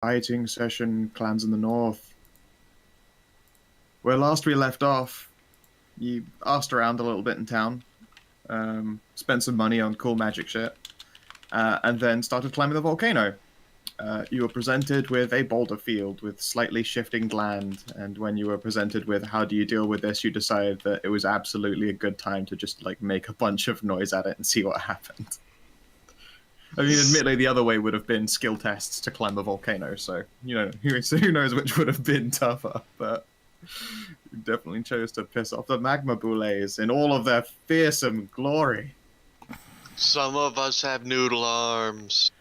Fighting session, clans in the north. Where last we left off, you asked around a little bit in town, spent some money on cool magic shit, and then started climbing the volcano. You were presented with a boulder field with slightly shifting land, and when you were presented with how do you deal with this, you decided that it was absolutely a good time to just like make a bunch of noise at it and see what happened. I mean, admittedly, the other way would have been skill tests to climb a volcano, so, you know, who knows which would have been tougher, but you definitely chose to piss off the magma boulets in all of their fearsome glory. Some of us have noodle arms.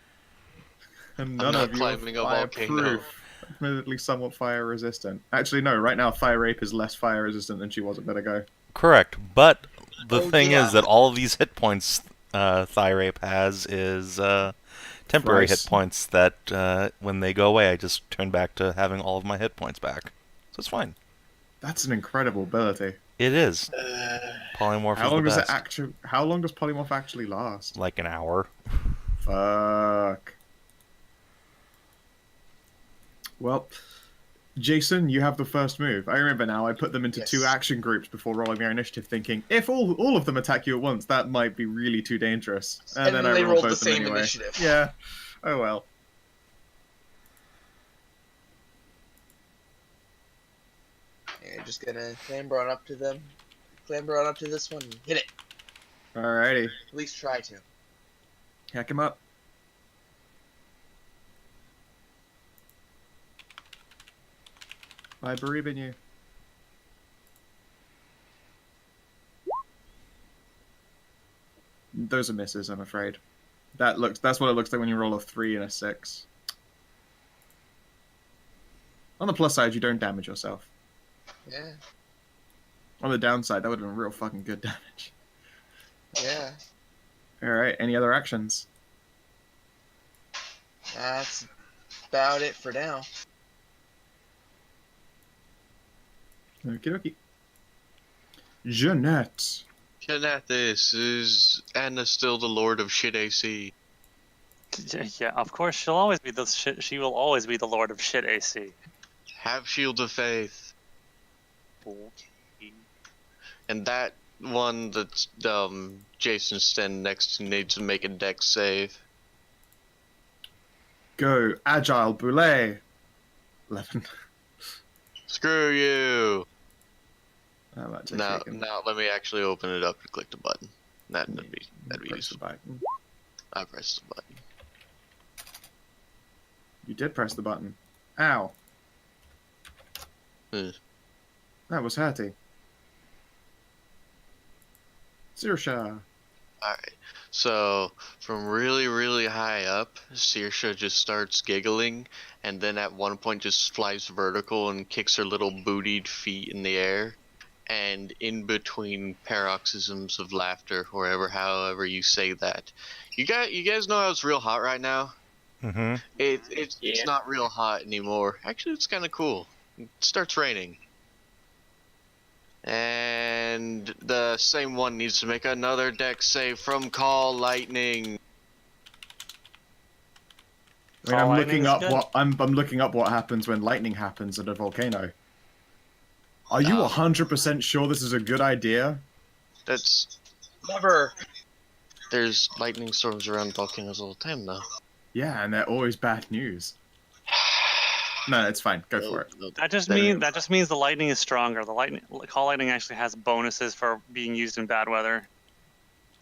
And none of you are fireproof. Admittedly somewhat fire resistant. Actually, no, right now Thyri is less fire resistant than she was a bit ago. Correct, but the thing is that all of these hit points Thyri has is temporary hit points that when they go away I just turn back to having all of my hit points back. So it's fine. That's an incredible ability. It is. Polymorph is the best. How long does polymorph actually last? Like an hour. Fuck. Well, Jason, you have the first move. I remember now, I put them into two action groups before rolling their initiative, thinking, if all of them attack you at once, that might be really too dangerous. And then I rolled both the same anyway. Initiative. Yeah. Oh well. You're just gonna clamber on up to them. Clamber on up to this one and hit it. Alrighty. At least try to. Hack him up. I believe in you. Those are misses, I'm afraid. That's what it looks like when you roll a 3 and a 6. On the plus side, you don't damage yourself. Yeah. On the downside, that would have been real fucking good damage. Yeah. Alright, any other actions? That's about it for now. Okie dokie. Jeanette. Kinathis, is Anna still the Lord of Shit AC? Yeah, of course she'll always be she will always be the Lord of Shit AC. Have Shield of Faith. Okay. And that one that's Jason's standing next to needs to make a dex save. Go, Agile Boulet. 11. Screw you! Now let me actually open it up and click the button. That'd be useful. I pressed the button. You did press the button. Ow. That was hurty. Saoirse. Alright, so from really, really high up, Saoirse just starts giggling, and then at one point just flies vertical and kicks her little bootied feet in the air. And in between paroxysms of laughter, however you say that, you guys know how it's real hot right now? Mm-hmm. It's not real hot anymore. Actually, it's kind of cool. It starts raining. And the same one needs to make another dex save from Call Lightning. I mean, I'm looking up what happens when lightning happens at a volcano. Are you 100% sure this is a good idea? That's never. There's lightning storms around volcanoes all the time, though. Yeah, and they're always bad news. No, it's fine. Go for it. That just means the lightning is stronger. Call lightning actually has bonuses for being used in bad weather.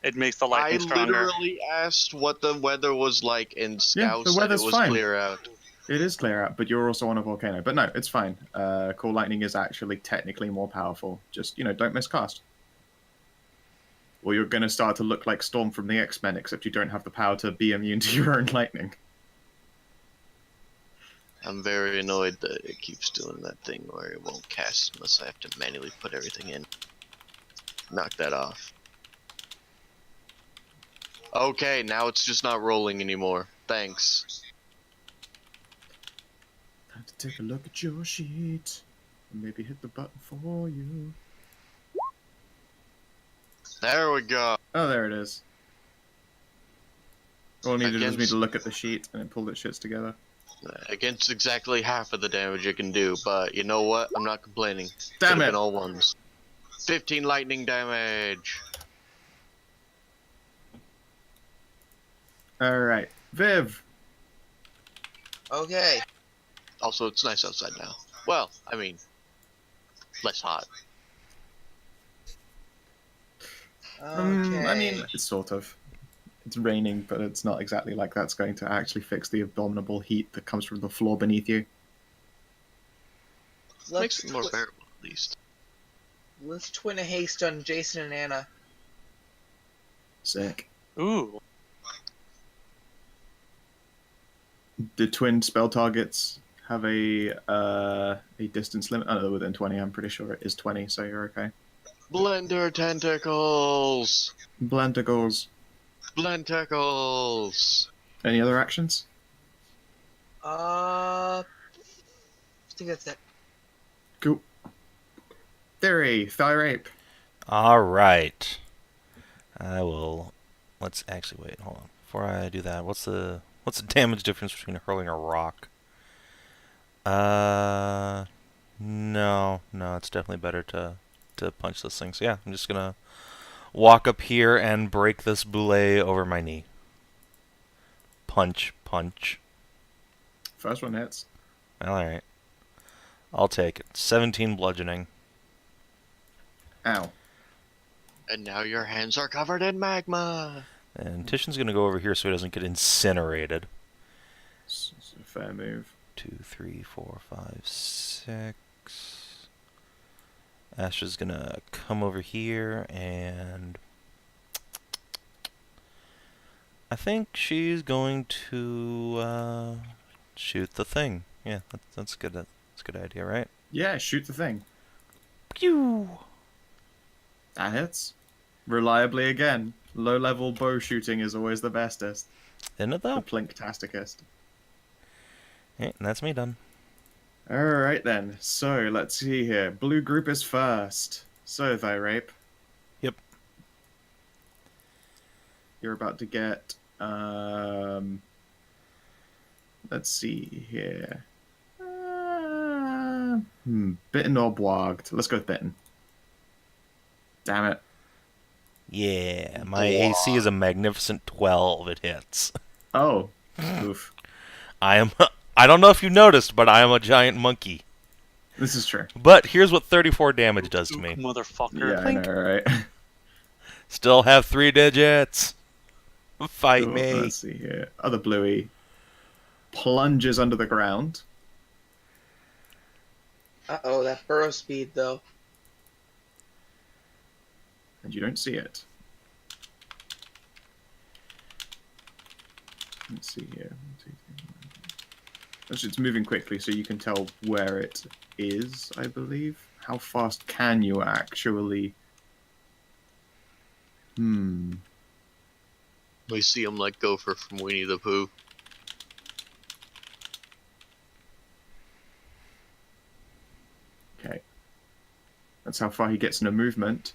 It makes the lightning stronger. I literally asked what the weather was like, and Scout said it was clear out. It is clear out, but you're also on a volcano. But no, it's fine. Call lightning is actually technically more powerful. Just, don't miscast. Or you're going to start to look like Storm from the X-Men, except you don't have the power to be immune to your own lightning. I'm very annoyed that it keeps doing that thing where it won't cast unless I have to manually put everything in. Knock that off. Okay, now it's just not rolling anymore. Thanks. Time to take a look at your sheet. And maybe hit the button for you. There we go. Oh, there it is. All I needed was me to look at the sheet and it pulled its shits together. Against exactly half of the damage it can do, but you know what? I'm not complaining. Damn Could have it. been all ones. 15 lightning damage. Alright. Viv. Okay. Also, it's nice outside now. Well, I mean, less hot. Okay. I mean, it's sort of. It's raining, but it's not exactly like that's going to actually fix the abominable heat that comes from the floor beneath you. Makes it more bearable, at least. Let's twin a haste on Jason and Anna. Sick. Ooh. Do twin spell targets have a distance limit? Oh, no, within 20. I'm pretty sure it is 20, so you're okay. Blender tentacles! Blenticles. Blentacles! Any other actions? I think that's it. Cool. Thyri, Thyrape. All right. I will. Let's actually wait. Hold on. Before I do that, what's the damage difference between hurling a rock? No, it's definitely better to punch this thing. So yeah, I'm just gonna walk up here and break this boulet over my knee. Punch, punch. First one hits. All right. I'll take it. 17 bludgeoning. Ow. And now your hands are covered in magma! And Titian's gonna go over here so he doesn't get incinerated. It's a fair move. 2, 3, 4, 5, 6. Astra's gonna come over here and I think she's going to shoot the thing. Yeah, that's good. That's a good idea, right? Yeah, shoot the thing. Pew! That hits. Reliably again. Low-level bow shooting is always the bestest. Isn't it The though? plinktasticest. Yeah, and that's me done. Alright then. So, let's see here. Blue group is first. So, Thyrape. Yep. You're about to get, let's see here. Bitten or blogged? Let's go with bitten. Damn it. Yeah, my AC is a magnificent 12. It hits. Oh. Oof. I don't know if you noticed, but I am a giant monkey. This is true. But here's what 34 damage does to me. Motherfucker. Yeah, I know, right? Still have 3 digits. Fight Cool, me. Let's see here. Other bluey plunges under the ground. Uh-oh, that burrow speed, though. And you don't see it. Let's see here. 1, 2, 3, 4. Actually, it's moving quickly, so you can tell where it is, I believe. How fast can you actually... We see him like Gopher from Winnie the Pooh. Okay. That's how far he gets in a movement.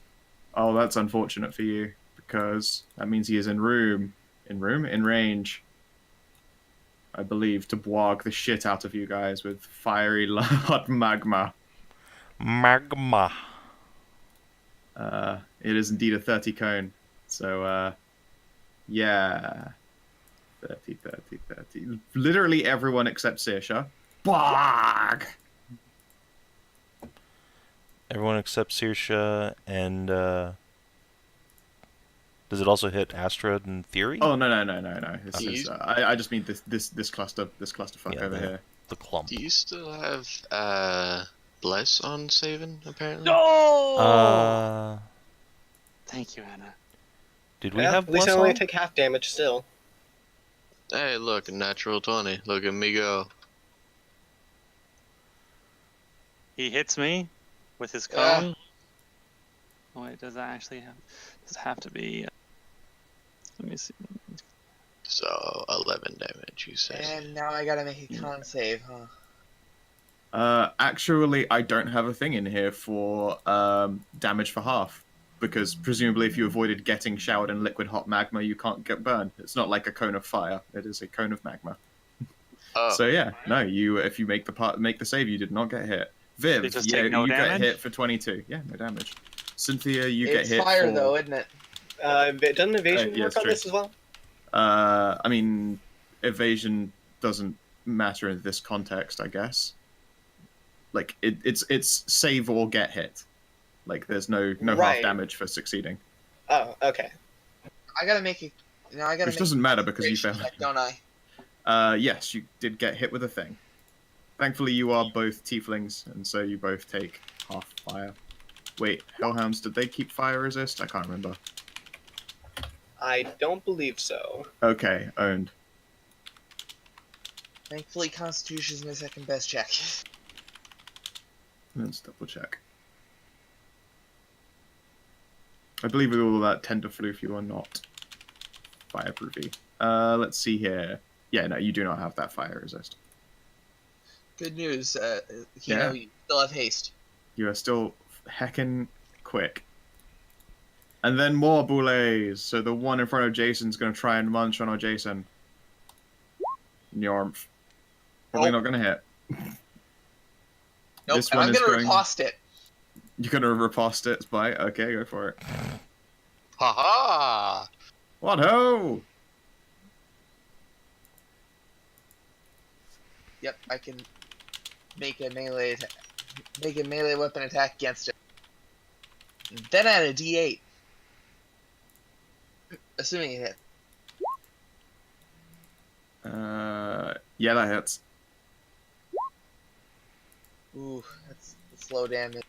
Oh, that's unfortunate for you, because that means he is in range, I believe, to bwog the shit out of you guys with fiery hot magma. Magma. It is indeed a 30 cone. So, yeah. 30, 30, 30. Literally everyone except Saoirse. Bwog! Everyone except Saoirse and does it also hit Astra and Thyri? Oh, no. This is, I just mean this clusterfuck Yeah, over here. The clump. Do you still have Bless on Savin, apparently? No! Thank you, Anna. Did we Yeah, have at least Bless I only on? take half damage still. Hey, look, a natural 20. Look at me go. He hits me with his Yeah. cone. Oh, wait, does that actually have... Does it have to be... let me see. So, 11 damage, you say. And now I gotta make a con save, huh? Actually, I don't have a thing in here for damage for half. Because presumably if you avoided getting showered in liquid hot magma, you can't get burned. It's not like a cone of fire. It is a cone of magma. Oh. So yeah, no, if you make the save, you did not get hit. They Viv, just yeah, take no you get damage? hit for 22. Yeah, no damage. Cynthia, you get It's hit fire for... though, isn't it? Doesn't evasion yeah, work it's on true. this as well? I mean, evasion doesn't matter in this context, I guess. Like it's save or get hit. Like there's no half Right. damage for succeeding. Oh, okay. I gotta make it. No, I gotta. Which make doesn't a matter because you concentration failed. check, don't I? Yes, you did get hit with a thing. Thankfully, you are both tieflings, and so you both take half fire. Wait, Hellhounds, did they keep fire resist? I can't remember. I don't believe so. Okay, owned. Thankfully, Constitution is my second best check. Let's double check. I believe with all of that tenderfloof, you are not fireproofy. Let's see here. Yeah, no, you do not have that fire resist. Good news. Yeah. You still have haste. You are still heckin' quick. And then more boulets. So the one in front of Jason's going to try and munch on our Jason. Nyarmf. Probably not going to hit. Nope, This and one I'm is gonna going- riposte it. You're going to riposte its bite? Okay, go for it. Haha! What ho! Yep, I can make a melee weapon attack against it. Then add a D8. Assuming it hits. Yeah, that hits. Ooh, that's low damage.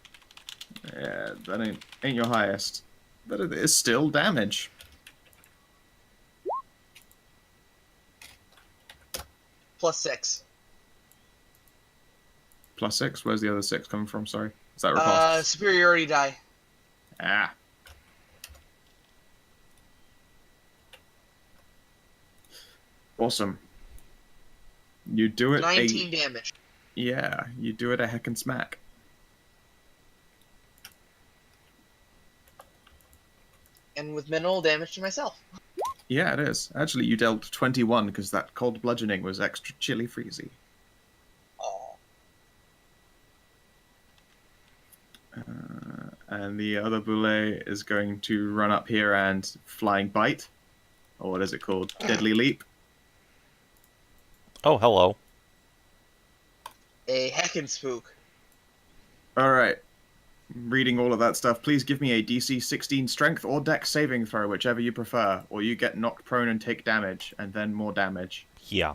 Yeah, that ain't your highest. But it is still damage. +6. +6? Where's the other 6 coming from? Sorry. Is that riposte? Superiority die. Ah. Awesome. You do it 19 damage. Yeah, you do it a heckin' smack. And with minimal damage to myself. Yeah, it is. Actually, you dealt 21 because that cold bludgeoning was extra chilly freezy. Oh. And the other boulet is going to run up here and flying bite. Or what is it called? Deadly leap. Oh, hello. A heckin' spook. Alright. Reading all of that stuff, please give me a DC 16 strength or dex saving throw, whichever you prefer, or you get knocked prone and take damage, and then more damage. Yeah.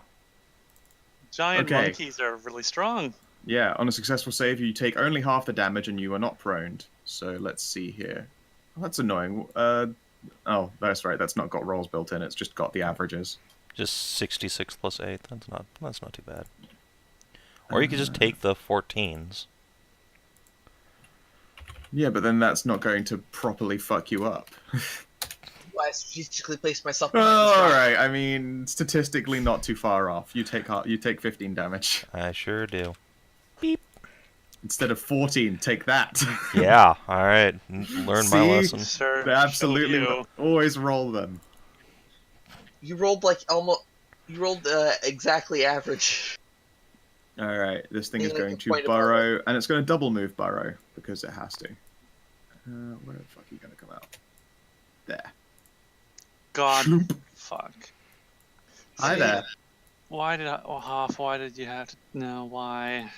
Giant Okay. monkeys are really strong. Yeah, on a successful save, you take only half the damage and you are not proned. So let's see here. Oh, that's annoying. Oh, that's right, that's not got rolls built in, it's just got the averages. Just 66 plus 8. That's not too bad. Or you could just take the 14s. Yeah, but then that's not going to properly fuck you up. I strategically placed myself. Alright, I mean, statistically not too far off. You take 15 damage. I sure do. Beep. Instead of 14, take that. Yeah, alright. Learn my See? lesson. Sure. They absolutely showed always roll them. You rolled like almost. You rolled exactly average. Alright, this thing is Like going a to point burrow, and it's going to double move burrow, because it has to. Where the fuck are you going to come out? There. you. God, Shloop. fuck. Hi See? there. Why did I? Oh, Hoff, why did you have to? No, why?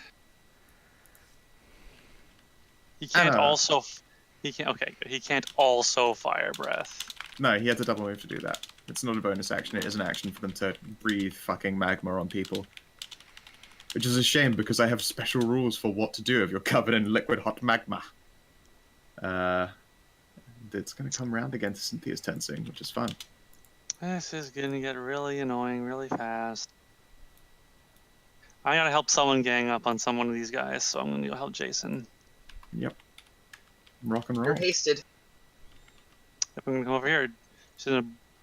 He can't know. also. He can't. Okay, good. He can't also fire breath. No, he had to double move to do that. It's not a bonus action, it is an action for them to breathe fucking magma on people. Which is a shame, because I have special rules for what to do if you're covered in liquid hot magma. It's going to come round again to Cynthia's turn soon, which is fun. This is gonna get really annoying really fast. I gotta help someone gang up on some one of these guys, so I'm gonna go help Jason. Yep. Rock and roll. You're hasted. If I'm gonna come over here,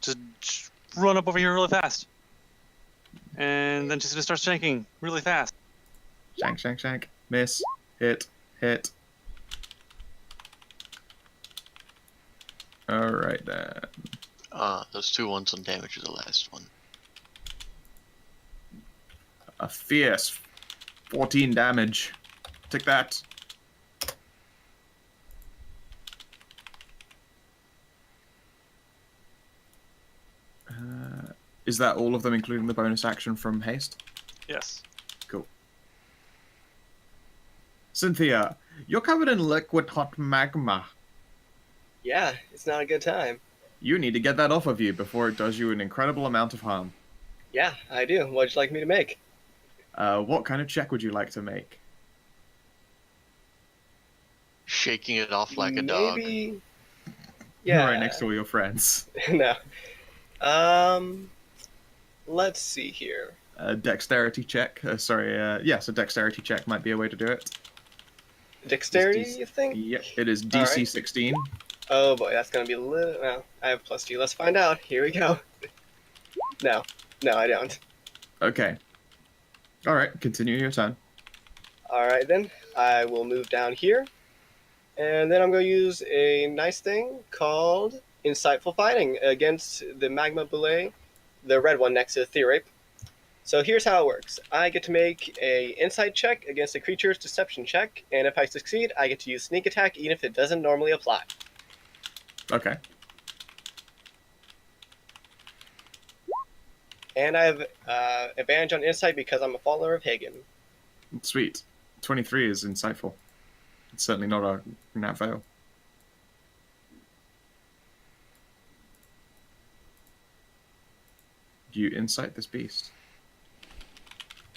just run up over here really fast. And then she's gonna start shaking really fast. Shank, shank, shank. Miss. Hit. Hit. Alright then. Those 2 ones on damage is the last one. A fierce 14 damage. Take that. Is that all of them, including the bonus action from haste? Yes. Cool. Cynthia, you're covered in liquid hot magma. Yeah, it's not a good time. You need to get that off of you before it does you an incredible amount of harm. Yeah, I do. What'd you like me to make? What kind of check would you like to make? Shaking it off like a dog. Maybe. Yeah. Right next to all your friends. No. Let's see here. Dexterity check. Yes, a dexterity check might be a way to do it. Dexterity, It's DC you think? Yep, it is DC Alright. 16. Oh boy, that's gonna be a little. Well, I have +2. Let's find out. Here we go. No, I don't. Okay. Alright, continue your turn. Alright then, I will move down here. And then I'm going to use a nice thing called Insightful Fighting against the Magma Boule, the red one next to the Thyri. So here's how it works. I get to make a insight check against a creature's deception check, and if I succeed, I get to use sneak attack even if it doesn't normally apply. Okay. And I have advantage on insight because I'm a follower of Hagen. Sweet. 23 is insightful. It's certainly not a nat fail. Do you insight this beast?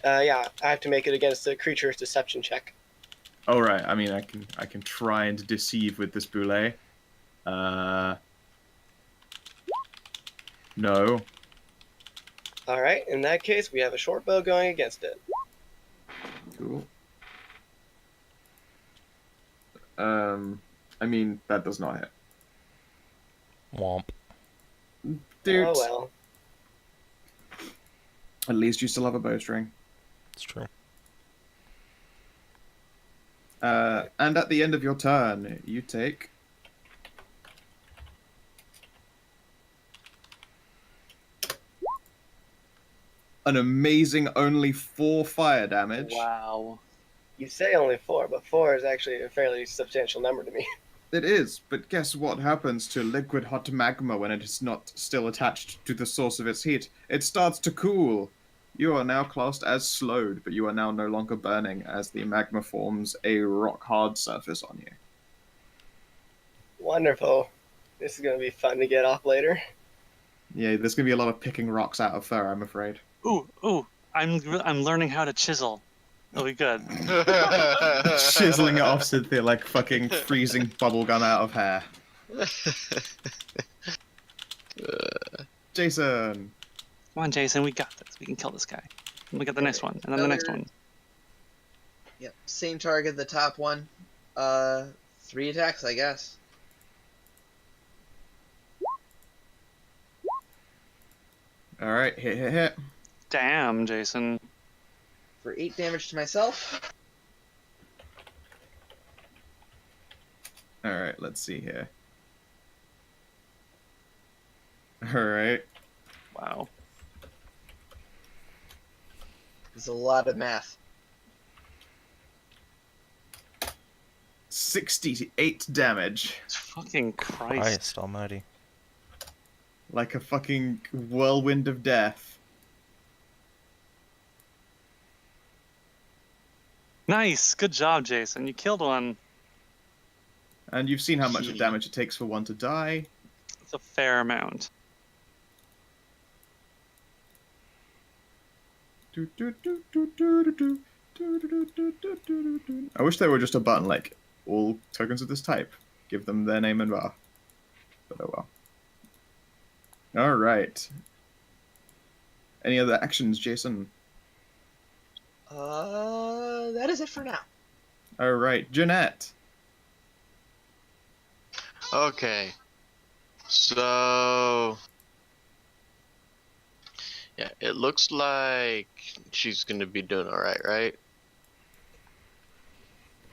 Yeah, I have to make it against the creature's deception check. Oh right. I mean, I can try and deceive with this boule. No. Alright, in that case, we have a short bow going against it. Cool. I mean, that does not hit. Womp. Dude. Oh well. At least you still have a bowstring. It's true. And at the end of your turn, you take... an amazing only 4 fire damage. Wow. You say only 4, but 4 is actually a fairly substantial number to me. It is, but guess what happens to liquid hot magma when it is not still attached to the source of its heat? It starts to cool. You are now classed as slowed, but you are now no longer burning as the magma forms a rock-hard surface on you. Wonderful. This is going to be fun to get off later. Yeah, there's going to be a lot of picking rocks out of fur, I'm afraid. Ooh, I'm learning how to chisel. It'll be good. Chiseling it off Cynthia like fucking freezing bubblegum out of hair. Jason! Come on, Jason, we got this. We can kill this guy. And we got the next one, and then the next one. Yep, same target, the top one. 3 attacks, I guess. Alright, hit. Damn, Jason. For 8 damage to myself. Alright, let's see here. Alright. Wow. It's a lot of math. 68 damage. Fucking Christ. Christ almighty. Like a fucking whirlwind of death. Nice. Good job, Jason. You killed one. And you've seen how much damage it takes for one to die. It's a fair amount. I wish there were just a button like, all tokens of this type. Give them their name and bar. But oh well. Alright. Any other actions, Jason? That is it for now. Alright, Jeanette. Okay. So... yeah, it looks like she's gonna be doing alright, right?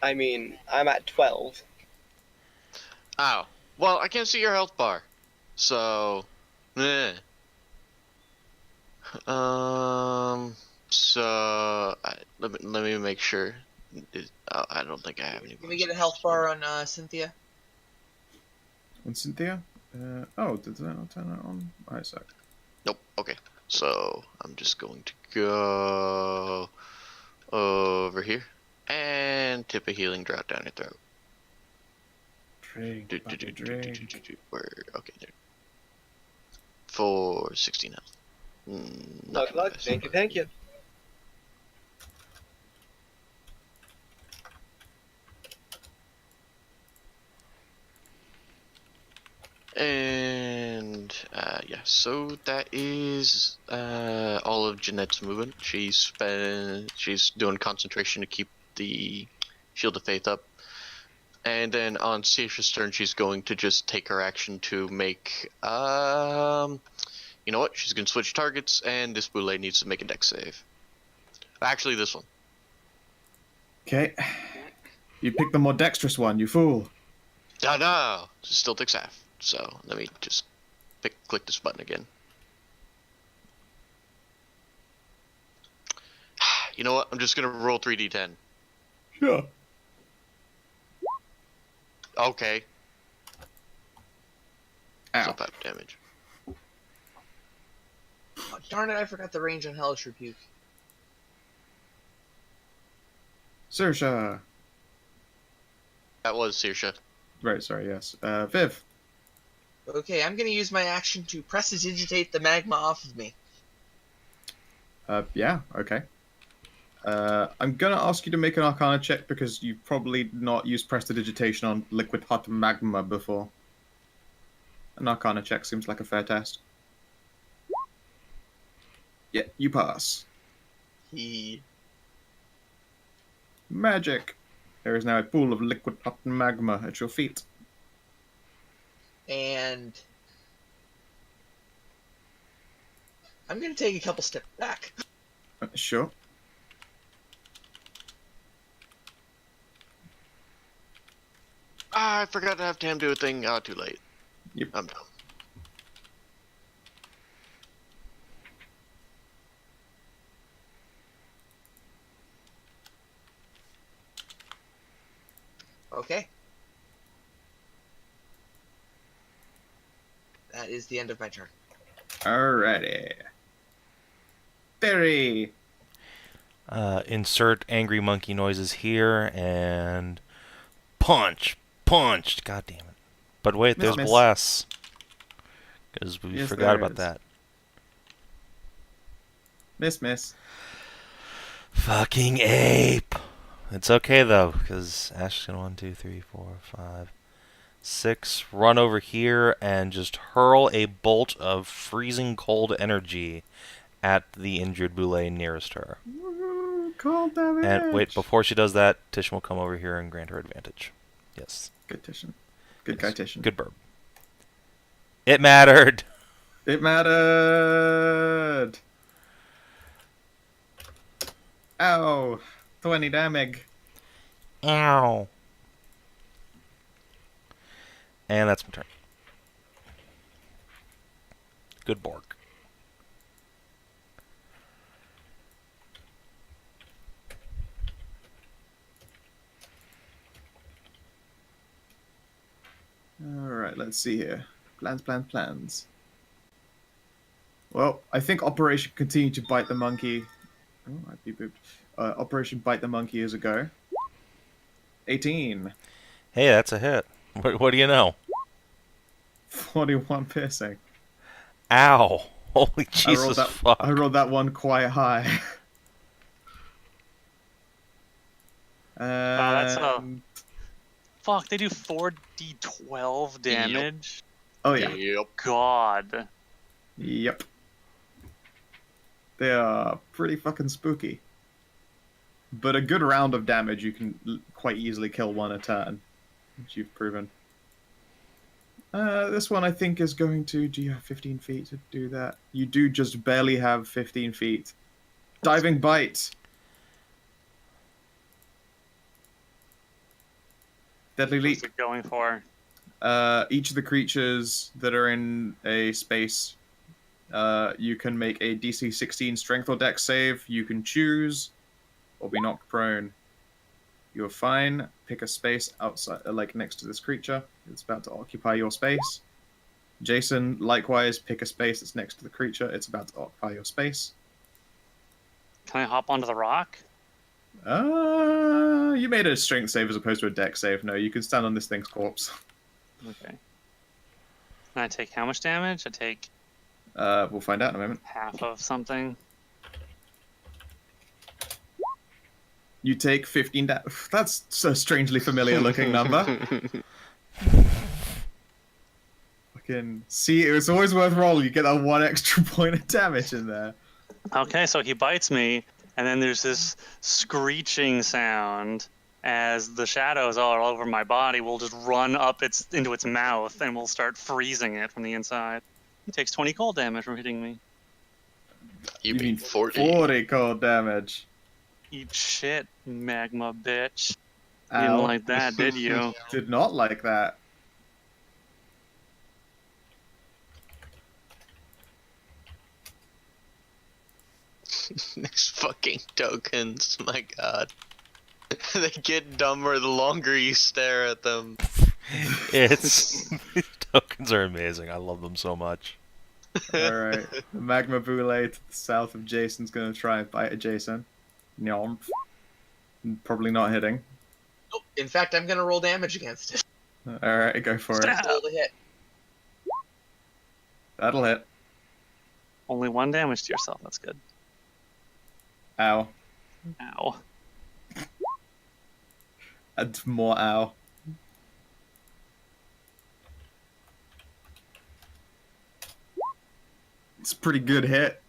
I mean, I'm at 12. Ow. Well, I can't see your health bar. So... So let me make sure. I don't think I have any. Can we get a health bar on Cynthia? On Cynthia? Oh, did that not turn that on? Alright, so. Nope. Okay. So I'm just going to go over here and tip a healing drop down your throat. Drink, buddy, drink. Where? Okay, there. For 16 health. Luck, luck. Thank you, thank you. And yeah, so that is all of Jeanette's movement. She's doing concentration to keep the Shield of Faith up. And then on Saoirse's turn, she's going to just take her action to make you know what? She's gonna switch targets, and this Boule needs to make a dex save. Actually, this one. Okay. You picked the more dexterous one, you fool. No, she still takes half. So let me just click this button again. You know what? I'm just gonna roll 3d10. Sure. Okay. Ow. So 5 damage. Oh, darn it, I forgot the range on Hellish Rebuke. Saoirse. That was Saoirse. Right, sorry, yes. Viv. Okay, I'm gonna use my action to prestidigitate the magma off of me. Yeah, okay. I'm gonna ask you to make an Arcana check because you've probably not used prestidigitation on liquid hot magma before. An Arcana check seems like a fair test. Yeah, you pass. Magic! There is now a pool of liquid hot magma at your feet. And I'm gonna take a couple steps back. Sure. I forgot to have Tam do a thing. Too late. Yep. I'm done. Okay. That is the end of my turn. Alrighty. Thyri! Insert angry monkey noises here and punch, punched. God damn it! But wait, there's Miss. bless because we Yes, forgot there about is. that. Miss. Fucking ape. It's okay though, because Ash is gonna 1, 2, 3, 4, 5, 6 run over here and just hurl a bolt of freezing cold energy at the injured Boule nearest her. Ooh, cold damage! And wait, before she does that, Titian will come over here and grant her advantage. Yes. Good Titian. Good guy Titian. Good burb. It mattered! It mattered! Ow! 20 damage. Ow! And that's my turn. Good Borg. Alright, let's see here. Plans. Well, I think Operation Continue to Bite the Monkey... Oh, I'd be booped. Operation Bite the Monkey is a go. 18. Hey, that's a hit. What do you know? 41 piercing. Ow! Holy Jesus fuck. I rolled that one quite high. that's a- And- Fuck, they do 4d12 damage? Oh yeah. Yep. God. Yep. They are pretty fucking spooky. But a good round of damage, you can quite easily kill one a turn, which you've proven. This one I think is going to... Do you have 15 feet to do that? You do just barely have 15 feet. Diving Bite! Deadly What's Leap. it going for? Each of the creatures that are in a space You can make a DC 16 Strength or Dex save. You can choose, or be knocked prone. You're fine. Pick a space outside, like next to this creature. It's about to occupy your space. Jason, likewise, pick a space that's next to the creature. It's about to occupy your space. Can I hop onto the rock? You made a strength save as opposed to a dex save. No, you can stand on this thing's corpse. Okay. And I take how much damage? I take We'll find out in a moment. half of something. You take 15 damage. That's a strangely familiar looking number. Fucking see, it was always worth rolling. You get that one extra point of damage in there. Okay, so he bites me, and then there's this screeching sound as the shadows all over my body will just run up into its mouth, and will start freezing it from the inside. He takes 20 cold damage from hitting me. You mean 40? 40 cold damage. Eat shit, magma bitch. You Ow. didn't like that, did you? Did not like that. These fucking tokens, my god. They get dumber the longer you stare at them. These tokens are amazing. I love them so much. Alright. The magma boule to the south of Jason's gonna try and bite at Jason. Nyomp. Probably not hitting. Oh, in fact, I'm gonna roll damage against it. Alright, go for it. Roll the hit. That'll hit. Only 1 damage to yourself. That's good. Ow. Ow. And more ow. It's a pretty good hit.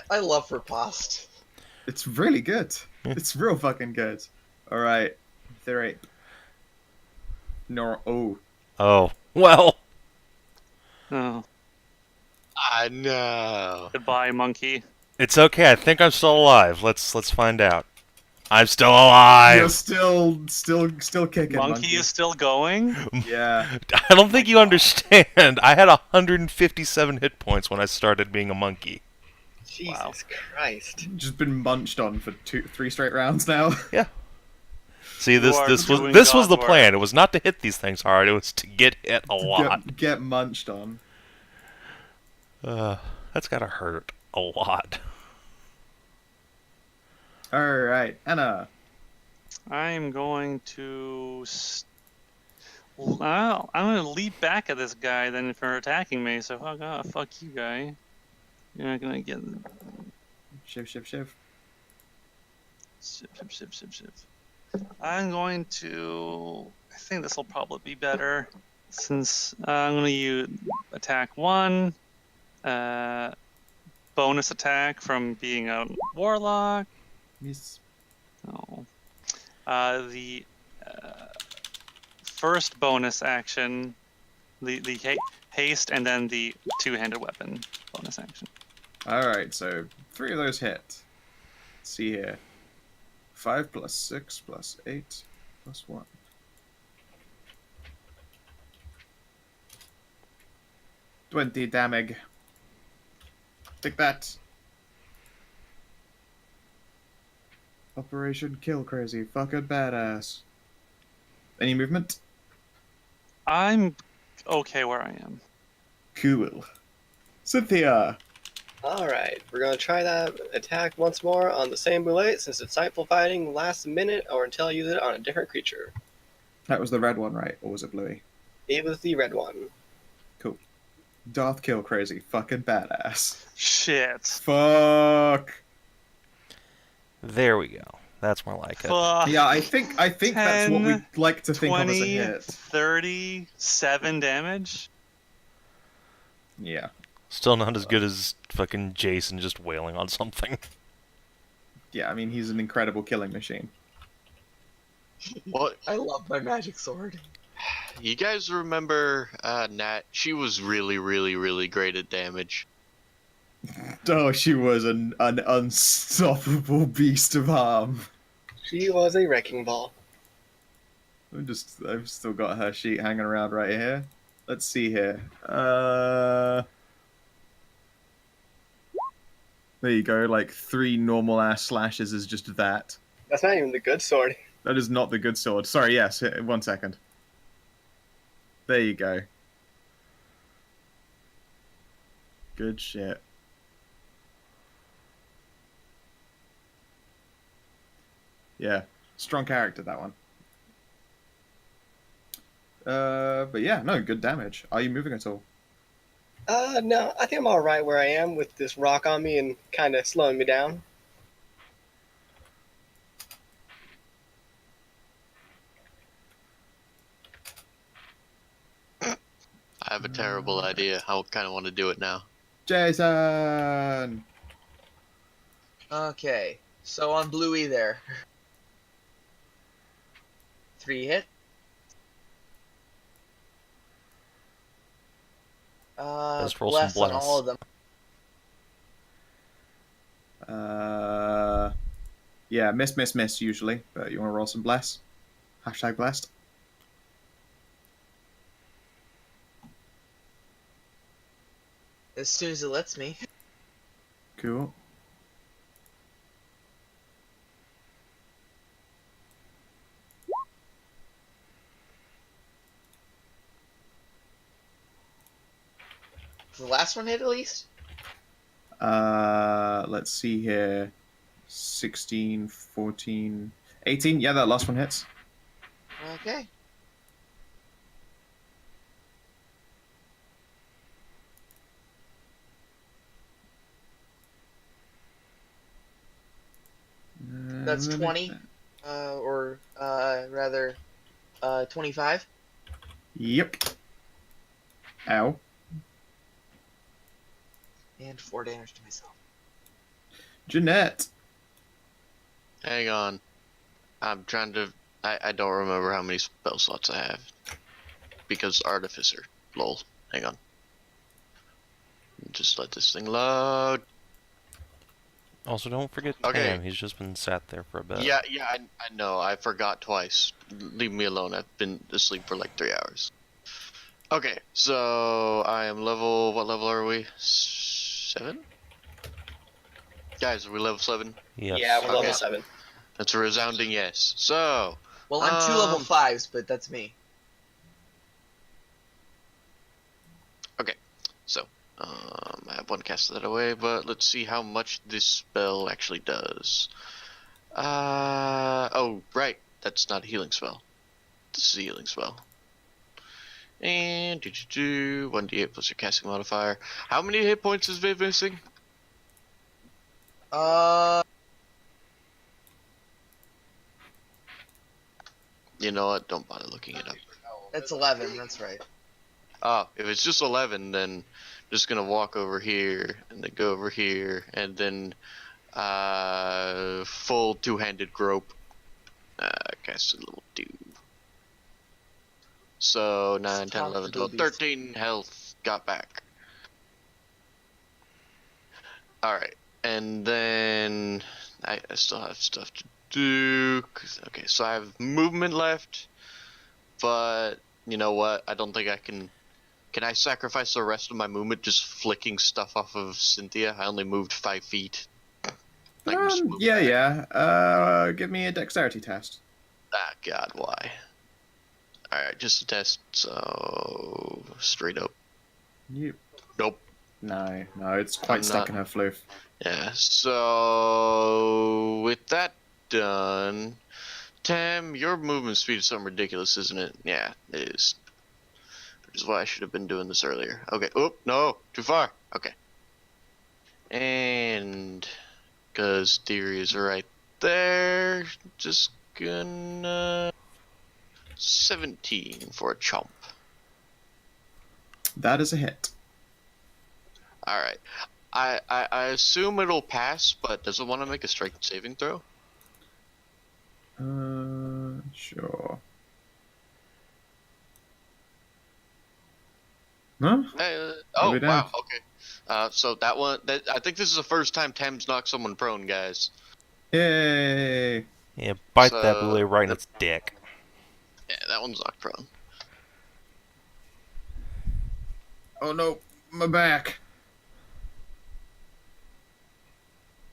I love riposte. It's really good. It's real fucking good. Alright. Thyri. No. Oh. Oh, well. Oh. I know. Goodbye, monkey. It's okay. I think I'm still alive. Let's find out. I'm still alive. You're still kicking, Monkey is still going? Yeah. I don't think you understand. I had 157 hit points when I started being a monkey. Jesus Wow. Christ. Just been munched on for 3 straight rounds now. Yeah. See, this are was doing this was the God plan. It was not to hit these things hard. It was to get hit a lot. Get munched on. That's gotta hurt a lot. Alright, Anna. I'm going to... Well, I'm going to leap back at this guy then for attacking me, so fuck you, guy. You're not going to get... Shiv. Shiv. I'm going to... I think this will probably be better, since I'm going to use attack 1, bonus attack from being a Warlock. Miss. Oh. The first bonus action, the haste, and then the two-handed weapon bonus action. Alright, so 3 of those hit. Let's see here. 5 plus 6 plus 8 plus 1. $20 damage. Take that. Operation Kill Crazy. Fucking badass. Any movement? I'm okay where I am. Cool. Cynthia. Alright, we're going to try that attack once more on the same bullet since insightful fighting lasts a minute or until I use it on a different creature. That was the red one, right? Or was it bluey? It was the red one. Cool. Darth Kill Crazy. Fucking badass. Shit. Fuck. There we go. That's more like it. Fuck. Yeah, I think that's what 10, we like to think of as a 20, hit. 37 damage. Yeah. Still not as good as fucking Jason just wailing on something. Yeah, I mean, he's an incredible killing machine. What? I love my magic sword. You guys remember Nat? She was really, really, really great at damage. Oh, she was an unstoppable beast of harm. She was a wrecking ball. I've still got her sheet hanging around right here. Let's see here. There you go. Like 3 normal ass slashes is just that. That's not even the good sword. That is not the good sword. Sorry, yes. 1 second. There you go. Good shit. Yeah. Strong character, that one. But yeah, no, good damage. Are you moving at all? No, I think I'm all right where I am with this rock on me and kind of slowing me down. I have a terrible idea. I kind of want to do it now. Jason! Okay, so on Bluey there. 3 hit. Let's roll Bless some on all of bless. them. Yeah, miss usually, but you want to roll some bless? Hashtag blessed. As soon as it lets me. Cool. The last one hit at least? Let's see here. 16, 14, 18. Yeah, that last one hits. Okay. That's 20, or rather, 25. Yep. Ow. And 4 damage to myself. Jeanette. Hang on. I'm trying to... I don't remember how many spell slots I have. Because Artificer. Lol. Hang on. Just let this thing load. Also, don't forget Okay. Tam. He's just been sat there for a bit. Yeah, I know. I forgot twice. Leave me alone. I've been asleep for like 3 hours. Okay, so I am level... What level are we? 7? Guys, are we level 7? Yes. Yeah, we're level Okay. 7. That's a resounding yes. So... Well, I'm 2 level 5s, but that's me. Okay, so... I have one cast that away, but let's see how much this spell actually does. Oh, right. That's not a healing spell. This is a healing spell. And 1d8 plus your casting modifier. How many hit points is Viv missing? You know what? Don't bother looking it up. That's 11, that's right. Oh, if it's just 11, then I'm just gonna walk over here and then go over here and then full two-handed grope. Cast a little do. So 9, 10, 11, 12, 13 health got back. Alright, and then I still have stuff to do. Okay, so I have movement left, but you know what? I don't think I can. Can I sacrifice the rest of my movement just flicking stuff off of Cynthia? I only moved 5 feet. Yeah. Give me a dexterity test. Ah, God, why? Alright, just a test, so... Straight up. Yep. Nope. No, it's quite I'm stuck not- in her floof. Yeah, so... With that done... Tam, your movement speed is something ridiculous, isn't it? Yeah, it is. Which is why I should have been doing this earlier. Okay, oop, no, too far. Okay. And... Because Thyri is right there, just gonna... 17 for a chomp. That is a hit. Alright. I assume it'll pass, but does it want to make a strength saving throw? Sure. No? Oh, we wow, don't. okay. So that one, I think this is the first time Tam's knocked someone prone, guys. Yay! Yeah, bite So- that bully right in its dick. Yeah, that one's knocked prone. Oh no, my back.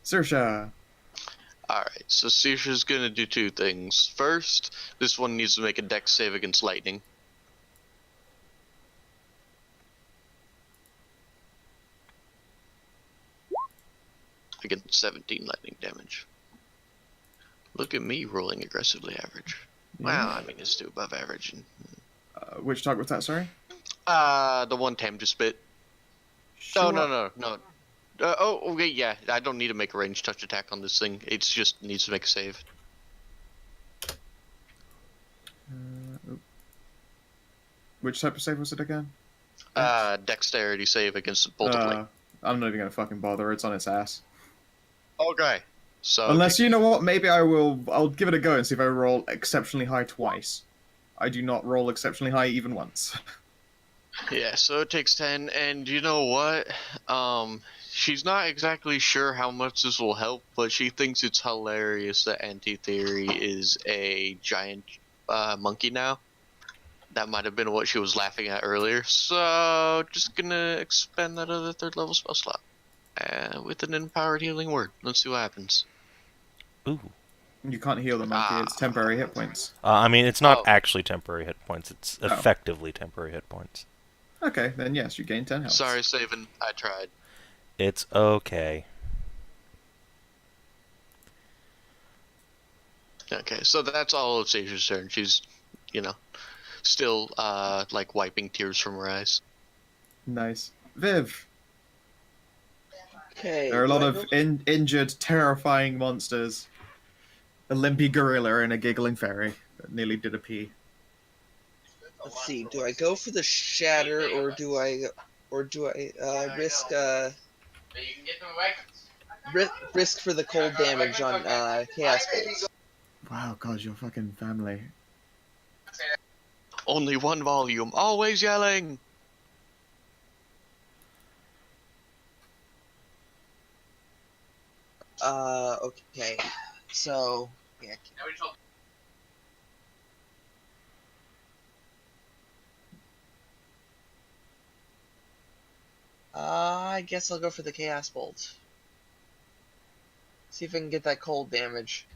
Saoirse. Alright, so Saoirse's gonna do two things. First, this one needs to make a dex save against lightning. Against 17 lightning damage. Look at me rolling aggressively average. Wow, I mean, it's still above average. Which target was that, sorry? The one Tam just bit. Sure. No. Okay, yeah. I don't need to make a ranged touch attack on this thing. It just needs to make a save. Which type of save was it again? Dexterity save against bolt of light. I'm not even gonna fucking bother. It's on its ass. Okay. So Unless, you know what, maybe I'll give it a go and see if I roll exceptionally high twice. I do not roll exceptionally high even once. yeah, so it takes 10, and you know what? She's not exactly sure how much this will help, but she thinks it's hilarious that Thyri is a giant monkey now. That might have been what she was laughing at earlier, so just gonna expend that other 3rd level spell slot. With an empowered healing word. Let's see what happens. Ooh. You can't heal the monkey, it's temporary hit points. I mean, it's not actually temporary hit points. It's effectively temporary hit points. Okay, then yes, you gain 10 health. Sorry, Savin. I tried. It's okay. Okay, so that's all of Saoirse's turn. She's, still, like, wiping tears from her eyes. Nice. Viv. Okay. There are a lot of injured, terrifying monsters. A limpy gorilla and a giggling fairy that nearly did a pee. Let's see. Do I go for the shatter or do I risk risk for the cold damage on chaos bolts? Wow, God, your fucking family. Only one volume, always yelling. Okay. So, yeah. I guess I'll go for the Chaos Bolt. See if I can get that cold damage.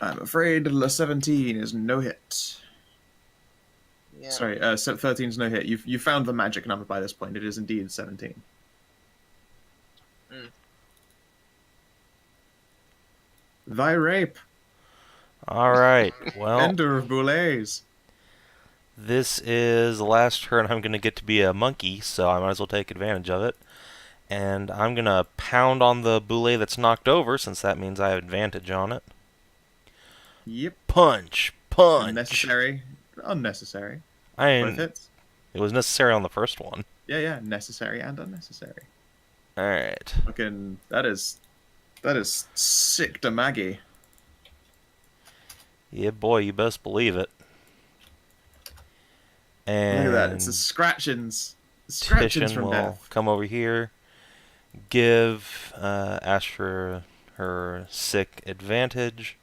I'm afraid 17 is no hit. Yeah. Sorry, 13 is no hit. You found the magic number by this point. It is indeed 17. Thy rape. Alright, well, Ender of Boulets. this is the last turn I'm going to get to be a monkey, so I might as well take advantage of it. And I'm going to pound on the boulet that's knocked over, since that means I have advantage on it. Yep. Punch! Unnecessary. Unnecessary. I Both mean, hits. it was necessary on the first one. Yeah, necessary and unnecessary. Alright. Fucking, that is sick to Maggie. Yeah, boy, you best believe it. And Look at that, it's the scratchings. Scratchings Titian from will death. come over here, give Astra her sick advantage,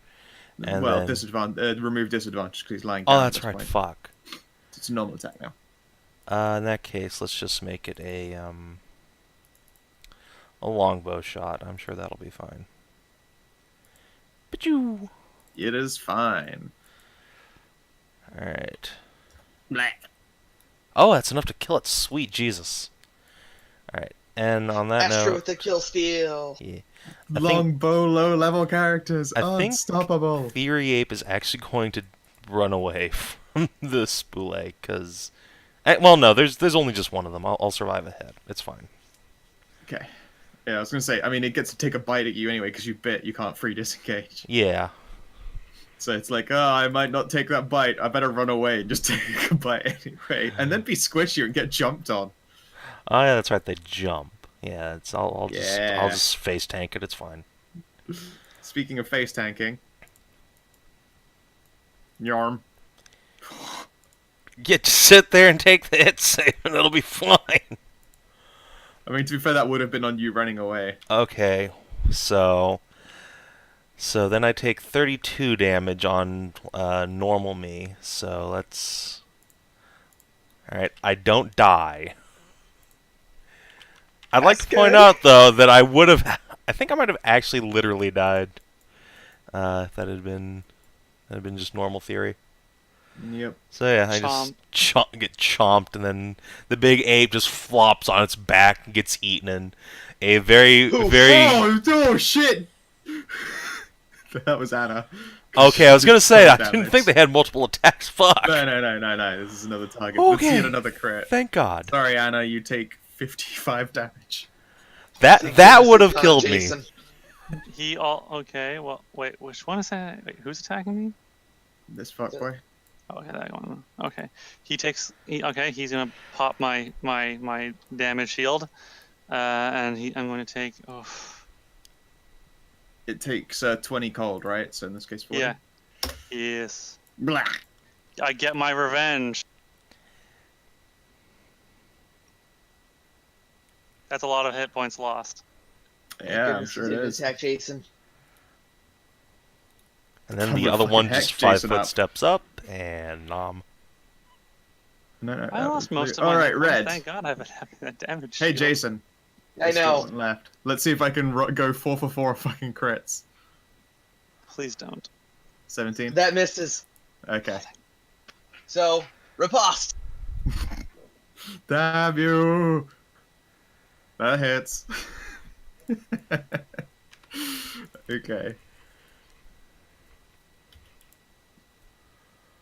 and well, then... disadvantage. Remove disadvantage because he's lying down. Oh, at that's this right, point. fuck. It's a normal attack now. In that case, let's just make it a longbow shot. I'm sure that'll be fine. But-you! It is fine. Alright. Blah. Oh, that's enough to kill it. Sweet Jesus. Alright, and on that Astro note... with the kill steal. Yeah. Longbow, low-level characters. I think Unstoppable. Thyri Ape is actually going to run away from the Spoulet, because... Well, no, there's only just one of them. I'll survive a hit. It's fine. Okay. Yeah, I was going to say, I mean, it gets to take a bite at you anyway, because you bit, you can't free disengage. Yeah. So it's like, oh, I might not take that bite. I better run away and just take a bite anyway. And then be squishy and get jumped on. Oh, yeah, that's right, they jump. Yeah, it's I'll Yeah. just face tank it, it's fine. Speaking of face tanking. Yarm. Yeah, just sit there and take the hit save and it'll be fine. I mean, to be fair, that would have been on you running away. Okay, so... So then I take 32 damage on normal me. So let's... Alright, I don't die. I'd like to point out, though, that I would have... I think I might have actually literally died. If that had been just normal theory. Yep. So yeah, I just get chomped, and then the big ape just flops on its back and gets eaten, and a very... Oh, shit! That was Anna. Okay, I was gonna say, I didn't think they had multiple attacks. Fuck. No. This is another target. Okay. Let's see another crit. Thank God. Sorry, Anna, you take 55 damage. That would have killed me. Okay, well, wait, which one is that? Wait, who's attacking me? This fuckboy. Oh, okay, that one. Okay. He's gonna pop my damage shield. And I'm going to take... Oh. It takes 20 cold, right? So in this case, 40. Yeah. Yes. Blah. I get my revenge. That's a lot of hit points lost. Yeah, I'm sure it is. Attack Jason. And then How the the other fucking one heck, just 5 Jason foot up? steps up, and nom. No, I lost most of my... Alright, Red. Thank God I've been having that damage. Hey, shield. Jason. I know. One left. Let's see if I can go 4 for 4 fucking crits. Please don't. 17? That misses. Okay. So, riposte. Damn you! That hits. Okay.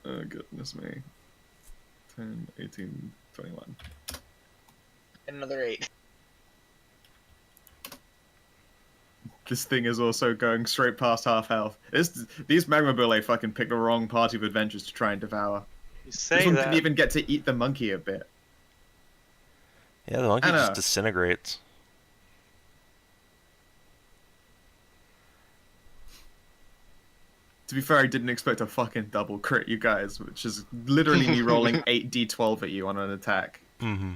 Oh, goodness me. 10, 18, 21. And another 8. This thing is also going straight past half health. These magma bullae fucking picked the wrong party of adventures to try and devour. You This say one that. didn't even get to eat the monkey a bit. Yeah, the monkey Anna. just disintegrates. To be fair, I didn't expect a fucking double crit, you guys, which is literally me rolling 8d12 at you on an attack. Mm-hmm.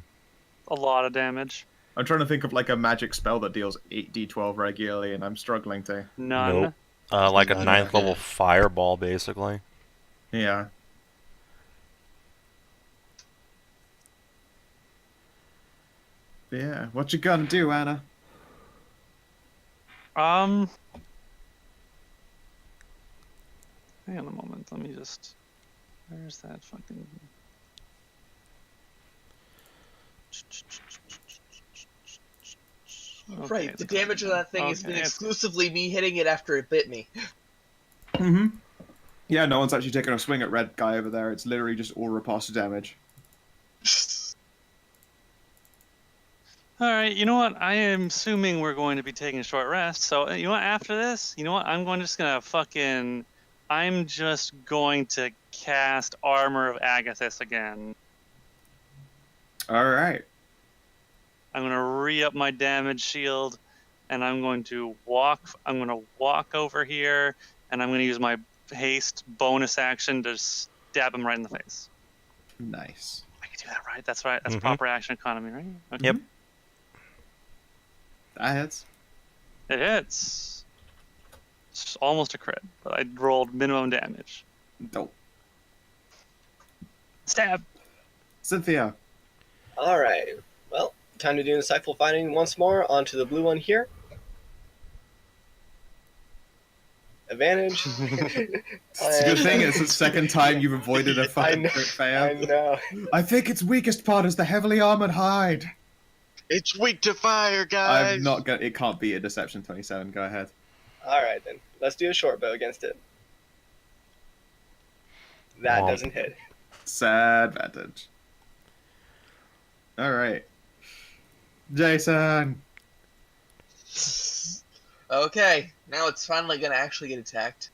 A lot of damage. I'm trying to think of like a magic spell that deals 8d12 regularly, and I'm struggling to. None. Nope. Like a None. 9th level fireball, basically. Yeah. Yeah, what you gonna do, Anna? Hang on a moment. Let me just... Where's that fucking... Okay, Right, the it's damage of that thing has okay, been it's- exclusively me hitting it after it bit me. Mm-hmm. Yeah, no one's actually taking a swing at red guy over there. It's literally just all riposte damage. Alright, you know what? I am assuming we're going to be taking a short rest. So, you know what? After this, you know what? I'm just going to cast Armor of Agathis again. Alright. I'm going to re-up my damage shield, and I'm going to walk over here, and I'm going to use my haste bonus action to stab him right in the face. Nice. I can do that, right? That's right. That's Mhm. proper action economy, right? Okay. Yep. That hits. It hits. It's almost a crit, but I rolled minimum damage. Dope. Stab! Cynthia. Alright. Well, time to do insightful finding once more. Onto the blue one here. Advantage. It's a good thing it's the second time you've avoided a fucking crit fail. I know. I think its weakest part is the heavily armored hide. It's weak to fire, guys. I'm not gonna. It can't be a deception 27. Go ahead. Alright then. Let's do a short bow against it. That Womp. doesn't hit. Sad advantage. All right, Jason. Okay, now it's finally gonna actually get attacked.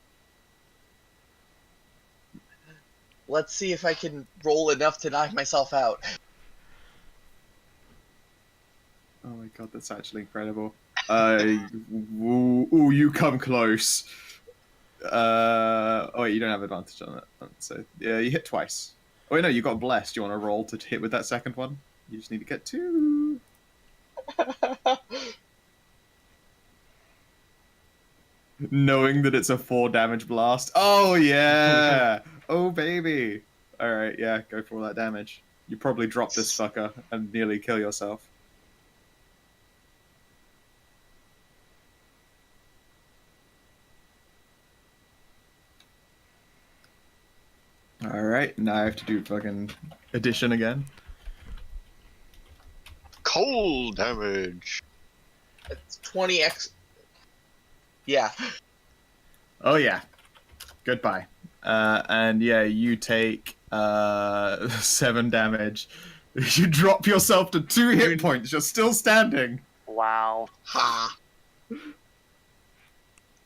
Let's see if I can roll enough to knock myself out. Oh my god, that's actually incredible. Ooh, you come close. Oh wait, you don't have advantage on that. So yeah, you hit twice. Oh wait, no, you got blessed. You want to roll to hit with that second one? You just need to get 2. Knowing that it's a 4 damage blast. Oh, yeah! Oh, baby! Alright, yeah, go for all that damage. You probably drop this fucker and nearly kill yourself. Alright, now I have to do fucking addition again. Cold damage. It's 20x. Yeah. Oh yeah. Goodbye. And yeah, you take 7 damage. You drop yourself to 2 hit points. You're still standing. Wow. Ha.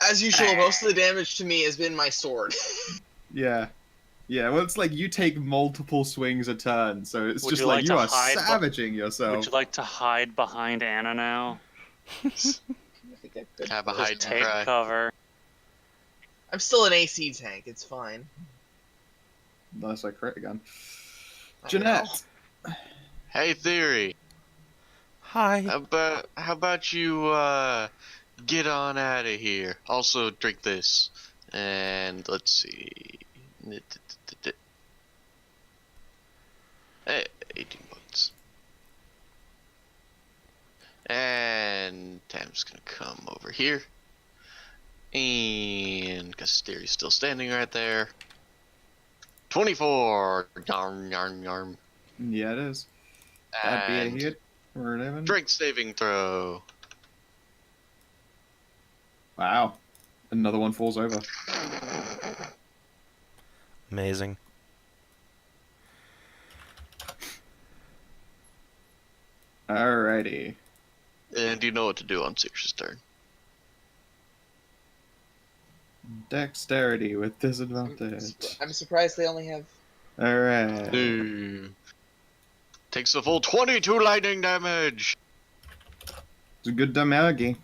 As usual, most of the damage to me has been my sword. Yeah. Yeah, well, it's like you take multiple swings a turn, so it's Would just you like like you to are hide savaging yourself. Would you like to hide behind Anna now? I think I could. Have a Just hide and take cry. cover. I'm still an AC tank. It's fine. Unless I crit again. I Jeanette. Hey, Thyri. Hi. How about you get on out of here? Also, drink this. And let's see. Hey, 18 bucks. And Tam's gonna come over here. And because Thyri's still standing right there. 24. Yarn, yarn, yarn. Yeah, it is. That'd be a And hit for 11. strength saving throw. Wow. Another one falls over. Amazing. Alrighty. And you know what to do on Six's turn. Dexterity with disadvantage. I'm surprised they only have. Alright. Takes the full 22 lightning damage. It's a good damage.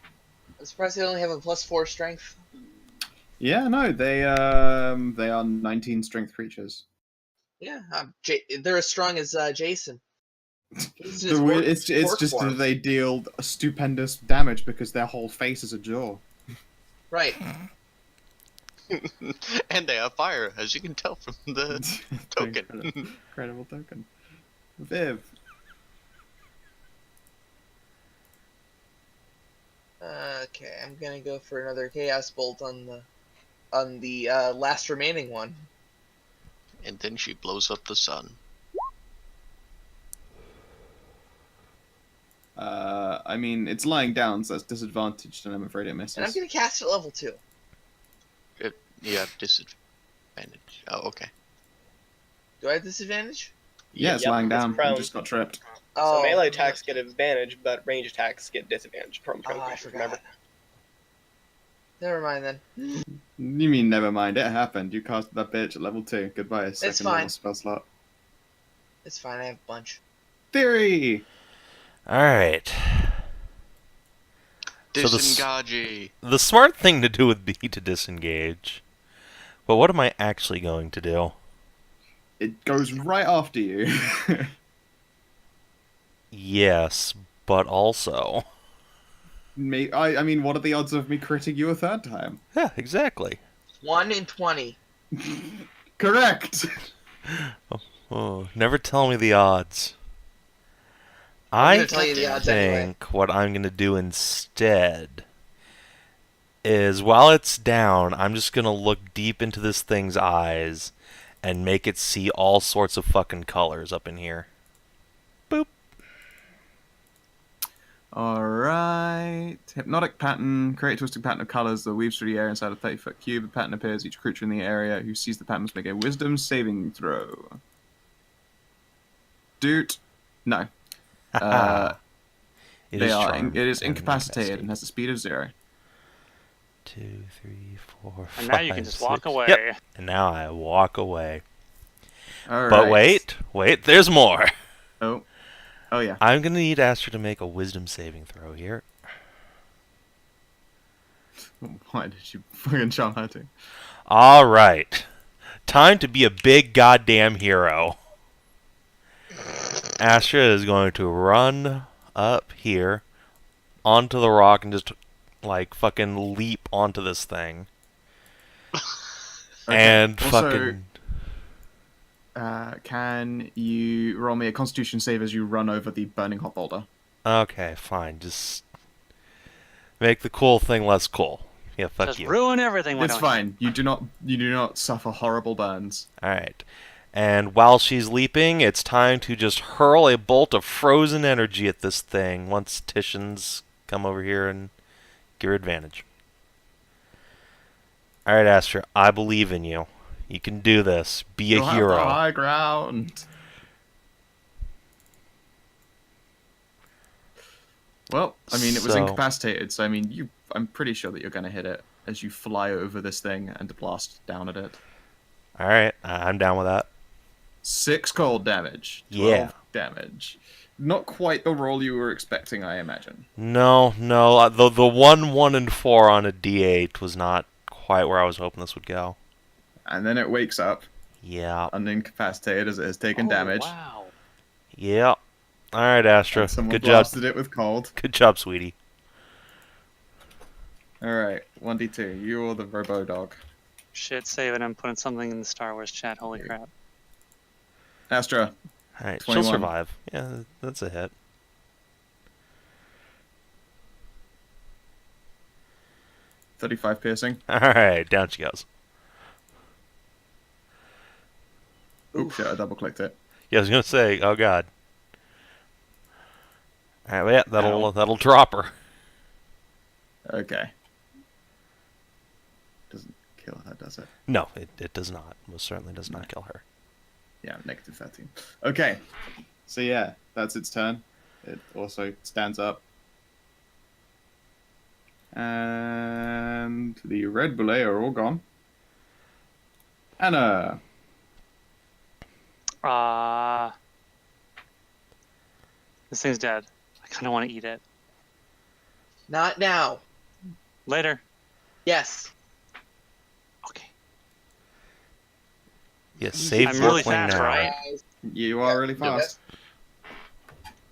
I'm surprised they only have a +4 strength. Yeah, no, they are 19 strength creatures. Yeah, they're as strong as Jason. Jason is It's just that they deal stupendous damage because their whole face is a jaw. Right. And they have fire, as you can tell from the token. Incredible token. Viv. Okay, I'm gonna go for another Chaos Bolt on the last remaining one. And then she blows up the sun. I mean, it's lying down, so that's disadvantaged, and I'm afraid it misses. And I'm gonna cast it at level 2. You have disadvantage. Oh, okay. Do I have disadvantage? Yeah, it's Yep, lying it's down. prone. I just got tripped. Oh, So melee attacks get advantage, but range attacks get disadvantage from prone Oh, I creatures, forgot. remember? Never mind then. You mean never mind? It happened. You cast that bitch at level 2. Goodbye. Second level fine. spell slot. It's fine, I have a bunch. Theory. Alright. So Disengage. the smart thing to do would be to disengage. But what am I actually going to do? It goes right after you. Yes, but also... I mean, what are the odds of me critting you a third time? Yeah, exactly. 1 in 20. Correct. Oh, never tell me the odds. I'm I gonna tell you the odds anyway. think what I'm going to do instead is, while it's down, I'm just going to look deep into this thing's eyes and make it see all sorts of fucking colors up in here. Boop. Alright. Hypnotic pattern. Create a twisting pattern of colors that weaves through the air inside a 30-foot cube. The pattern appears. Each creature in the area who sees the pattern must make a wisdom saving throw. Doot. No. It is incapacitated and has a speed of 0. 2, 3, 4, 5. And now you can just walk 6. away. Yep. And now I walk away. Alright. But wait, there's more. Oh yeah. I'm gonna need Astra to make a wisdom saving throw here. Why did you fucking charm her to? Alright. Time to be a big goddamn hero. Astra is going to run up here onto the rock and just like fucking leap onto this thing. Okay. And Also, fucking. can you roll me a Constitution save as you run over the burning hot boulder? Okay, fine. Just make the cool thing less cool. Yeah, fuck Just you. ruin everything. It's fine. You do not suffer horrible burns. Alright. And while she's leaping, it's time to just hurl a bolt of frozen energy at this thing once Titian's come over here and give her advantage. Alright, Astra, I believe in you. You can do this. Be a You'll have hero. the high ground. Well, I mean, it was So- incapacitated, so I mean, I'm pretty sure that you're going to hit it as you fly over this thing and blast down at it. Alright, I'm down with that. 6 cold damage. 12 Yeah. damage. Not quite the roll you were expecting, I imagine. No. The 1, 1, and 4 on a D8 was not quite where I was hoping this would go. And then it wakes up, Yeah. unincapacitated as it has taken damage. Wow. Yeah. Alright, Astra. And someone Good job. blasted it with cold. Good job, sweetie. Alright, 1d2. You're the robo dog. Shit, Savin, I'm putting something in the Star Wars chat. Holy crap. Astra, Alright, she'll 21. survive. Yeah, that's a hit. .35 piercing. Alright, down she goes. Oops, shit, I double clicked it. Yeah, I was gonna say, oh god. Alright, well, yeah, Ow. that'll drop her. Okay. Doesn't kill her, does it? No, it does not. Most certainly does not kill her. Yeah, negative 13. Okay. So yeah, that's its turn. It also stands up. And the red belay are all gone. Anna. This thing's dead. I kind of want to eat it. Not now. Later. Yes. Okay. Yes, save I'm really Forkling fast, now. right? You are really fast.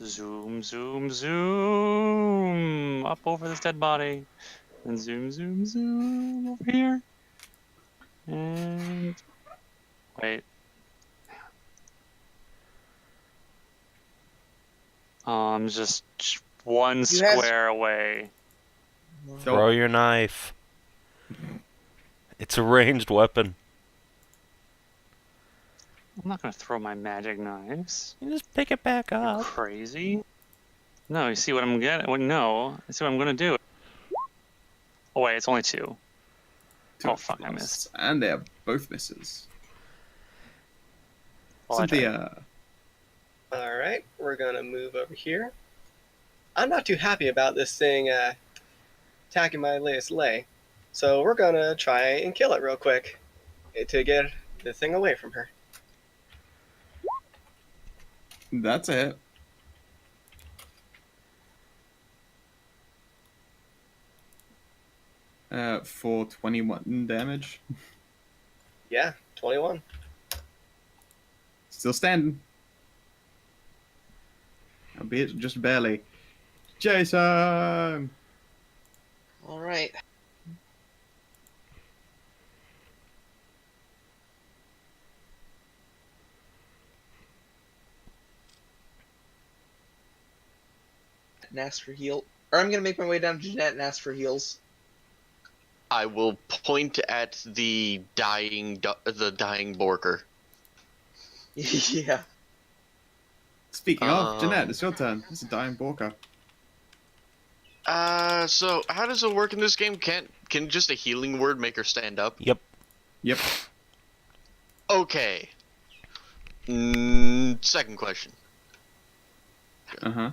Zoom, zoom, zoom. Up over this dead body. And zoom, zoom, zoom over here. And wait. I'm just one You have- square away. Throw your knife. It's a ranged weapon. I'm not gonna throw my magic knives. You just pick it back You up. crazy? No, you see what I'm getting? Well, no, I see what I'm gonna do. Oh wait, it's only 2. Oh fuck, I missed. And they are both misses. Well, I tried. Cynthia. Alright, we're gonna move over here. I'm not too happy about this thing attacking my latest lay, so we're gonna try and kill it real quick to get the thing away from her. That's it. For 21 damage. Yeah, 21. Still standing. Albeit just barely. Jason! All right. And ask for heal. Or I'm gonna make my way down to Jeanette and ask for heals. I will point at the dying Borker. Yeah. Speaking of, Jeanette, it's your turn. It's a dying Borker. So how does it work in this game? Can just a healing word make her stand up? Yep. Yep. Okay. Second question. Uh-huh.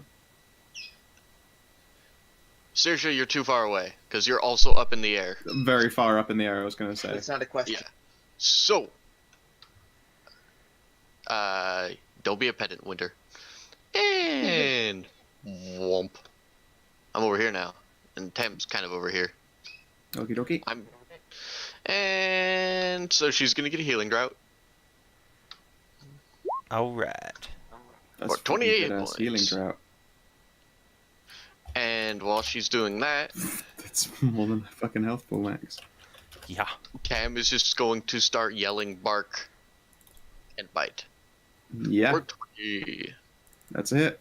Saoirse, you're too far away, because you're also up in the air. Very far up in the air, I was going to say. It's not a question. Yeah. So, don't be a pedant, Winter. And womp. I'm over here now, and Tem's kind of over here. Okie dokie. And so she's gonna get a healing drought. Alright. That's Or 28 fucking good-ass healing points. drought. And while she's doing that, It's more than a fucking health pool, Max. Yeah. Cam is just going to start yelling bark and bite. Yeah, For 20. that's it.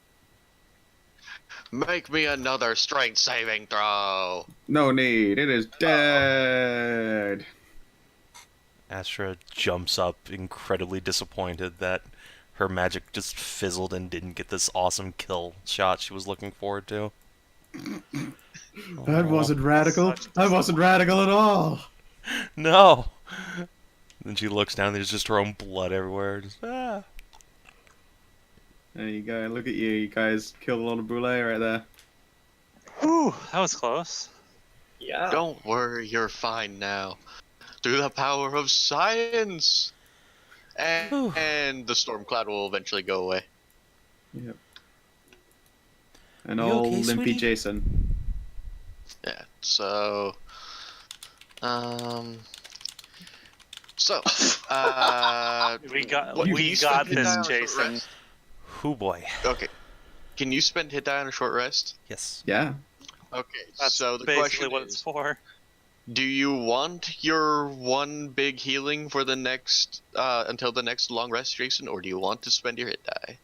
Make me another strength saving throw. No need. It is dead. Astra jumps up, incredibly disappointed that her magic just fizzled and didn't get this awesome kill shot she was looking forward to. That Aw. wasn't radical. That wasn't radical at all. No! Then she looks down, there's just her own blood everywhere. Just, ah. There you go. Look at you. You guys killed a lot of boulet right there. Whew, that was close. Yeah. Don't worry, you're fine now. Through the power of science! Whew. And the storm cloud will eventually go away. Yep. And You old okay, limpy sweetie? Jason. Yeah, so... So, We got what, can we you got spend hit this, die on a short Jason. rest? Hoo boy. Okay. Can you spend hit die on a short rest? Yes. Yeah. Okay, That's so the basically question what is, it's for. do you want your one big healing for the next, until the next long rest, Jason, or do you want to spend your hit die?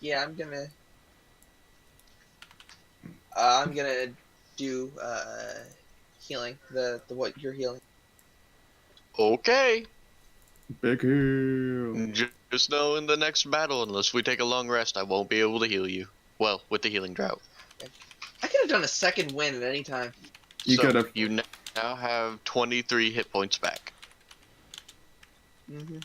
Yeah, I'm gonna do healing. The what you're healing. Okay. Big heal. Just know in the next battle, unless we take a long rest, I won't be able to heal you. Well, with the healing drought. I could have done a second win at any time. You So, could've. You now have 23 hit points back. Mm-hmm.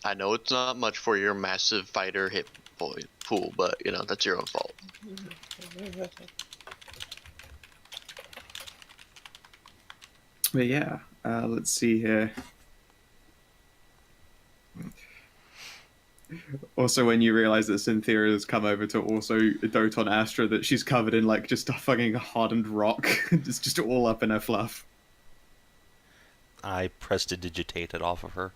I know it's not much for your massive fighter hit point pool, but, you know, that's your own fault. But yeah, let's see here. Also, when you realize that Cynthia has come over to also dote on Astra, that she's covered in like just a fucking hardened rock. It's just all up in her fluff. I prestidigitate it off of her.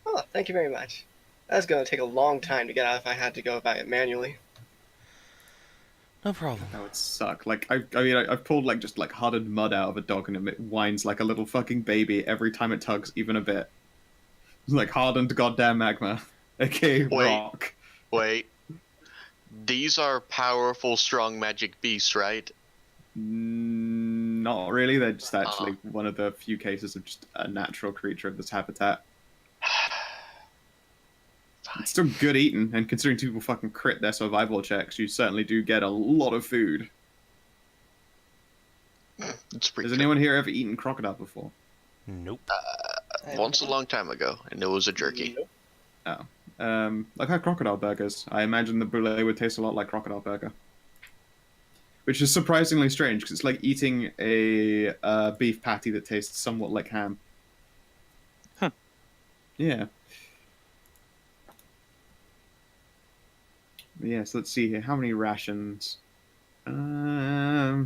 Oh, thank you very much. That's going to take a long time to get out if I had to go about it manually. No problem. That would suck. Like I've pulled like just like hardened mud out of a dog, and it whines like a little fucking baby every time it tugs even a bit. It's like hardened goddamn magma, aka Wait. rock. Wait. These are powerful, strong magic beasts, right? Not really. They're just actually one of the few cases of just a natural creature of this habitat. It's still good eating, and considering people fucking crit their survival checks, you certainly do get a lot of food. It's pretty Has good. anyone here ever eaten crocodile before? Nope. Once a long time ago, and it was a jerky. Nope. I've had crocodile burgers. I imagine the brulee would taste a lot like crocodile burger. Which is surprisingly strange, because it's like eating a beef patty that tastes somewhat like ham. Huh. Yeah. Yes, let's see here. How many rations? Probably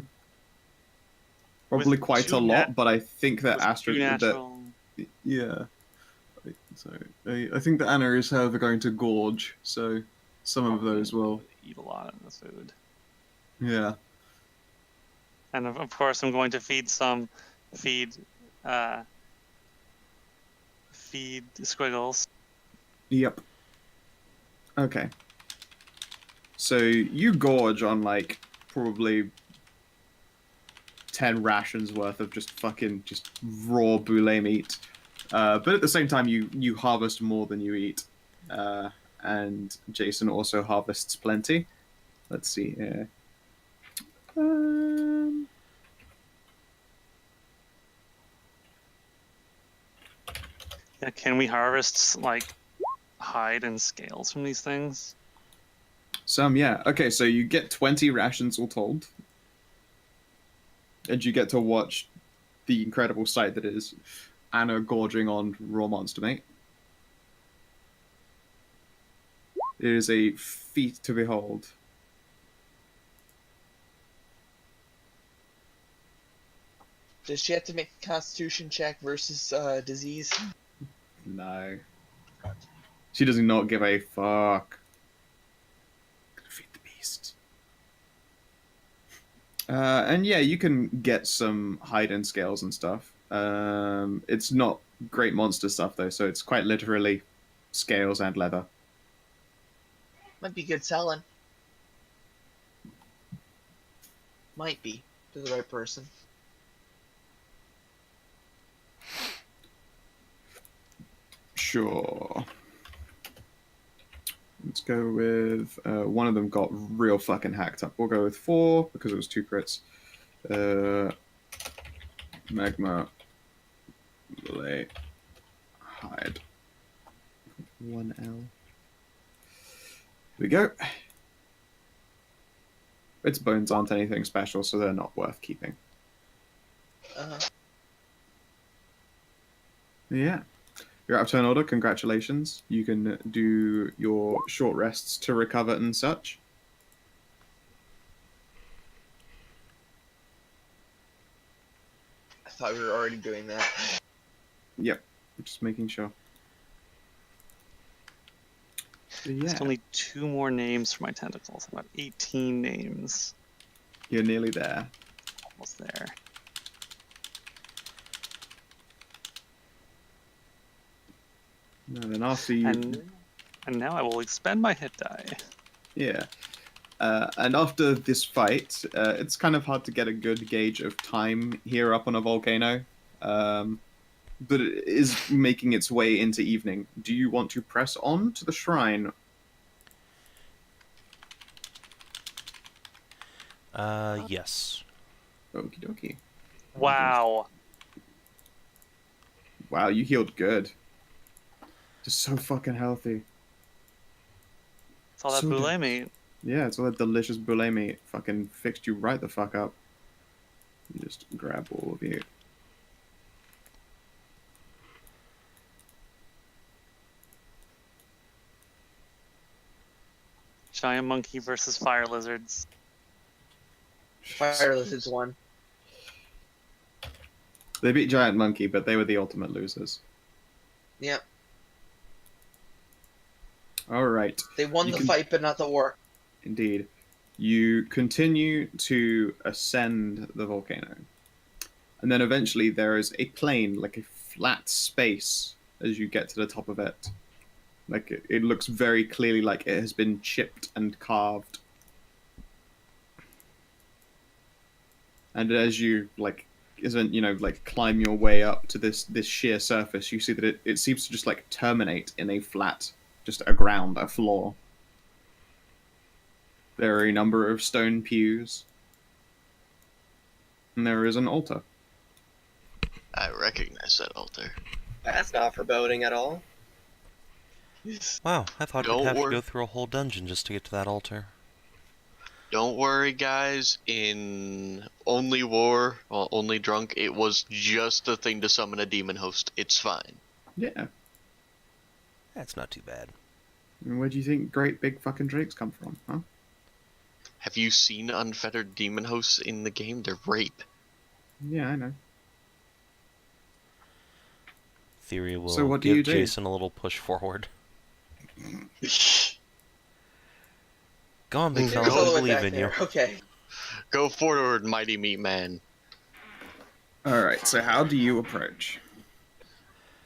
With quite a two lot, but I think that With Astra... two That, natural. yeah. So I think that Anna is, however, going to gorge, so some of those will... Eat a lot of the food. Yeah. And of course, I'm going to feed Squiggles. Yep. Okay. So you gorge on like probably 10 rations worth of just fucking just raw boulet meat. But at the same time you harvest more than you eat. And Jason also harvests plenty. Let's see here. Yeah, can we harvest like hide and scales from these things? Some, yeah. Okay, so you get 20 rations all told. And you get to watch the incredible sight that is Anna gorging on raw monster meat. It is a feat to behold. Does she have to make a Constitution check versus disease? No. She does not give a fuck. beast. And yeah, you can get some hide and scales and stuff. It's not great monster stuff though, so it's quite literally scales and leather. Might be good selling. Might be to the right person. Sure. Let's go with one of them got real fucking hacked up. We'll go with 4 because it was 2 crits. Magma Lay Hide. 1L. Here we go. Its bones aren't anything special, so they're not worth keeping. Yeah. You're out of turn order. Congratulations. You can do your short rests to recover and such. I thought we were already doing that. Yep. Just making sure. So, yeah. Still need 2 more names for my tentacles. About 18 names. You're nearly there. Almost there. No, then after you... And now I will expend my hit die. Yeah. And after this fight, it's kind of hard to get a good gauge of time here up on a volcano. But it is making its way into evening. Do you want to press on to the shrine? Yes. Okie dokie. Wow. Wow, you healed good. Just so fucking healthy. It's all that So boulet delicious. meat. Yeah, it's all that delicious boulet meat. Fucking fixed you right the fuck up. Just grab all of you. Giant monkey versus fire lizards. Fire lizards won. They beat Giant Monkey, but they were the ultimate losers. Yep. Alright. They won the fight, but not the war. Indeed. You continue to ascend the volcano. And then eventually there is a plain, like a flat space as you get to the top of it. Like, it looks very clearly like it has been chipped and carved. And as you, climb your way up to this sheer surface, you see that it seems to just, like, terminate in a flat, just a ground, a floor. There are a number of stone pews. And there is an altar. I recognize that altar. That's not foreboding at all. Wow, I thought Don't we'd have to worry. go through a whole dungeon just to get to that altar. Don't worry, guys. In Only War, or Only Drunk, it was just a thing to summon a demon host. It's fine. Yeah. That's not too bad. And where do you think great big fucking drakes come from, huh? Have you seen unfettered demon hosts in the game? They're rape. Yeah, I know. Thyri will So what do give you do? Jason a little push forward. Go on, big Go fella, It's all we the way believe back in you. there. Okay. Go forward, mighty meat man. Alright, so how do you approach?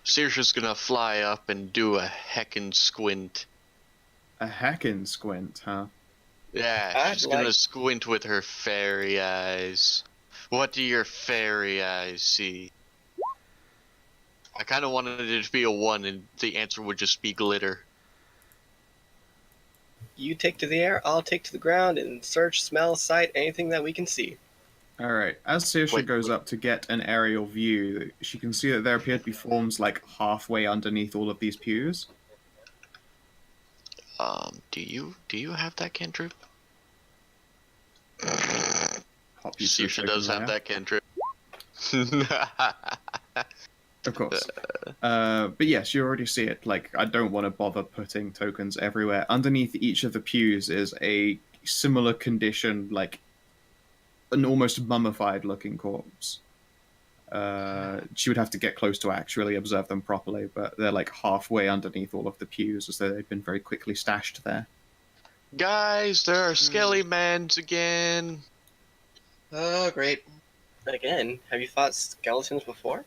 Saoirse's gonna fly up and do a heckin' squint. A heckin' squint, huh? Yeah, I'd she's gonna like- squint with her fairy eyes. What do your fairy eyes see? I kind of wanted it to be a 1 and the answer would just be glitter. You take to the air, I'll take to the ground and search, smell, sight, anything that we can see. Alright, as Saoirse Wait, goes wait. up to get an aerial view, she can see that there appear to be forms like halfway underneath all of these pews. Do you have that cantrip? Hop you through Saoirse does token have layer. that cantrip. Of course. But yes, you already see it. Like, I don't want to bother putting tokens everywhere. Underneath each of the pews is a similar condition, like an almost mummified looking corpse. She would have to get close to actually observe them properly, but they're like halfway underneath all of the pews as though they've been very quickly stashed there. Guys, there are skelly mans again. Oh, great. Again, have you fought skeletons before?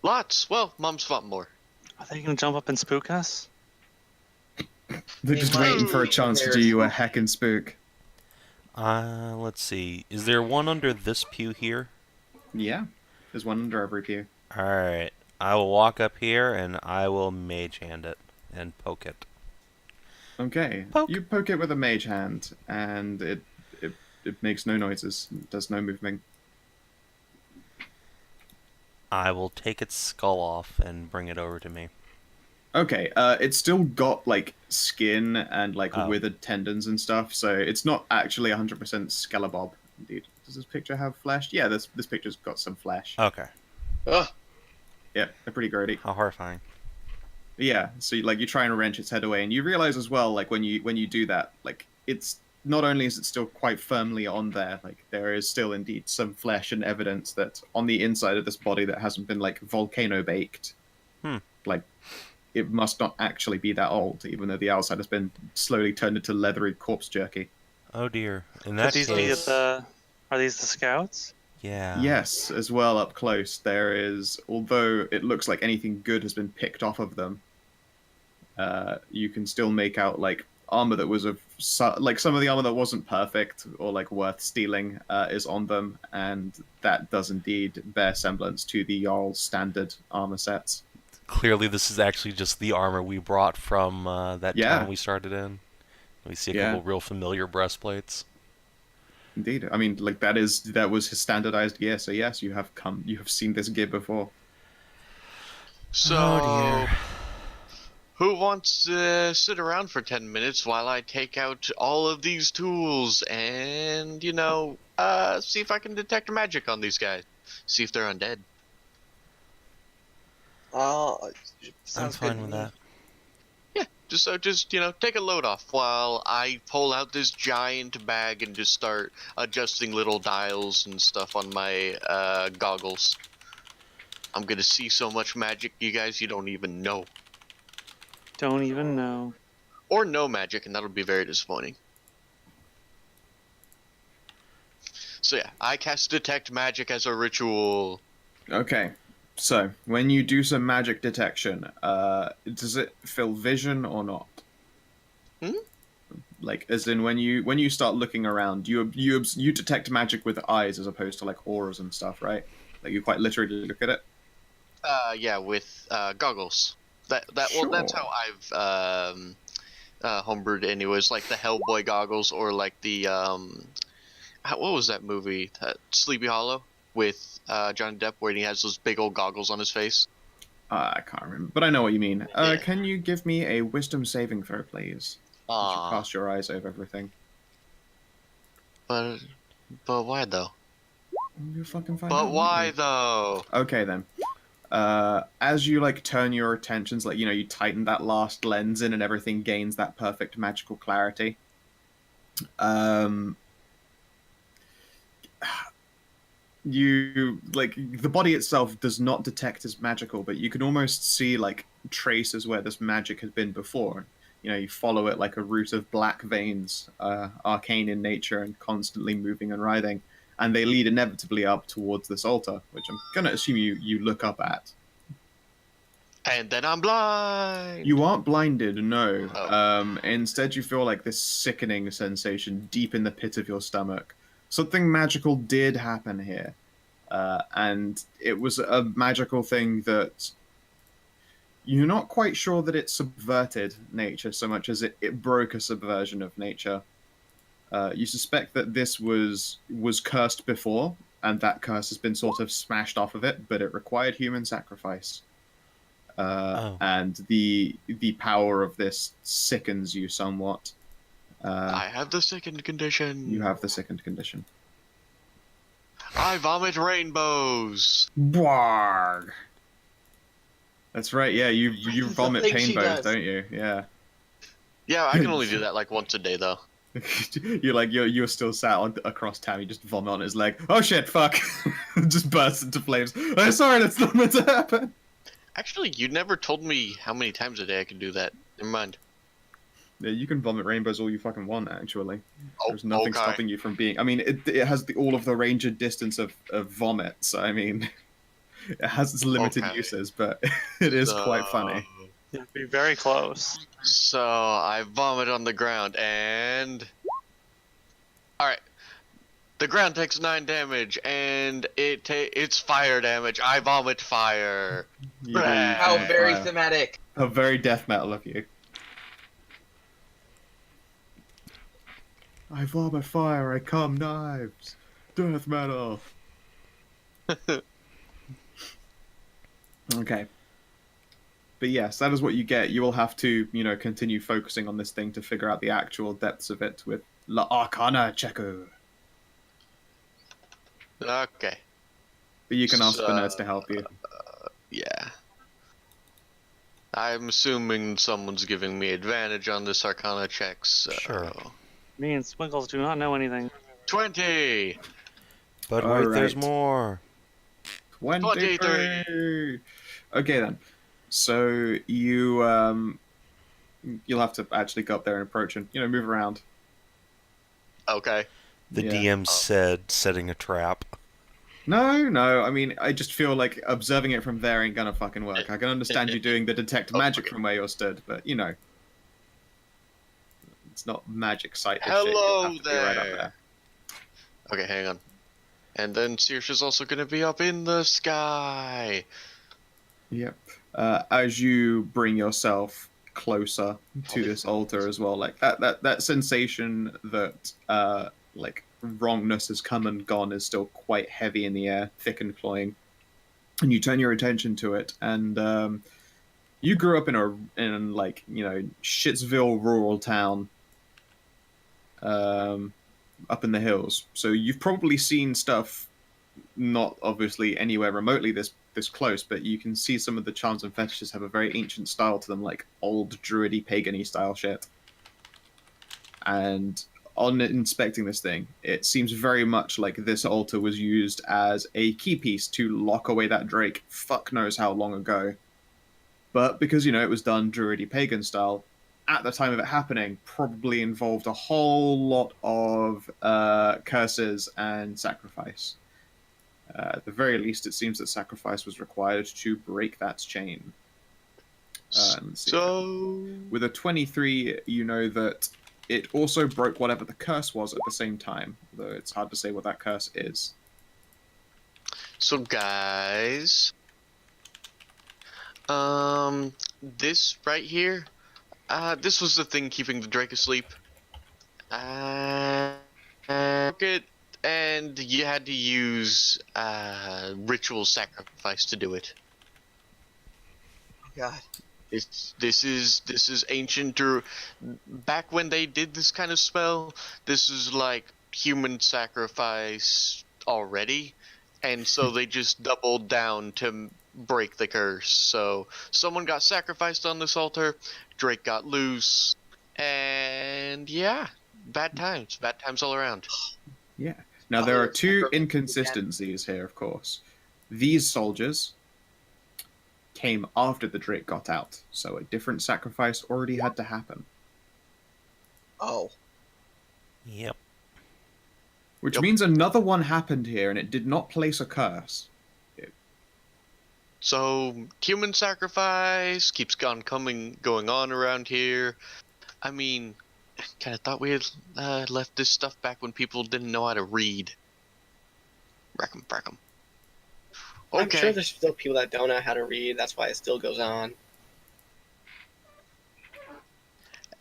Lots. Well, Mom's fought more. Are they gonna jump up and spook us? They're They just might waiting for a be chance to very do you a spooky. heckin' spook. Let's see. Is there one under this pew here? Yeah, there's one under every pew. Alright. I will walk up here and I will mage hand it and poke it. Okay, Poke. you poke it with a mage hand, and it makes no noises, does no moving. I will take its skull off and bring it over to me. Okay, it's still got, like, skin and, like, Oh. withered tendons and stuff, so it's not actually 100% Skelebob, indeed. Does this picture have flesh? Yeah, this picture's got some flesh. Okay. Ugh. Yeah, they're pretty grody. How horrifying. Yeah, so, like, you try and wrench its head away, and you realize as well, like, when you do that, like, it's... Not only is it still quite firmly on there, like, there is still indeed some flesh and evidence that on the inside of this body that hasn't been, like, volcano-baked. Like, it must not actually be that old, even though the outside has been slowly turned into leathery corpse jerky. Oh dear. In Could that these be case... are these the scouts? Yeah. Yes, as well up close, there is, although it looks like anything good has been picked off of them, you can still make out, like, armor that was like, some of the armor that wasn't perfect or, like, worth stealing is on them, and that does indeed bear semblance to the Jarl's standard armor sets. Clearly this is actually just the armor we brought from that Yeah. town we started in. We see a Yeah. couple real familiar breastplates. Indeed, I mean, like, that was his standardized gear, so yes, you have seen this gear before. So, Oh dear. who wants to sit around for 10 minutes while I take out all of these tools and, you know, see if I can detect magic on these guys? See if they're undead. I'm Sounds fine good with to me. that. Yeah, just you know, take a load off while I pull out this giant bag and just start adjusting little dials and stuff on my goggles. I'm gonna see so much magic, you guys, you don't even know. Don't even know. Or no magic, and that'll be very disappointing. So yeah, I cast Detect Magic as a ritual. Okay, so when you do some magic detection, does it fill vision or not? Like, as in when you start looking around, you detect magic with eyes as opposed to, like, auras and stuff, right? Like, you quite literally look at it. Yeah, with goggles. Well, that's Sure. how I've homebrewed anyways, like the Hellboy goggles, or like the what was that movie? Sleepy Hollow with Johnny Depp, where he has those big old goggles on his face. I can't remember, but I know what you mean. Yeah. Can you give me a wisdom saving throw, please? You should cast your eyes over everything. But why though? You'll fucking find out. But won't why you? though? Okay then. As you, like, turn your attentions, like, you know, you tighten that last lens in and everything gains that perfect magical clarity. You, like, the body itself does not detect as magical, but you can almost see, like, traces where this magic has been before. You know, you follow it like a root of black veins, arcane in nature and constantly moving and writhing, and they lead inevitably up towards this altar, which I'm gonna assume you look up at. And then I'm blind. You aren't blinded, no. Oh. Instead, you feel like this sickening sensation deep in the pit of your stomach. Something magical did happen here, and it was a magical thing that you're not quite sure that it subverted nature so much as it broke a subversion of nature. You suspect that this was cursed before, and that curse has been sort of smashed off of it, but it required human sacrifice. And the power of this sickens you somewhat. I have the second condition. You have the sickened condition. I vomit rainbows. Bwarg. That's right. Yeah, you It's the vomit thing she painbows, does. don't you? Yeah. Yeah, I can only do that like once a day though. you're still sat across town. You just vomit on his leg. Oh shit! Fuck! Just bursts into flames. Oh, sorry, that's not meant to happen. Actually, you never told me how many times a day I could do that. Never mind. Yeah, you can vomit rainbows all you fucking want, actually. Oh, There's nothing okay. stopping you from being... I mean, it has all of the range and distance of vomit, so I mean... It has its limited Okay. uses, but it is quite funny. It'd be very close. So I vomit on the ground and... Alright. The ground takes 9 damage and it's fire damage. I vomit fire. You do How vomit very fire. thematic. How very death metal of you. I vomit fire, I come knives. Death metal. Okay. But yes, that is what you get. You will have to, continue focusing on this thing to figure out the actual depths of it with La Arcana Checker. Okay. But you can ask the nerds to help you. Yeah. I'm assuming someone's giving me advantage on this Arcana check, so... Sure. Me and Squiggles do not know anything. 20! But All wait, right. there's more. 23! Okay then. So you'll have to actually go up there and approach and, move around. Okay. The Yeah. DM said setting a trap. No, I mean, I just feel like observing it from there ain't gonna fucking work. I can understand you doing the detect magic from where you're stood, but, it's not magic sight. Hello there. Right up there. there. Okay, hang on. And then Saoirse's also gonna be up in the sky. Yep. As you bring yourself closer to this altar as well, like that sensation that wrongness has come and gone is still quite heavy in the air, thick and cloying. And you turn your attention to it, and you grew up in Shitsville rural town, up in the hills. So you've probably seen stuff, not obviously anywhere remotely this close, but you can see some of the charms and fetishes have a very ancient style to them, like old druidy pagan-y style shit. And on inspecting this thing, it seems very much like this altar was used as a key piece to lock away that drake fuck knows how long ago. But because, it was done druidy pagan style, at the time of it happening, probably involved a whole lot of curses and sacrifice. At the very least, it seems that sacrifice was required to break that chain. Let's see. So... With a 23, you know that it also broke whatever the curse was at the same time, though it's hard to say what that curse is. So guys... this right here, this was the thing keeping the drake asleep. And you had to use ritual sacrifice to do it. Oh God. This is ancient. Back when they did this kind of spell, this is like human sacrifice already, and so they just doubled down to break the curse. So someone got sacrificed on this altar, drake got loose, and yeah, bad times all around. Yeah. Now, there are two inconsistencies here, of course. These soldiers came after the drake got out, so a different sacrifice already had to happen. Oh. Yep. Which means another one happened here, and it did not place a curse. So human sacrifice keeps going on around here. I mean, kind of thought we had left this stuff back when people didn't know how to read. Brack 'em. Okay. I'm sure there's still people that don't know how to read. That's why it still goes on.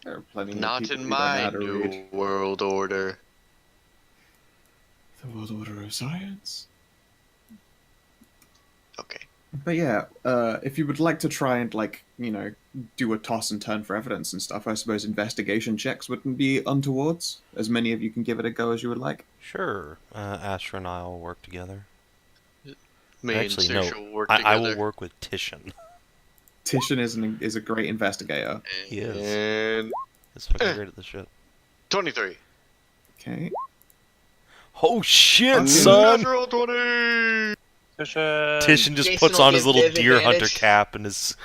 There are plenty of Not people in who don't know my how to new read. world order. The world order of science. Okay. But yeah, if you would like to try and, do a toss and turn for evidence and stuff, I suppose investigation checks wouldn't be untowards. As many of you can give it a go as you would like. Sure. Asher and I will work together. Me Actually, and no. Saoirse will work I together. will work with Titian. Titian is a great investigator. He is. And He's fucking great at this shit. 23. Okay. Oh shit, Okay. son! Natural 20. Titian just Jason puts will on his give little Viv deer hunter advantage. cap and his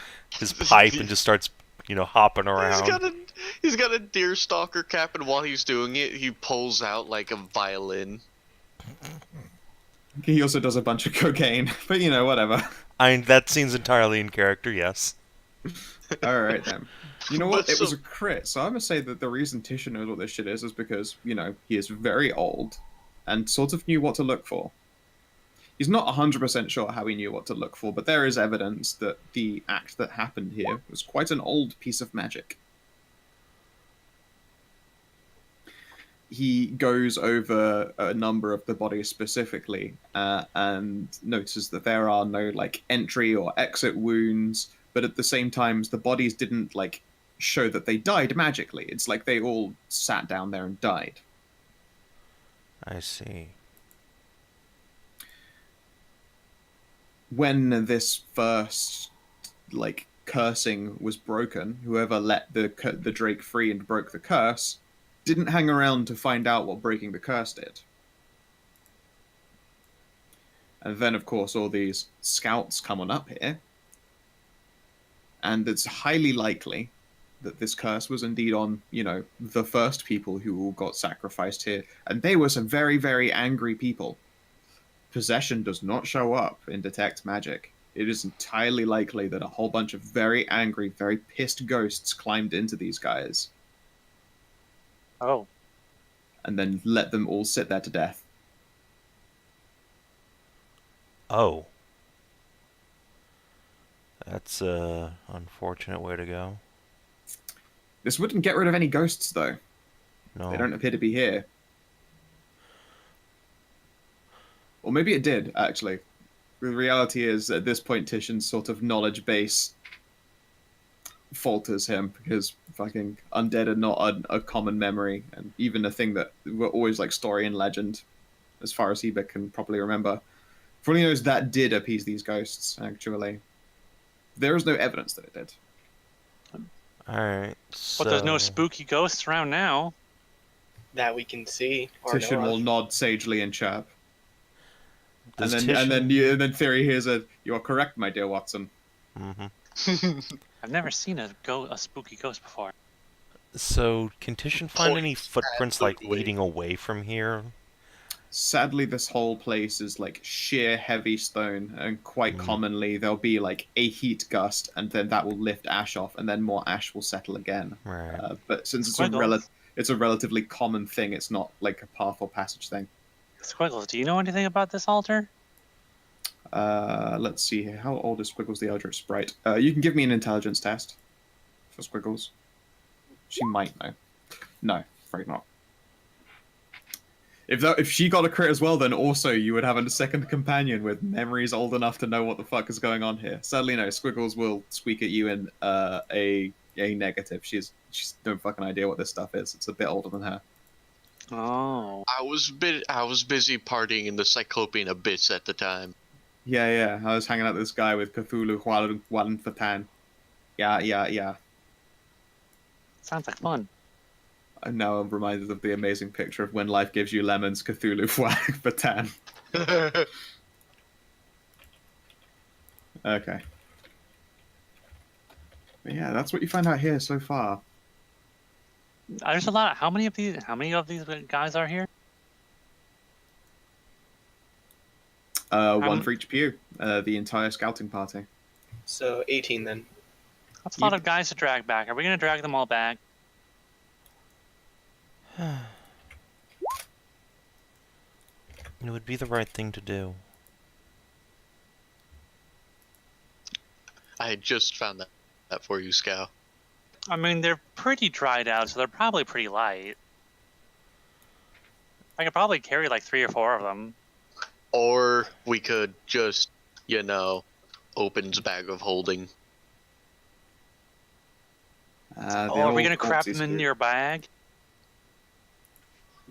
pipe and just starts, hopping He's around. got a He's got a deerstalker cap, and while he's doing it, he pulls out like a violin. He also does a bunch of cocaine, but you know, whatever. That scene's entirely in character, yes. Alright then. You know what? But It was so- a crit, so I'm gonna say that the reason Tisha knows what this shit is because, you know, he is very old and sort of knew what to look for. He's not 100% sure how he knew what to look for, but there is evidence that the act that happened here was quite an old piece of magic. He goes over a number of the bodies specifically and notices that there are no like entry or exit wounds, but at the same time the bodies didn't like show that they died magically. It's like they all sat down there and died. I see. When this first like cursing was broken, whoever let the drake free and broke the curse didn't hang around to find out what breaking the curse did. And then, of course, all these scouts come on up here, and it's highly likely that this curse was indeed on, you know, the first people who all got sacrificed here, and they were some very, very angry people. Possession does not show up in Detect Magic. It is entirely likely that a whole bunch of very angry, very pissed ghosts climbed into these guys Oh. and then let them all sit there to death. Oh. That's a unfortunate way to go. This wouldn't get rid of any ghosts, though. No. They don't appear to be here. Or maybe it did, actually. The reality is, at this point, Titian's sort of knowledge base falters him, because fucking undead are not a common memory, and even a thing that were always like story and legend, as far as he can probably remember. For all he knows, that did appease these ghosts, actually. There is no evidence that it did. Alright, so... But there's no spooky ghosts around now. That we can see. Or Titian know will of. nod sagely and chirp. Does And Titian... then Thyri hears "You are correct, my dear Watson." Mm-hmm. I've never seen a spooky ghost before. So, can Titian find any Points footprints, at like, the way. leading away from here? Sadly, this whole place is like sheer heavy stone, and quite commonly there'll be like a heat gust, and then that will lift ash off, and then more ash will settle again. Right. But since it's Squiggles. it's a relatively common thing, it's not like a path or passage thing. Squiggles, do you know anything about this altar? Let's see here. How old is Squiggles the Eldritch Sprite? You can give me an intelligence test for Squiggles. She might know. No, afraid not. If she got a crit as well, then also you would have a second companion with memories old enough to know what the fuck is going on here. Sadly, no. Squiggles will squeak at you in a negative. She's no fucking idea what this stuff is. It's a bit older than her. Oh. I was busy partying in the Cyclopean Abyss at the time. Yeah. I was hanging out with this guy with Cthulhu Juan Fatan. Yeah. Sounds like fun. And now I'm reminded of the amazing picture of When Life Gives You Lemons, Cthulhu Juan Fatan. Okay. But yeah, that's what you find out here so far. There's a lot. How many of these guys are here? One for each pew. The entire scouting party. So 18 then. That's a lot of guys to drag back. Are we gonna drag them all back? It would be the right thing to do. I had just found that for you, Scout. I mean, they're pretty dried out, so they're probably pretty light. I could probably carry like 3 or 4 of them. Or we could just, Open's bag of holding. Are we gonna crap them in your bag?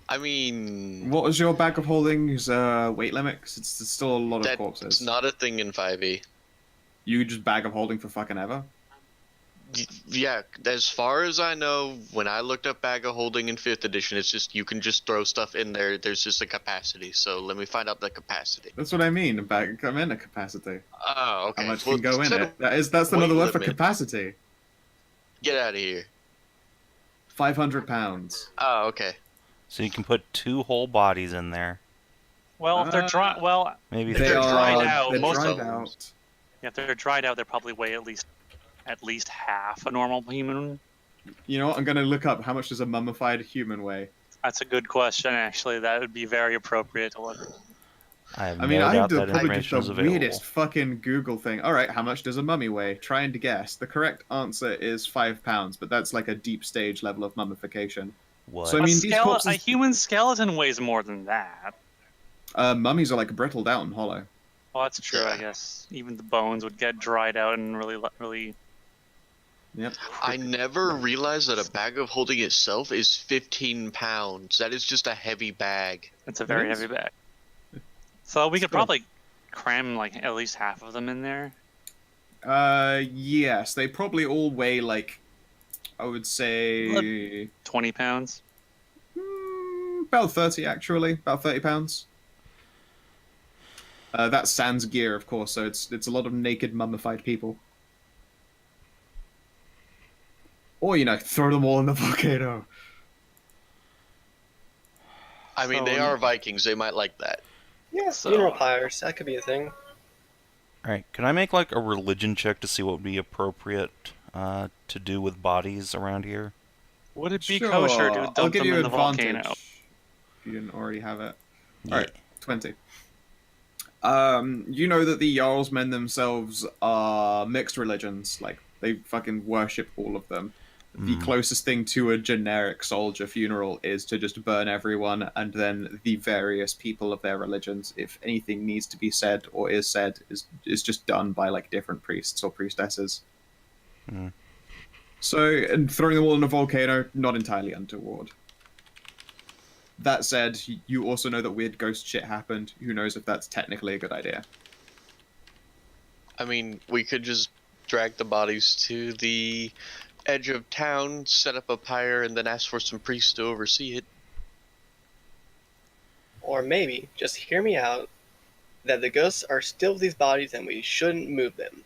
I mean, What was your bag of holdings weight limit? 'Cause it's still a lot of that's corpses. not a thing in 5e. You just bag of holding for fucking ever? Yeah, as far as I know, when I looked up bag of holding in 5th edition, it's just you can just throw stuff in there. There's just a capacity. So let me find out the capacity. That's what I mean. I'm in a capacity. Oh, okay. How much Well, can go in instead it? of That's weight another word for limit, capacity. Get out of here. 500 pounds. Oh, okay. So you can put 2 whole bodies in there. Well, if they're dry, well, Maybe if They they're 3. dried are. out, They're most dried of them. out. if they're dried out, they probably weigh at least half a normal human. You know what? I'm gonna look up how much does a mummified human weigh. That's a good question, actually. That would be very appropriate to look. I have I mean, no I doubt did that probably just information the is available. weirdest fucking Google thing. All right, how much does a mummy weigh? Try and guess. The correct answer is 5 pounds, but that's like a deep stage level of mummification. What? So I mean, these a corpses, human skeleton weighs more than that. mummies are like brittled out and hollow. Well, that's true, I Yeah. guess. Even the bones would get dried out and really. Yep. I never realized that a bag of holding itself is 15 pounds. That is just a heavy bag. It's a very is. heavy bag. So we could Cool. probably cram like at least half of them in there. Yes, they probably all weigh like, I would say, 20 pounds. about 30 actually, about 30 pounds. That's sans gear, of course, so it's a lot of naked mummified people. Or, throw them all in the volcano. I mean, they So- are Vikings. They might like that. Yes, So- funeral pyres. That could be a thing. Alright, can I make like a religion check to see what would be appropriate to do with bodies around here? Would it be Sure, kosher to I'll dump give them you in the advantage volcano? if you didn't already have it. Yeah. Alright, 20. You know that the Jarlsmen themselves are mixed religions. Like, they fucking worship all of them. The closest thing to a generic soldier funeral is to just burn everyone, and then the various people of their religions, if anything needs to be said or is said, is just done by like different priests or priestesses. Mm. So, and throwing them all in a volcano, not entirely untoward. That said, you also know that weird ghost shit happened. Who knows if that's technically a good idea? I mean, we could just drag the bodies to the edge of town, set up a pyre, and then ask for some priests to oversee it. Or maybe, just hear me out, that the ghosts are still with these bodies and we shouldn't move them.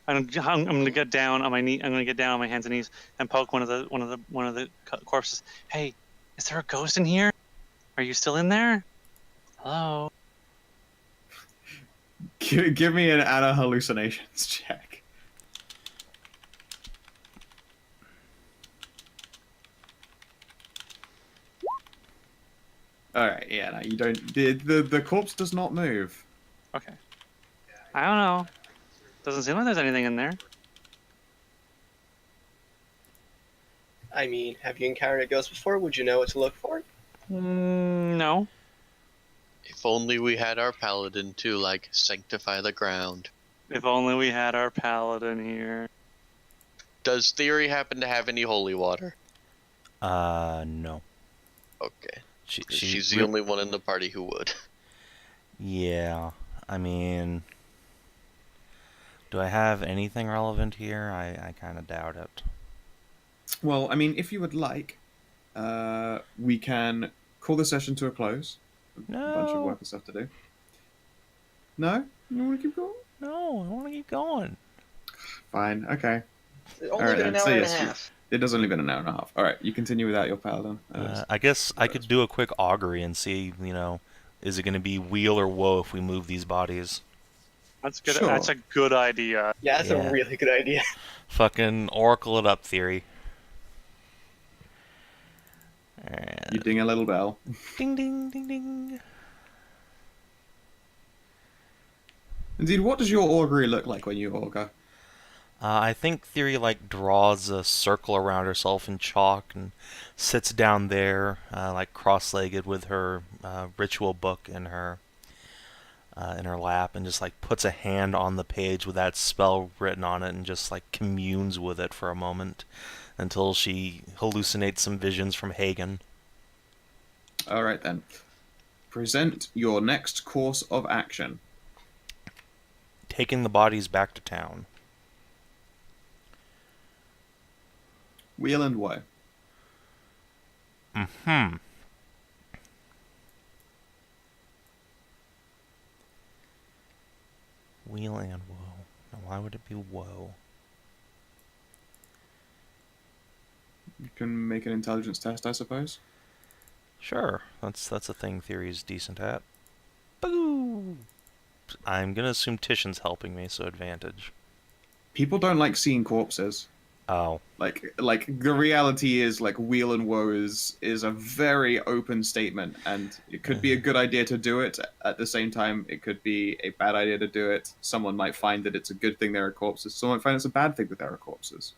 I'm gonna get down on my knee. I'm gonna get down on my hands and knees and poke one of the corpses. Hey, is there a ghost in here? Are you still in there? Hello. Give me an Anna hallucinations check. Alright, yeah, no, you don't. The corpse does not move. Okay. I don't know. Doesn't seem like there's anything in there. I mean, have you encountered a ghost before? Would you know what to look for? No. If only we had our paladin to, like, sanctify the ground. If only we had our paladin here. Does Thyri happen to have any holy water? No. Okay. 'Cause She she's the only one in the party who would. Yeah, I mean, do I have anything relevant here? I kind of doubt it. Well, I mean, if you would like, we can call the session to a close. A bunch of No. work and stuff to do. No? You want to keep going? No, I want to keep going. Fine, okay. It's only Alright, been an then, hour so and yes, a you- half. It has only been an hour and a half. Alright, you continue without your paladin. I guess I could do a quick augury and see, is it going to be weal or woe if we move these bodies? That's good. Sure. That's a good idea. Yeah, that's Yeah. a really good idea. Fucking oracle it up, Thyri. You ding a little bell. Ding ding ding ding. Indeed, what does your augury look like when you augur? I think Thyri draws a circle around herself in chalk and sits down there, cross-legged with her ritual book in her lap, and just puts a hand on the page with that spell written on it, and just communes with it for a moment until she hallucinates some visions from Hagen. Alright then. Present your next course of action. Taking the bodies back to town. Wheel and woe. Mm-hmm. Wheel and woe. Now, why would it be woe? You can make an intelligence test, I suppose. Sure, that's a thing Thyri's decent at. Boo! I'm gonna assume Titian's helping me, so advantage. People don't like seeing corpses. Oh. Like the reality is, like, weal and woe is a very open statement, and it could be a good idea to do it. At the same time, it could be a bad idea to do it. Someone might find that it's a good thing there are corpses. Someone might find it's a bad thing that there are corpses.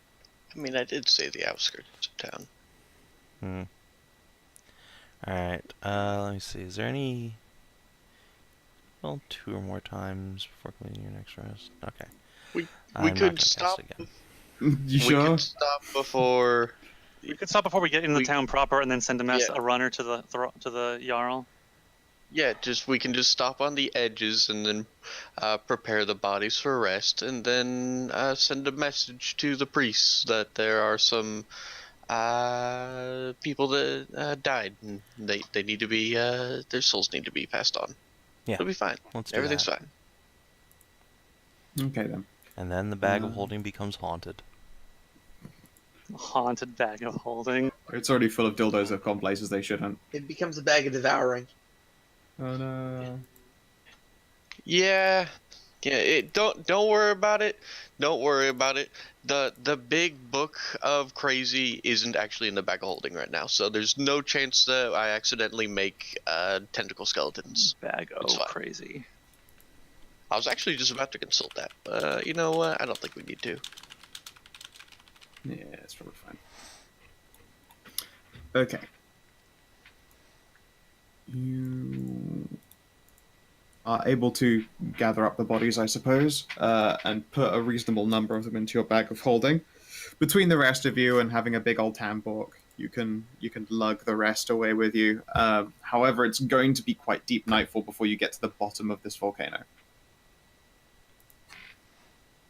I mean, I did say the outskirts of town. Alright, let me see. Is there any... Well, 2 or more times before completing your next rest. Okay. We I'm not could gonna cast stop. again. You sure? We could stop before. We could stop before we get into the town proper, and then send a runner to the Jarl. Yeah, we can just stop on the edges and then prepare the bodies for rest, and then send a message to the priests that there are some people that died, and they need to be their souls need to be passed on. Yeah, it'll be fine. Let's do Everything's that. fine. Okay then. And then the bag of holding becomes haunted. Haunted bag of holding. It's already full of dildos that have gone places they shouldn't. It becomes a bag of devouring. Oh no. Yeah. Don't worry about it. Don't worry about it. The big book of crazy isn't actually in the bag of holding right now, so there's no chance that I accidentally make tentacle skeletons. Bag of crazy. I was actually just about to consult that, but you know what? I don't think we need to. Yeah, it's probably fine. Okay. You are able to gather up the bodies, I suppose, and put a reasonable number of them into your bag of holding. Between the rest of you and having a big old tambork, you can lug the rest away with you. However, it's going to be quite deep nightfall before you get to the bottom of this volcano.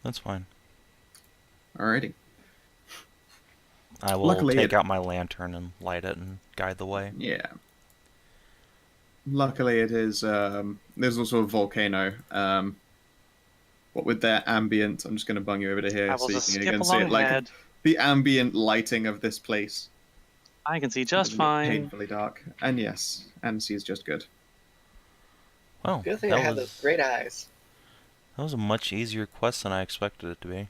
That's fine. Alrighty. I will Luckily take out my lantern and light it and guide the way. Yeah. Luckily, it is. There's also a volcano. What with their ambient? I'm just going to bung you over to here I will so you just can skip again see it. Like ahead. the ambient lighting of this place. I can see just It's fine. Painfully dark, and yes, and sees just good. Well, Good thing I have those great eyes. That was a much easier quest than I expected it to be.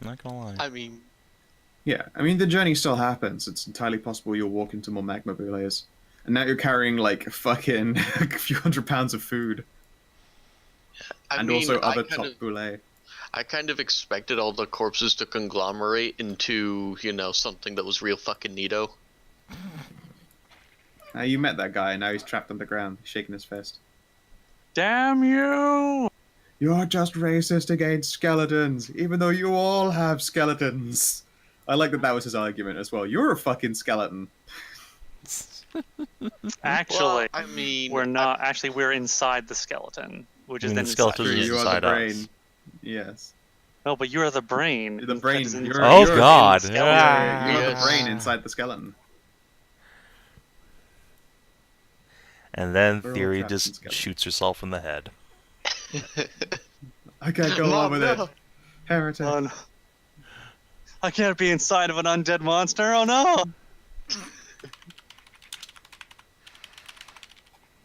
I'm not gonna lie. I mean, Yeah, I mean the journey still happens. It's entirely possible you'll walk into more magma boules, and now you're carrying like fucking a few £100 of food, and also other top boule. I kind of expected all the corpses to conglomerate into, something that was real fucking neato. You met that guy, and now he's trapped underground, shaking his fist. Damn you! You're just racist against skeletons, even though you all have skeletons. I like that was his argument as well. You're a fucking skeleton. Actually, Well, I mean, we're not. Actually, we're inside the skeleton, which is mean, then the skeleton inside. is You are the inside brain. us. Yes. No, but you're the brain. You're the brain. That is You're, Oh, you're God. You're the Yes. brain inside the skeleton. And then We're all Thyri trapped in just skeletons. shoots herself in the head. I can't go on with it. Heretic. Oh, no. I can't be inside of an undead monster. Oh no!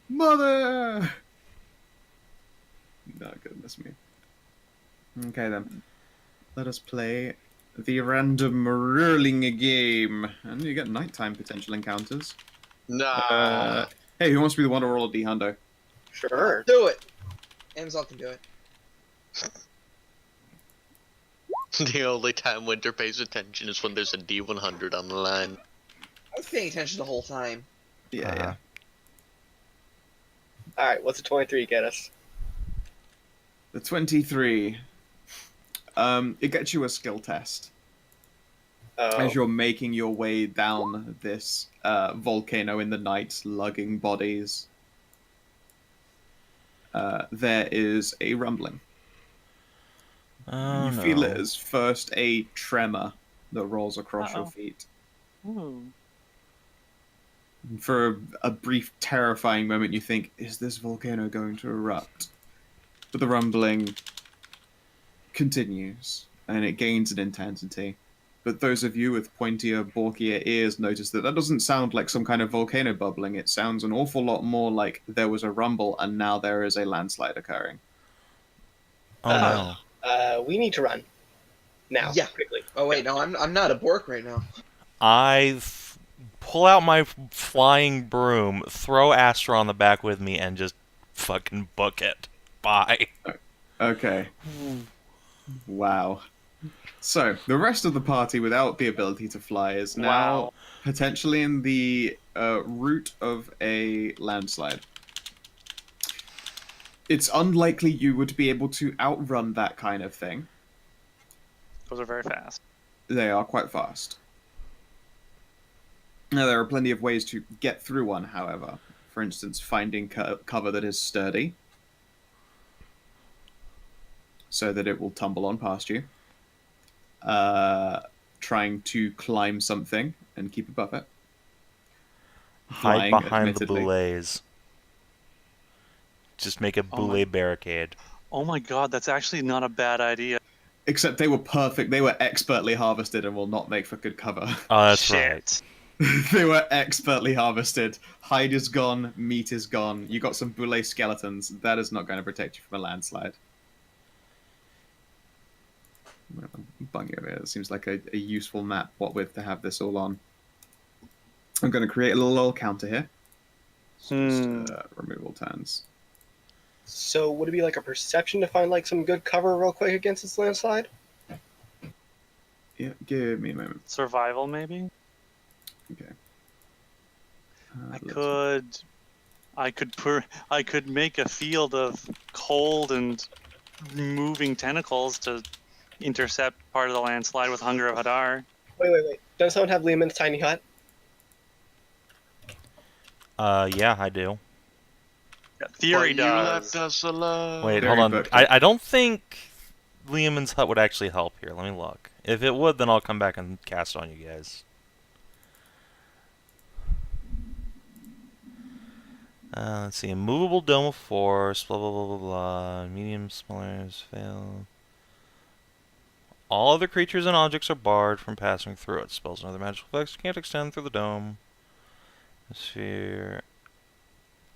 Mother! No, goodness me. Okay then. Let us play the random rolling game. And you get nighttime potential encounters. nah. Hey, who wants to be the one to roll a D-hundo? Sure. Do it. Amxal can do it. The only time Winter pays attention is when there's a D100 on the line. I was paying attention the whole time. Yeah, yeah. Alright, what's a 23 get us? The 23. It gets you a skill test. As you're making your way down this volcano in the night, lugging bodies, there is a rumbling. Oh, You no. feel it as first a tremor that rolls across your Uh-oh. feet. Ooh. For a brief, terrifying moment, you think, is this volcano going to erupt? But the rumbling continues, and it gains in intensity. but those of you with pointier, bulkier ears notice that doesn't sound like some kind of volcano bubbling. It sounds an awful lot more like there was a rumble and now there is a landslide occurring. Oh no. We need to run. Now, Yeah. quickly. Oh wait, no, I'm not a Bork right now. Pull out my flying broom, throw Astra on the back with me, and just fucking book it. Bye. Okay. Wow. So, the rest of the party without the ability to fly is now Wow. potentially in the route of a landslide. It's unlikely you would be able to outrun that kind of thing. Those are very fast. They are quite fast. Now, there are plenty of ways to get through one, however. For instance, finding cover that is sturdy, so that it will tumble on past you. Trying to climb something and keep above it. Hide Flying, behind the admittedly. boulets. Just make a boulet barricade. Oh my god, that's actually not a bad idea. Except they were perfect. They were expertly harvested and will not make for good cover. Oh, that's Shit. right. They were expertly harvested. Hide is gone. Meat is gone. You got some boulet skeletons. That is not going to protect you from a landslide. Bung over here. It seems like a useful map. What with to have this all on. I'm going to create a little oil counter here. Just, removal turns. So would it be like a perception to find like some good cover real quick against this landslide? Yeah, give me a moment. Survival, maybe? Okay. I could make a field of cold and moving tentacles to intercept part of the landslide with Hunger of Hadar. Wait. Does someone have Liam in the tiny hut? Yeah, I do. Theory But does. You left us alone. Wait, Very hold on. booked. I don't think Liamon's hut would actually help here. Let me look. If it would, then I'll come back and cast on you guys. Let's see. Immovable dome of force. Blah blah blah blah blah. Medium smallers fail. All other creatures and objects are barred from passing through it. Spells and other magical effects can't extend through the dome. Sphere.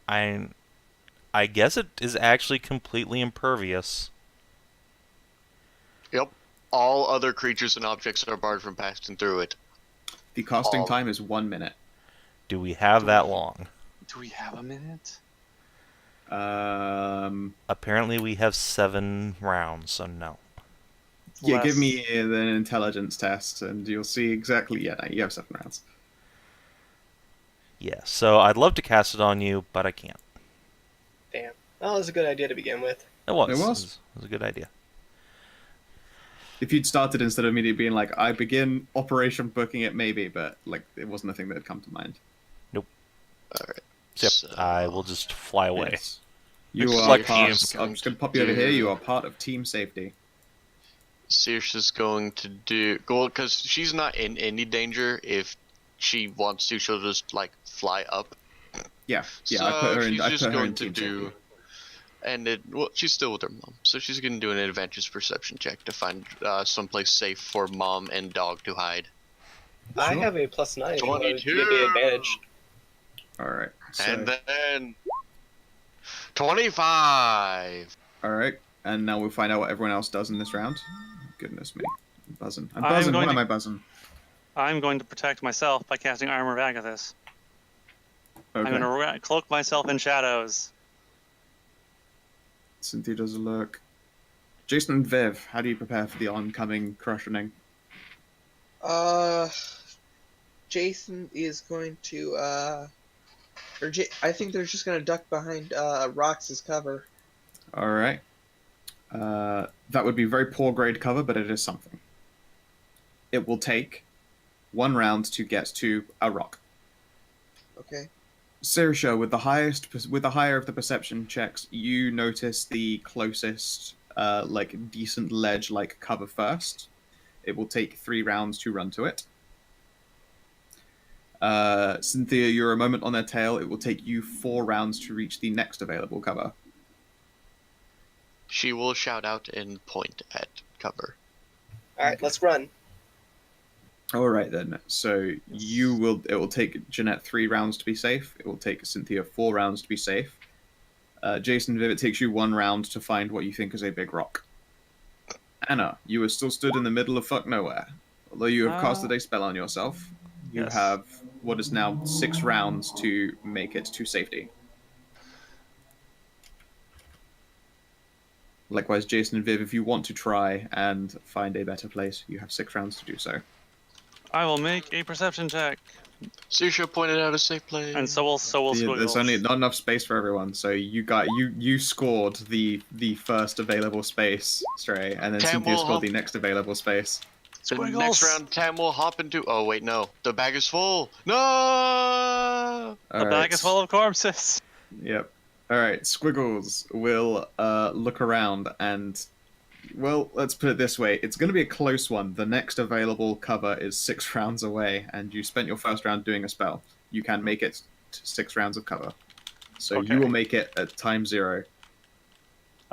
I guess it is actually completely impervious. Yep. All other creatures and objects are barred from passing through it. The casting All. time is 1 minute. Do we have that long? Do we have a minute? Apparently we have 7 rounds, so no. Yeah, Less. give me an intelligence test, and you'll see exactly. Yeah, no, you have 7 rounds. Yeah, so I'd love to cast it on you, but I can't. Damn. Well, it was a good idea to begin with. It was. It was. It was a good idea. If you'd started instead of immediately being like, I begin operation booking it, maybe, but like it wasn't a thing that had come to mind. Alright. Yep, So, I will just fly away. Yes. You Looks are like part. teams. I'm just going to pop you over here. You are part of team safety. Saoirse's going to do... Well, because she's not in any danger. If she wants to, she'll just, like, fly up. Yeah, yeah. So I put her in. she's I just put her going in to team do... safety. And well, she's still with her mom. So she's going to do an advantage perception check to find someplace safe for mom and dog to hide. I Sure. have a +9 if you want to 22. give me advantage. All right. So, And then... 25! all right, and now we'll find out what everyone else does in this round. Goodness me, I'm buzzing. I'm I'm buzzing. going Why am to- I buzzing? I'm going to protect myself by casting Armor of Agathis. Okay. I'm going to cloak myself in shadows. Cynthia does a look. Jason and Viv, how do you prepare for the oncoming crushing? Jason is going to I think they're just gonna duck behind rocks as cover. All right. That would be very poor grade cover, but it is something. It will take 1 round to get to a rock. Okay. Saoirse, with the higher of the perception checks, you notice the closest, like decent ledge-like cover first. It will take 3 rounds to run to it. Cynthia, you're a moment on their tail. It will take you 4 rounds to reach the next available cover. She will shout out and point at cover. Alright, let's run. All right then. So it will take Jeanette 3 rounds to be safe. It will take Cynthia 4 rounds to be safe. Jason, Viv, it takes you 1 round to find what you think is a big rock. Anna, you are still stood in the middle of fuck nowhere. Although you have casted a spell on yourself, you Yes. have what is now 6 rounds to make it to safety. Likewise, Jason and Viv, if you want to try and find a better place, you have 6 rounds to do so. I will make a perception check, Saoirse pointed out a safe place. and so will There's Squiggles. only not enough space for everyone, so you scored the first available space, Stray, and then Tam Cynthia will scored hop- the next available space. The Squiggles. next round, Tam will hop into. Oh wait, no, the bag is full. No. The bag is full of corpses. Yep. All right. Squiggles will look around and, well, let's put it this way: it's going to be a close one. The next available cover is 6 rounds away, and you spent your first round doing a spell. You can make it to 6 rounds of cover, so Okay. you will make it at time 0.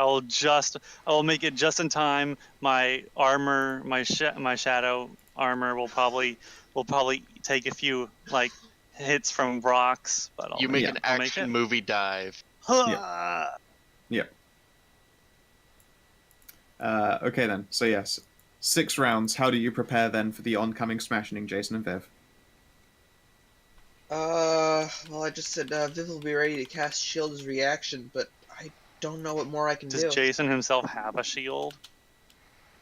I will make it just in time. My armor, my shadow armor will probably take a few like hits from rocks, but I'll You make Yeah, an I'll make action it. movie dive. Yep. Okay then. So yes, 6 rounds. How do you prepare then for the oncoming smashing, Jason and Viv? Well, I just said Viv will be ready to cast Shield as reaction, but I don't know what more I can Does do. Jason himself have a shield?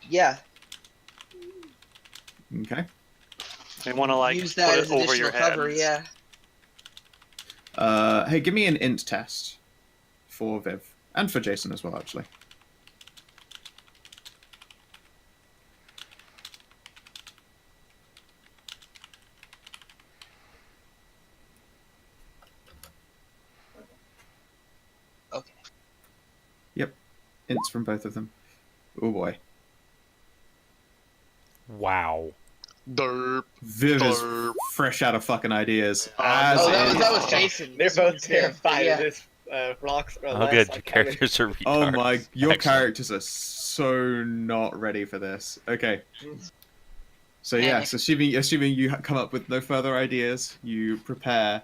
Yeah, Okay. They want to like use put that it as over additional your cover. heads. Yeah. Hey, give me an int test for Viv and for Jason as well, actually. Okay. Yep, ints from both of them. Oh boy, Wow. Derp. Viv is Derp. fresh out of fucking ideas. Oh, As Oh, is- that was Jason. They're This one's both him, but terrified yeah. of this rocks. Or Oh, less. good. I Your can't even- characters are retards. Oh my, your Excellent. characters are so not ready for this. Okay. So yeah, so assuming you come up with no further ideas, you prepare,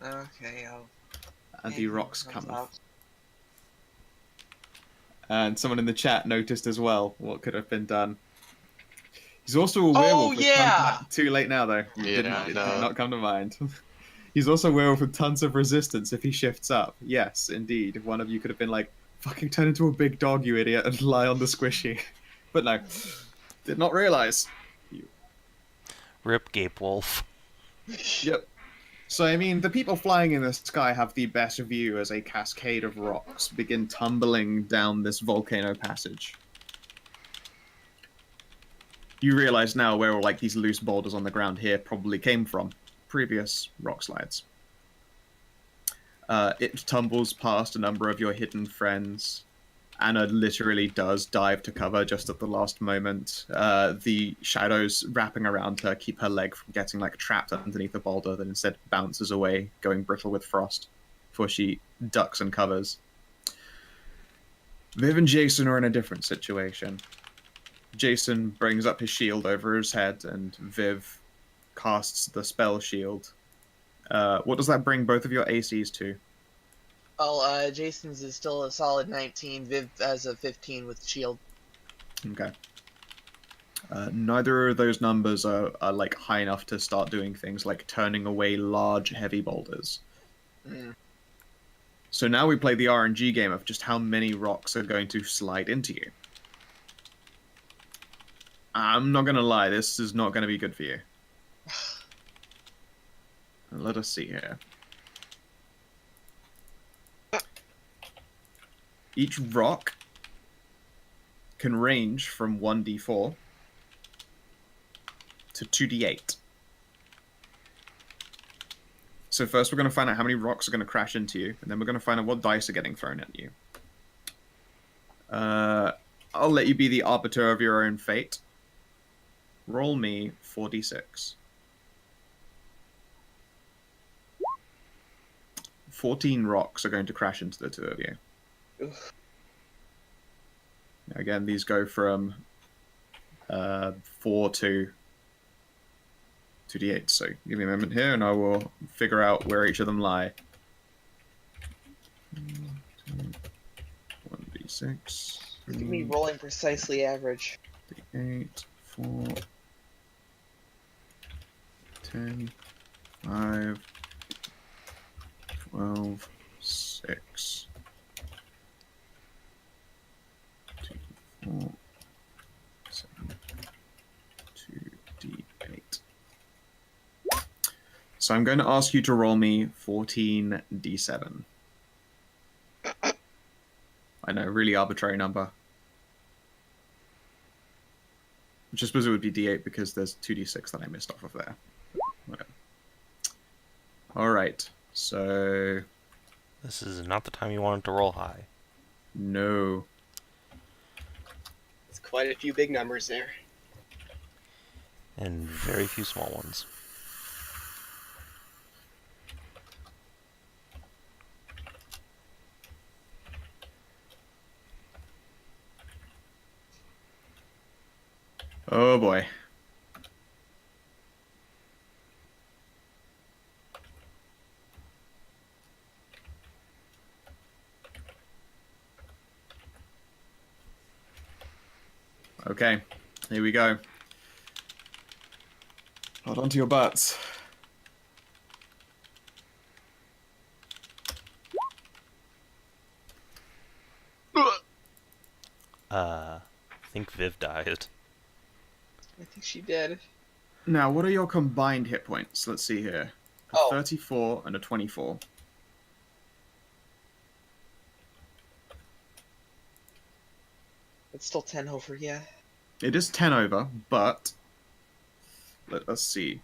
Okay. and the rocks come out. off. And someone in the chat noticed as well what could have been done. He's also a werewolf. with yeah! too late now though. Yeah, It did no. not come to mind. He's also a werewolf with tons of resistance if he shifts up. Yes, indeed. One of you could have been like, fucking turn into a big dog, you idiot, and lie on the squishy. But no. Did not realize. Rip GAPEWOLF. Yep. So, I mean, the people flying in the sky have the best view as a cascade of rocks begin tumbling down this volcano passage. You realize now where all like these loose boulders on the ground here probably came from. Previous rock slides. It tumbles past a number of your hidden friends. Anna literally does dive to cover just at the last moment. The shadows wrapping around her keep her leg from getting like trapped underneath a boulder that instead bounces away, going brittle with frost, before she ducks and covers. Viv and Jason are in a different situation. Jason brings up his shield over his head, and Viv casts the spell shield. What does that bring both of your ACs to? Well, Jason's is still a solid 19. Viv has a 15 with shield. Okay. Neither of those numbers are like high enough to start doing things like turning away large, heavy boulders. Mm. So now we play the RNG game of just how many rocks are going to slide into you. I'm not going to lie, this is not going to be good for you. Let us see here. Each rock can range from 1d4 to 2d8. So first we're going to find out how many rocks are going to crash into you, and then we're going to find out what dice are getting thrown at you. I'll let you be the arbiter of your own fate. Roll me 4d6. 14 rocks are going to crash into the two of you. Ugh. Again, these go from 4, 2. 2d8. So give me a moment here, and I will figure out where each of them lie. 1d6. Look at me rolling precisely average. 8, 4, 10, 5, 12, 6, 2, 4, 7, 2d8. So I'm going to ask you to roll me 14d7. I know, really arbitrary number. I suppose it would be d8 because there's 2d6 that I missed off of there. Whatever. Alright, so... This is not the time you wanted to roll high. No. It's quite a few big numbers there. And very few small ones. Oh boy. Okay, here we go. Hold on to your butts. I think Viv died. I think she did. Now, what are your combined hit points? Let's see here. A Oh. 34 and a 24. It's still 10 over, yeah. It is 10 over, but... Let us see.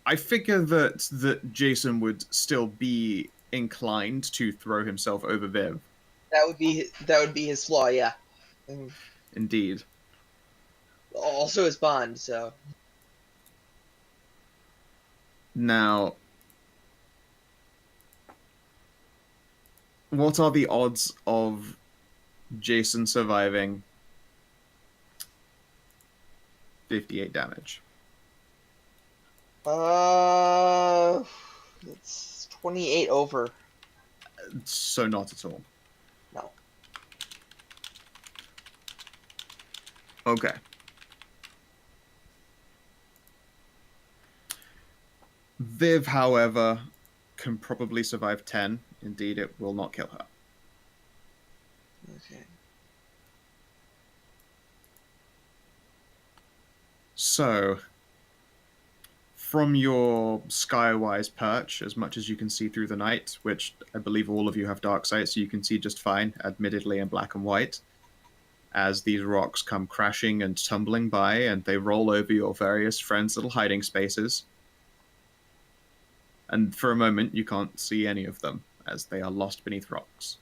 I figure that Jason would still be inclined to throw himself over Viv. That would be his flaw, yeah. Indeed. Also his bond, so. Now, what are the odds of Jason surviving 58 damage? It's 28 over. So not at all. No. Okay. Viv, however, can probably survive 10. Indeed, it will not kill her. Okay. So, from your skywise perch, as much as you can see through the night, which I believe all of you have dark sight, so you can see just fine, admittedly in black and white, as these rocks come crashing and tumbling by, and they roll over your various friends' little hiding spaces. And for a moment, you can't see any of them, as they are lost beneath rocks.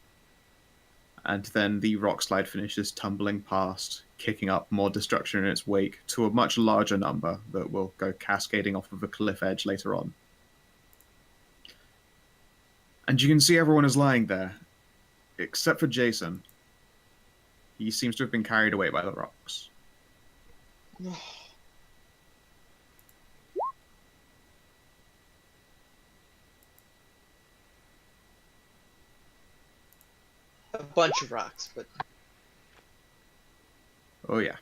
And then the rock slide finishes tumbling past, kicking up more destruction in its wake to a much larger number that will go cascading off of a cliff edge later on. And you can see everyone is lying there, except for Jason. He seems to have been carried away by the rocks. A bunch of rocks, but Oh yeah.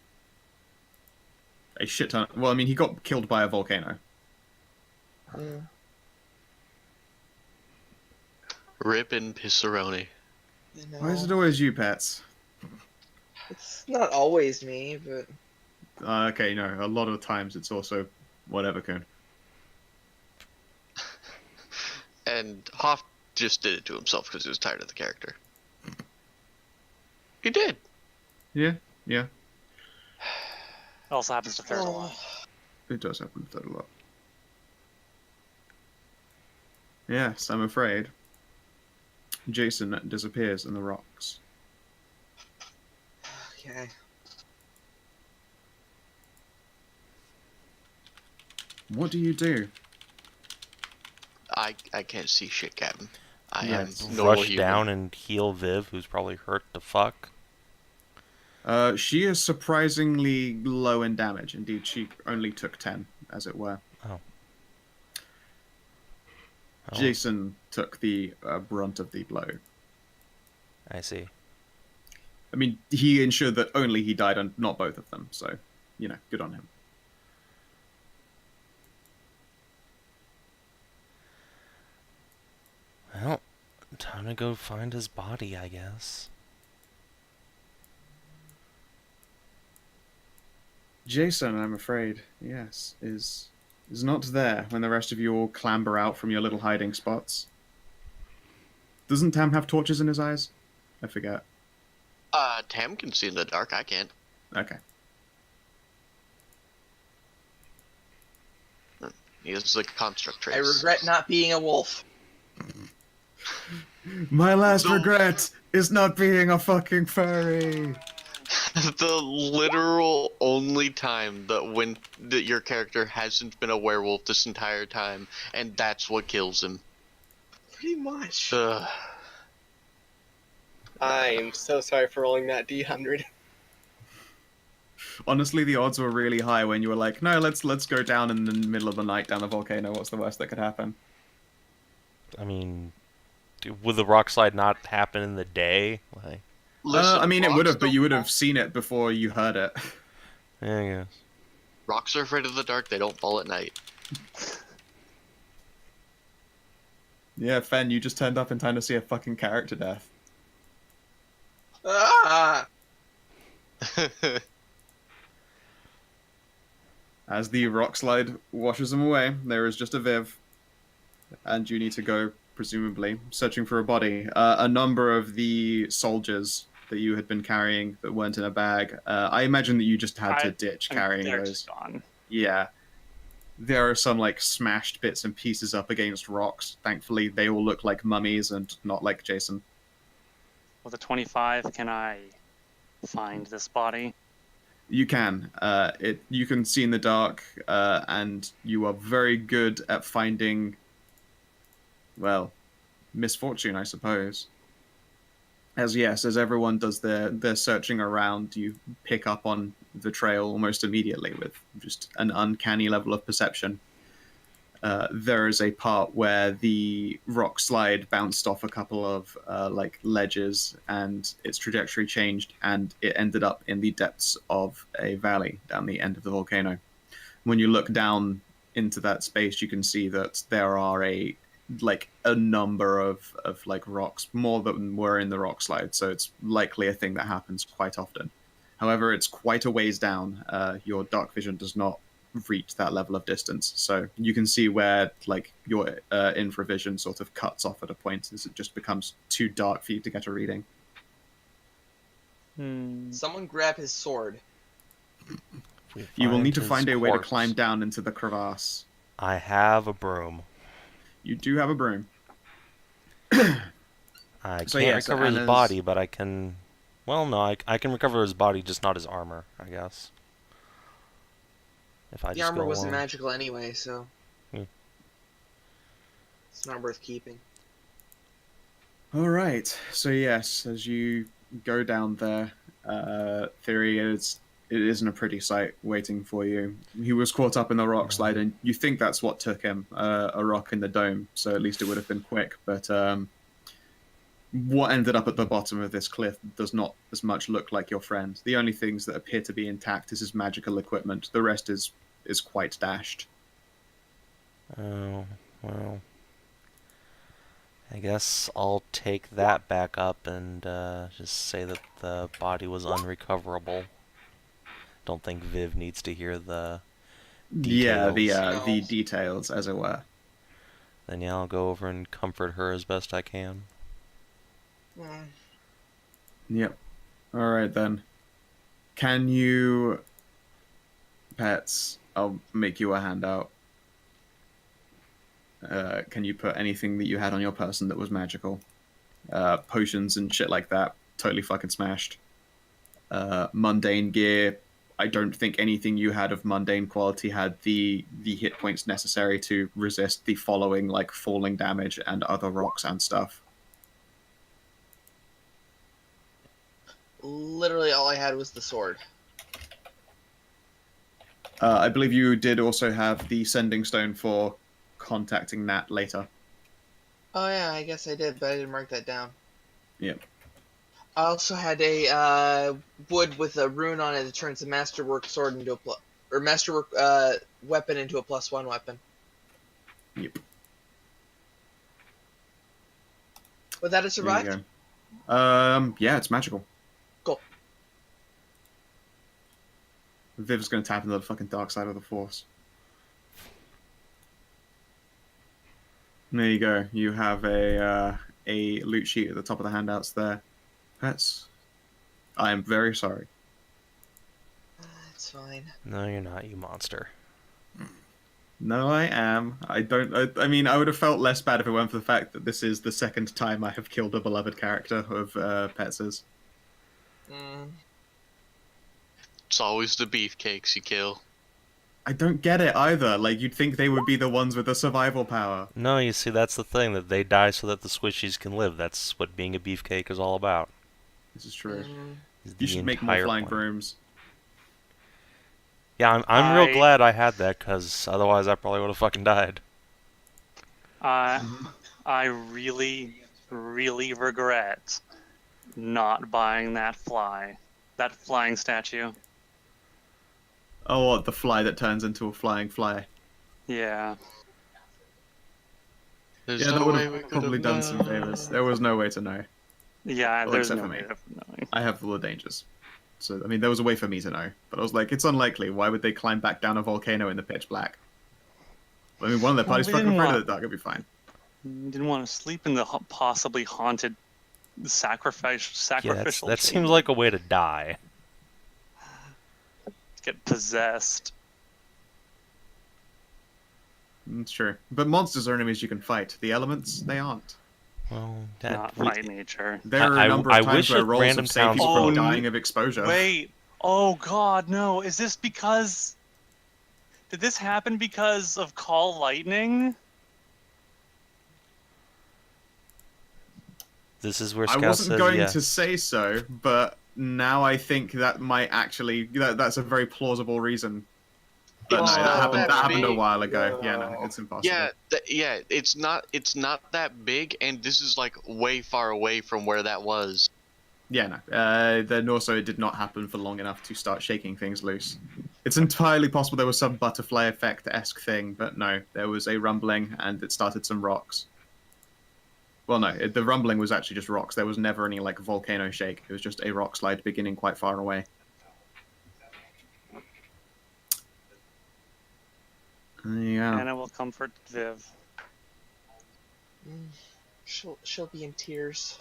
A shit ton. Well, I mean, he got killed by a volcano. Rip and Pisseroni. you know, Why is it always you, Pets? it's not always me, but Okay, no, a lot of times it's also whatever Kun. And Hoff just did it to himself because he was tired of the character. He did. Yeah, yeah, It also happens to third a lot. it does happen to that a lot. Yes, I'm afraid. Jason disappears in the rocks. okay. What do you do? I can't see shit, Captain. I Yes. am normal Rush human. down and heal Viv, who's probably hurt to fuck. She is surprisingly low in damage. Indeed, she only took 10, as it were. Oh. Jason took the brunt of the blow. I see. I mean, he ensured that only he died and not both of them, so, good on him. Well, time to go find his body, I guess. Jason, I'm afraid, yes, is not there when the rest of you all clamber out from your little hiding spots. Doesn't Tam have torches in his eyes? I forget. Tam can see in the dark. I can't. Okay. He has the construct trace. I regret not being a wolf. My last regret is not being a fucking furry. The literal only time that your character hasn't been a werewolf this entire time, and that's what kills him. Pretty much. I am so sorry for rolling that D100. Honestly, the odds were really high when you were like, no, let's go down in the middle of the night down the volcano. What's the worst that could happen? I mean, would the rock slide not happen in the day? Like, Listen, I mean, it would have, but don't you would fall. have seen it before you heard it. yeah, I guess. Rocks are afraid of the dark. They don't fall at night. Yeah, Fen, you just turned up in time to see a fucking character death. Ah! As the rock slide washes them away, there is just a Viv. And you need to go, presumably, searching for a body. A number of the soldiers that you had been carrying that weren't in a bag, I imagine that you just had to ditch carrying They're those. just gone. Yeah. There are some, smashed bits and pieces up against rocks. Thankfully, they all look like mummies and not like Jason. With a 25, can I find this body? You can. You can see in the dark, and you are very good at finding, well, misfortune, I suppose. As everyone does their searching around, you pick up on the trail almost immediately with just an uncanny level of perception. There is a part where the rock slide bounced off a couple of ledges, and its trajectory changed, and it ended up in the depths of a valley down the end of the volcano. When you look down into that space, you can see that there are a number of rocks, more than were in the rock slide, so it's likely a thing that happens quite often. However, it's quite a ways down. Your dark vision does not reach that level of distance, so you can see where your infravision sort of cuts off at a point as it just becomes too dark for you to get a reading. Someone grab his sword. You will need to his find a way to corpse. climb down into the crevasse. I have a broom. You do have a broom. I So, can't yes, recover his Anna's- body, but I can... Well, no, I can recover his body, just not his armor, I guess. If I The just armor go wasn't along. magical anyway, so Hmm. it's not worth keeping. All right. So yes, as you go down there, Thyri, it isn't a pretty sight waiting for you. He was caught up in the rock slide, and you think that's what took him, a rock in the dome. So at least it would have been quick. But what ended up at the bottom of this cliff does not as much look like your friend. The only things that appear to be intact is his magical equipment. The rest is quite dashed. Oh, well... I guess I'll take that back up and just say that the body was unrecoverable. Don't think Viv needs to hear the Yeah, details. the details, as it were. Then yeah, I'll go over and comfort her as best I can. Yep. All right then. Can you, pets? I'll make you a handout. Can you put anything that you had on your person that was magical? Potions and shit like that, totally fucking smashed. Mundane gear, I don't think anything you had of mundane quality had the hit points necessary to resist the following, falling damage and other rocks and stuff. Literally all I had was the sword. I believe you did also have the sending stone for contacting Nat later. Oh yeah, I guess I did, but I didn't mark that down. Yep. I also had a wood with a rune on it that turns a masterwork sword into or masterwork weapon into a +1 weapon. Yep. Would that have There survived? you go. Yeah, it's magical. Cool. Viv's gonna tap into the fucking dark side of the Force. There you go. You have a loot sheet at the top of the handouts there. Pets, I am very sorry. It's fine. No, you're not, you monster. No, I am. I mean, I would have felt less bad if it weren't for the fact that this is the second time I have killed a beloved character of Pets's. Mm. It's always the beefcakes you kill. I don't get it either. Like, you'd think they would be the ones with the survival power. No, you see, that's the thing, that they die so that the squishies can live. That's what being a beefcake is all about. This is true. Is You the should make more entire flying point. brooms. Yeah, I'm real glad I had that, because otherwise I probably would have fucking died. I really, really regret not buying that flying statue. Oh, what, the fly that turns into a flying fly? Yeah. There's Yeah, that no would way we have could probably have done some favors. There was no way to know. Yeah, Well, there's except no for me. way of knowing. I have all the dangers. So, I mean, there was a way for me to know. But I was like, it's unlikely. Why would they climb back down a volcano in the pitch black? I mean, one of their party's we fucking didn't afraid of want- the dark. It'll be fine. Didn't want to sleep in the possibly haunted sacrificial Yeah, that chamber. seems like a way to die. Get possessed. It's true. But monsters are enemies you can fight. The elements, they aren't. Well, Not by nature. There are a number I of times wish where at rolls random have saved you towns- from Oh, dying of exposure. Wait. Oh god, no. Is this because... Did this happen because of Call Lightning? This is where I Scout wasn't says going yes. to say so, but now I think that might actually... that's a very plausible reason. But It's no, not that that happened a big. while ago. Yeah, no, it's impossible. Yeah, it's not that big, and this is like way far away from where that was. Yeah, no. Then also it did not happen for long enough to start shaking things loose. It's entirely possible there was some butterfly effect-esque thing, but no, there was a rumbling and it started some rocks. Well, no, the rumbling was actually just rocks. There was never any like volcano shake. It was just a rock slide beginning quite far away. Yeah. Anna will comfort Viv. She'll be in tears.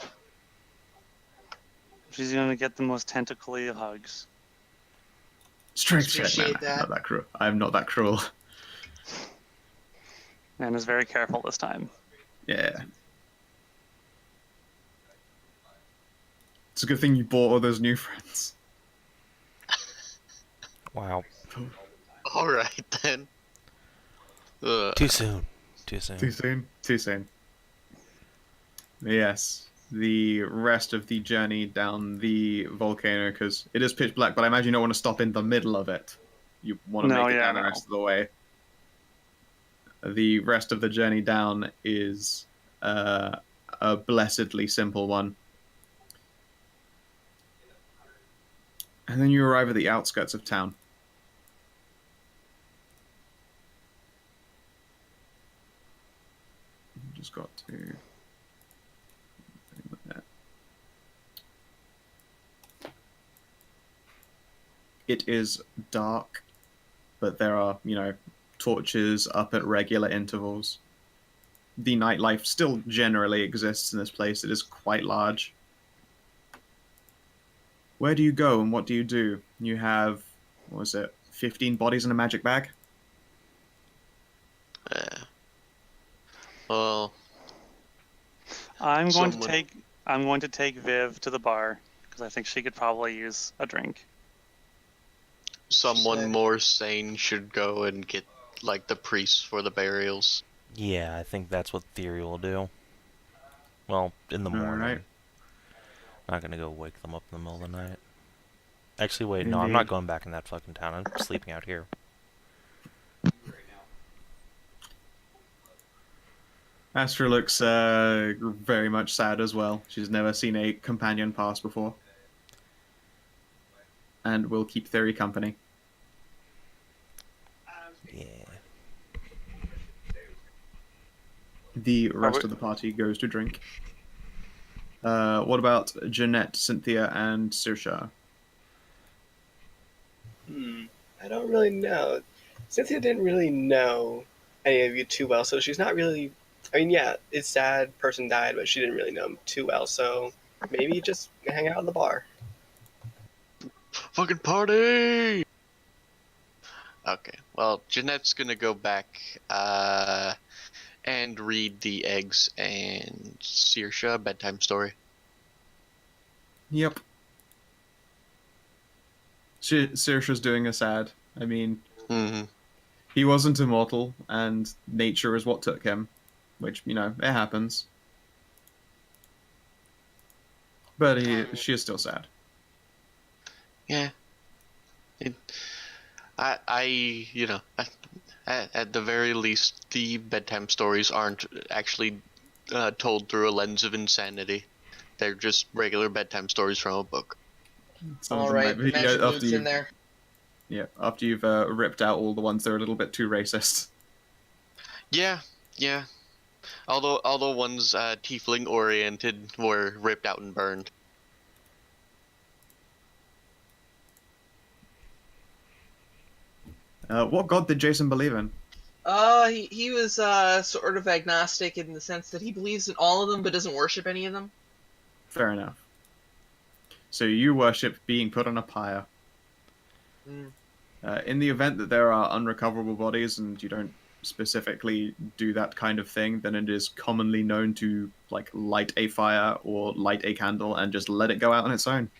She's gonna get the most tentacly hugs. Strength check, man. Appreciate that. Not that cruel. I'm not that cruel. Anna's very careful this time. Yeah. It's a good thing you bought all those new friends. Wow. All right then. Too soon. Too soon. Too soon? Too soon. Yes. The rest of the journey down the volcano, because it is pitch black, but I imagine you don't want to stop in the middle of it. You want to No, make it yeah, down the no. rest of the way. The rest of the journey down is a blessedly simple one. And then you arrive at the outskirts of town. Just got to... It is dark, but there are, torches up at regular intervals. The nightlife still generally exists in this place. It is quite large. Where do you go and what do you do? You have, 15 bodies in a magic bag? Well, I'm going Someone- to take Viv to the bar because I think she could probably use a drink. someone Said- more sane should go and get like the priests for the burials. Yeah, I think that's what Thyri will do. Well, in the morning. Alright. Not gonna go wake them up in the middle of the night. Actually, wait, no, I'm Indeed. not going back in that fucking town. I'm sleeping out here. Astra looks very much sad as well. She's never seen a companion pass before. And will keep Thyri company. Yeah. The rest of the party goes to drink. What about Jeanette, Cynthia, and Saoirse? I don't really know. Cynthia didn't really know any of you too well, so she's not really. I mean, yeah, it's sad, person died, but she didn't really know him too well, so maybe just hang out in the bar. Fucking party! Okay, well, Jeanette's gonna go back and read the eggs and Saoirse a bedtime story. Yep. Saoirse's doing a sad. I mean, he wasn't immortal, and nature is what took him. Which, you know, it happens. But she is still sad. Yeah. You know, at the very least, the bedtime stories aren't actually told through a lens of insanity. They're just regular bedtime stories from a book. Some of All them right, might be, magic after moves you've, in there. Yeah, after you've ripped out all the ones that are a little bit too racist. Yeah. All the ones tiefling oriented were ripped out and burned. What god did Jason believe in? He was sort of agnostic in the sense that he believes in all of them but doesn't worship any of them. Fair enough. So you worship being put on a pyre. In the event that there are unrecoverable bodies and you don't specifically do that kind of thing, then it is commonly known to like light a fire or light a candle and just let it go out on its own.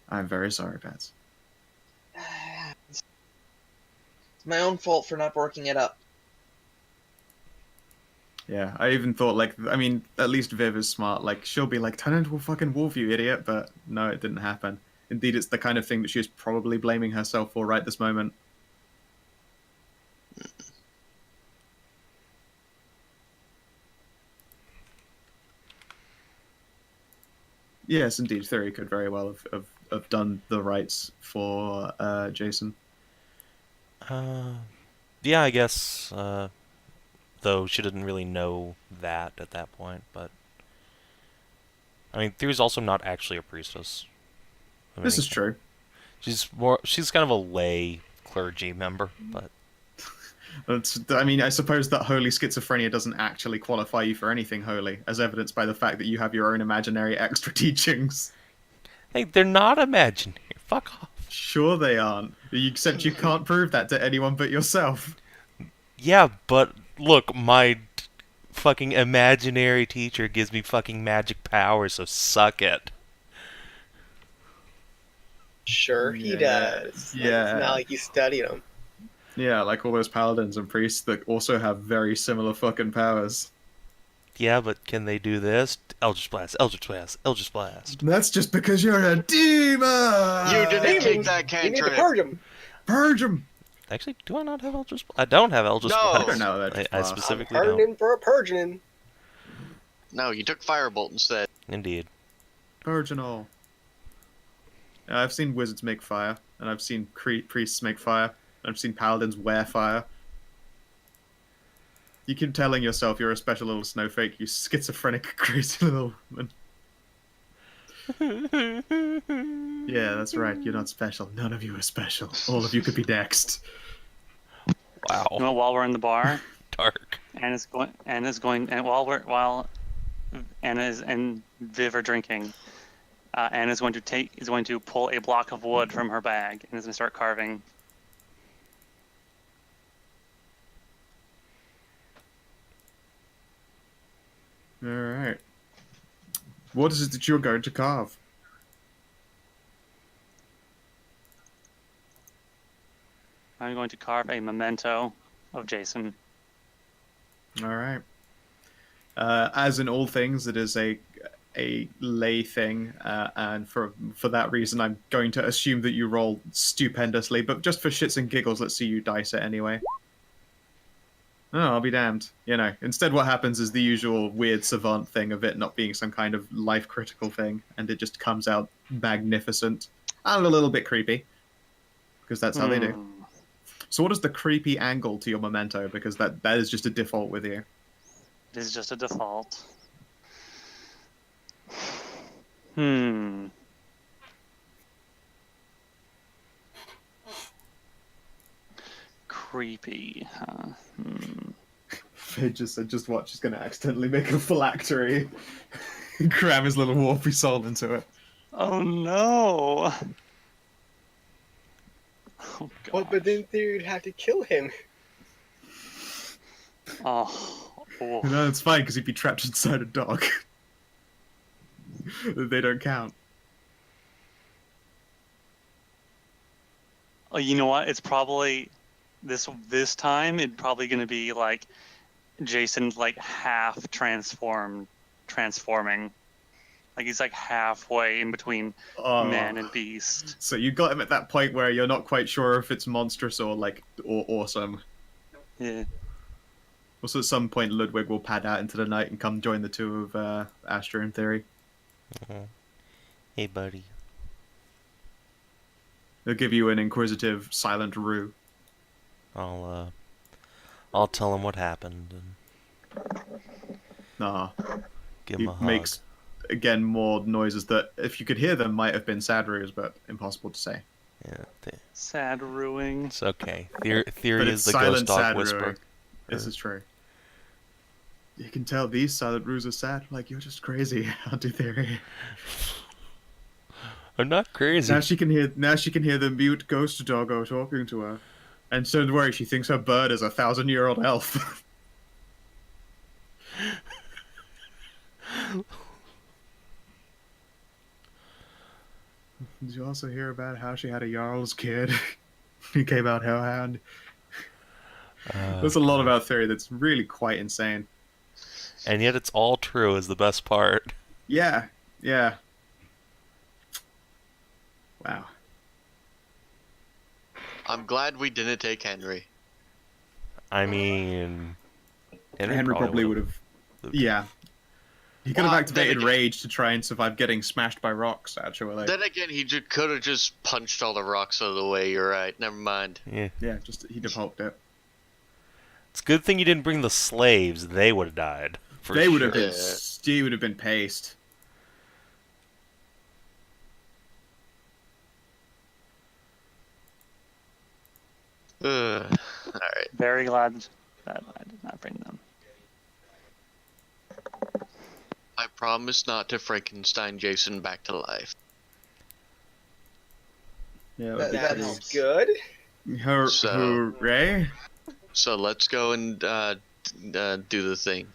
I'm very sorry, Pats. It's my own fault for not working it up. Yeah, I even thought, like, I mean, at least Viv is smart. Like, she'll be like, turn into a fucking wolf, you idiot. But no, it didn't happen. Indeed, it's the kind of thing that she's probably blaming herself for right this moment. Yes, indeed, Thyri could very well have done the rights for Jason. Yeah, I guess, though she didn't really know that at that point, but... I mean, Thyri's also not actually a priestess. This is true. She's kind of a lay clergy member, but... I mean, I suppose that holy schizophrenia doesn't actually qualify you for anything holy, as evidenced by the fact that you have your own imaginary extra teachings. Hey, they're not imaginary. Fuck off. Sure they aren't. Except you can't prove that to anyone but yourself. Yeah, but look, my fucking imaginary teacher gives me fucking magic powers, so suck it. Sure he does. Yeah. It's not like you studied them. Yeah, like all those paladins and priests that also have very similar fucking powers. Yeah, but can they do this? Eldritch Blast, Eldritch Blast, Eldritch Blast. That's just because you're a demon! You didn't kick that You need to cantrip. purge them. Purge him! Actually, do I not have Eldritch Blast? I don't have Eldritch No. Blast. I don't know that. I I'm specifically don't. hardening for a purging. No, you took Firebolt instead. Indeed. Purge and all. I've seen wizards make fire, and I've seen priests make fire, and I've seen paladins wear fire. You keep telling yourself you're a special little snowflake, you schizophrenic, crazy little woman. Yeah, that's right. You're not special. None of you are special. All of you could be next. Wow. You know, while we're in the bar, Dark. and while Anna and Viv are drinking, Anna's going to pull a block of wood from her bag and is going to start carving. Alright. What is it that you're going to carve? going to carve a memento of Jason. All right. As in all things, it is a lay thing, and for that reason, I'm going to assume that you roll stupendously. But just for shits and giggles, let's see you dice it anyway. Oh, I'll be damned. You know, instead what happens is the usual weird savant thing of it not being some kind of life-critical thing, and it just comes out magnificent and a little bit creepy, because that's how they do. So what is the creepy angle to your memento? Because that is just a default with you. It is just a default. Creepy, huh? Fid just said, just watch, he's going to accidentally make a phylactery and cram his little warpy soul into it. Oh no! Oh god. Well, but then Thyri would have to kill him. Oh. No, it's fine, because he'd be trapped inside a dog. They don't count. Oh, you know what? It's probably this time. It's probably going to be like Jason's like half transforming. Like he's like halfway in between man and beast. So you got him at that point where you're not quite sure if it's monstrous or awesome. Yeah. Also, at some point, Ludwig will pad out into the night and come join the two of Astra and Thyri. Hey, buddy. They'll give you an inquisitive, silent rue. I'll tell him what happened and give him a hug. Makes, again, more noises that, if you could hear them, might have been sad rues, but impossible to say. Yeah, Sad ruing. it's okay. Thyri But is it's the silent ghost dog sad whisperer. ruing. This is true. You can tell these silent rues are sad. Like, you're just crazy, Anti-Thyri. I'm not crazy. Now she can hear the mute ghost doggo talking to her. And so don't worry, she thinks her bird is a 1,000-year-old elf. Did you also hear about how she had a Jarl's kid? He came out Hellhound. There's a lot about Thyri that's really quite insane. And yet it's all true is the best part. Yeah, yeah. Wow. I'm glad we didn't take Henry. I mean... Henry probably would have... Yeah. He could have activated Rage to try and survive getting smashed by rocks, actually. Then again, he could have just punched all the rocks out of the way. You're right. Never mind. Yeah. Yeah, just he'd have hulked it. It's a good thing you didn't bring the slaves. They would have died. They would have sure. been... He would have been paced. Alright. Very glad that I did not bring them. I promise not to Frankenstein Jason back to life. Yeah, That is good. Hooray. So let's go and do the thing.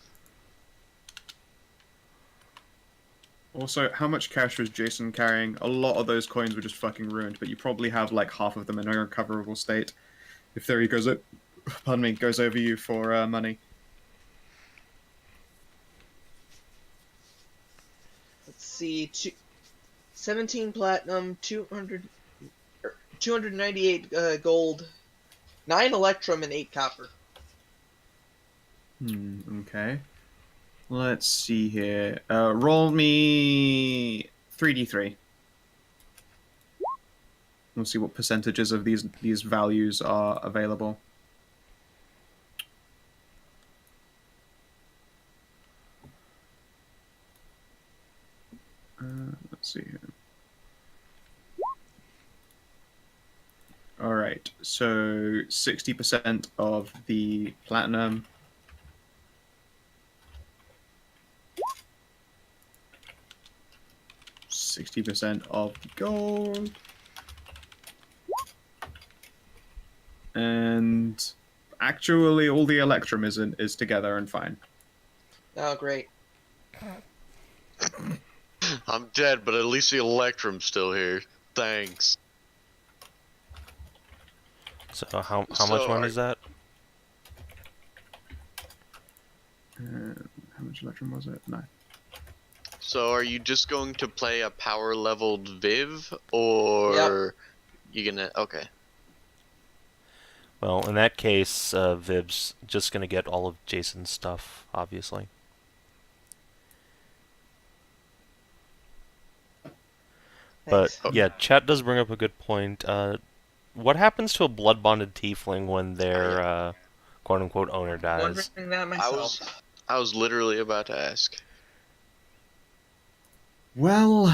Also, how much cash was Jason carrying? A lot of those coins were just fucking ruined, but you probably have like half of them in a recoverable state. If Thyri goes over you for money. Let's see, 17 platinum, 298 gold, 9 electrum, and 8 copper. Okay. Let's see here. Roll me 3d3. We'll see what percentages of these values are available. Let's see here. All right, so 60% of the platinum. %60 of the gold. And actually all the electrum is together and fine. Oh, great. I'm dead, but at least the Electrum's still here. Thanks. So how much money is that? How much electrum was it? No. So are you just going to play a power leveled Viv, or you gonna? Okay. Well, in that case, Viv's just gonna get all of Jason's stuff, obviously. Thanks. But yeah, chat does bring up a good point. What happens to a blood bonded tiefling when their quote unquote owner dies? Wondering that myself. I was literally about to ask. Well,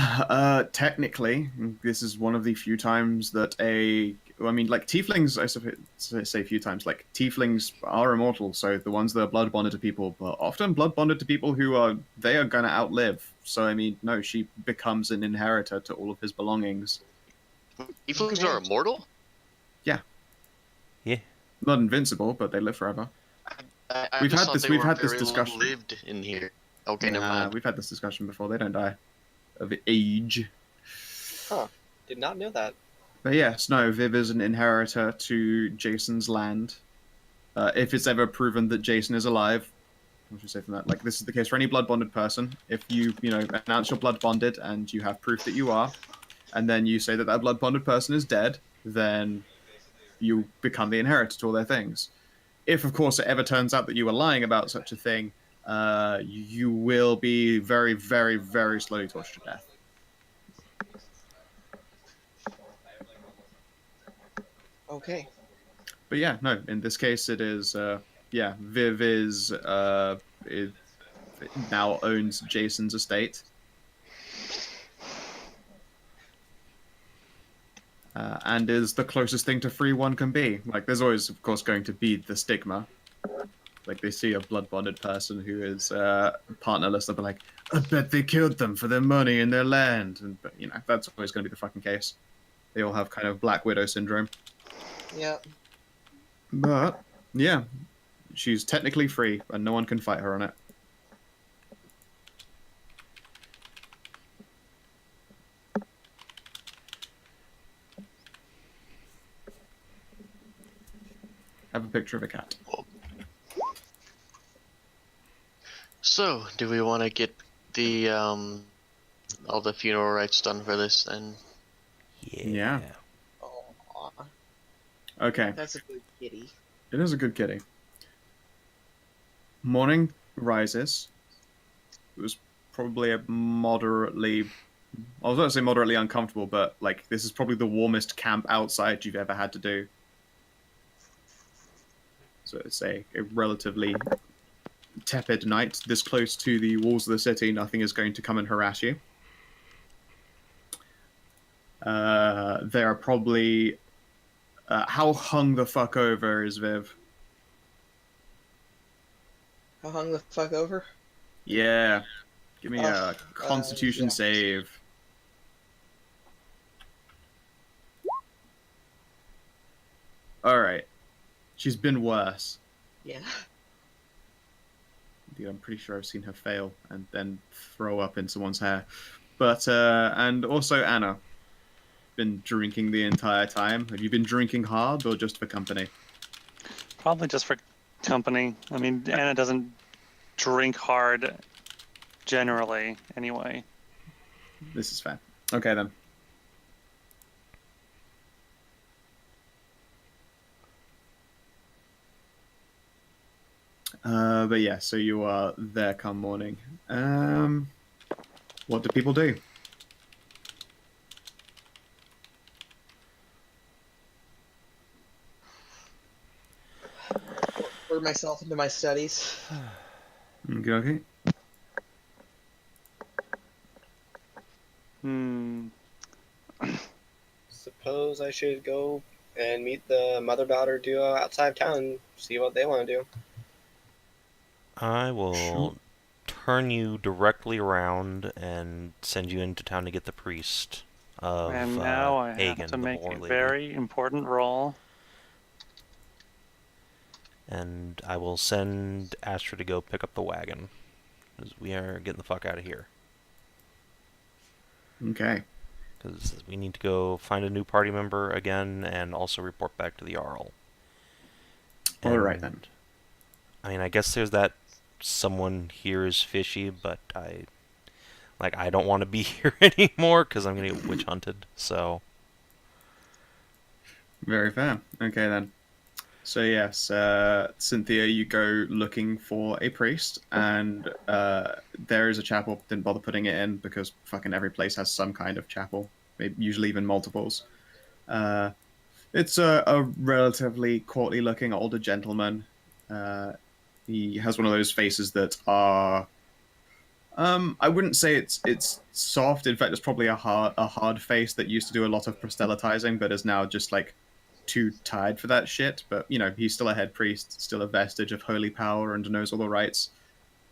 technically, this is one of the few times that like tieflings, I suppose, say a few times, like tieflings are immortal, so the ones that are blood bonded to people, but often blood bonded to people they are gonna outlive. So, I mean, no, she becomes an inheritor to all of his belongings. Tieflings are immortal? Yeah. Yeah. Not invincible, but they live forever. I We've just had thought this- they we've were had this very discussion. lived in here. Okay, never mind. We've had this discussion before, they don't die of age. Huh. Did not know that. But yes, no, Viv is an inheritor to Jason's land. If it's ever proven that Jason is alive, what should I say from that? Like, this is the case for any blood bonded person. If you announce you're blood bonded and you have proof that you are, and then you say that that blood bonded person is dead, then you become the inheritor to all their things. If, of course, it ever turns out that you were lying about such a thing, you will be very, very, very slowly tortured to death. Okay. But yeah, no, in this case it is, Viv is, it now owns Jason's estate. And is the closest thing to free one can be. Like, there's always, of course, going to be the stigma. Like, they see a blood-bonded person who is partnerless, they'll be like, I bet they killed them for their money and their land. But, that's always going to be the fucking case. They all have kind of Black Widow syndrome. Yeah. But, yeah, she's technically free, and no one can fight her on it. I have a picture of a cat. So, do we want to get the all the funeral rites done for this then? Yeah. Oh, Okay. that's a good kitty. It is a good kitty. Morning rises. It was probably I was going to say moderately uncomfortable, but like this is probably the warmest camp outside you've ever had to do. So it's a relatively tepid night. This close to the walls of the city, nothing is going to come and harass you. There are probably... how hung the fuck over is Viv? How hung the fuck over? Yeah. Give me a Constitution yeah. save. Alright. She's been worse. Yeah. Dude, I'm pretty sure I've seen her fail and then throw up in someone's hair. But, and also Anna. Been drinking the entire time. Have you been drinking hard or just for company? Probably just for company. I mean, Anna doesn't drink hard generally, anyway. This is fair. Okay, then. But yeah, so you are there come morning. What do people do? Pour myself into my studies. Okay. Suppose I should go and meet the mother-daughter duo outside of town, see what they want to do. I will turn you directly around and send you into town to get the priest of And now I Hagen, have to the make War a Lady. very important roll. And I will send Astra to go pick up the wagon, because we are getting the fuck out of here. Okay. because we need to go find a new party member again and also report back to the Jarl. All right then. I mean, I guess there's that someone here is fishy, but I don't want to be here anymore because I'm gonna get witch hunted. So Very fair. Okay then. So yes, Cynthia, you go looking for a priest, and there is a chapel. Didn't bother putting it in because fucking every place has some kind of chapel, maybe, usually even multiples. It's a relatively courtly-looking older gentleman. He has one of those faces that are, I wouldn't say it's soft. In fact, it's probably a hard face that used to do a lot of proselytizing, but is now just like too tired for that shit. But you know, he's still a head priest, still a vestige of holy power, and knows all the rites.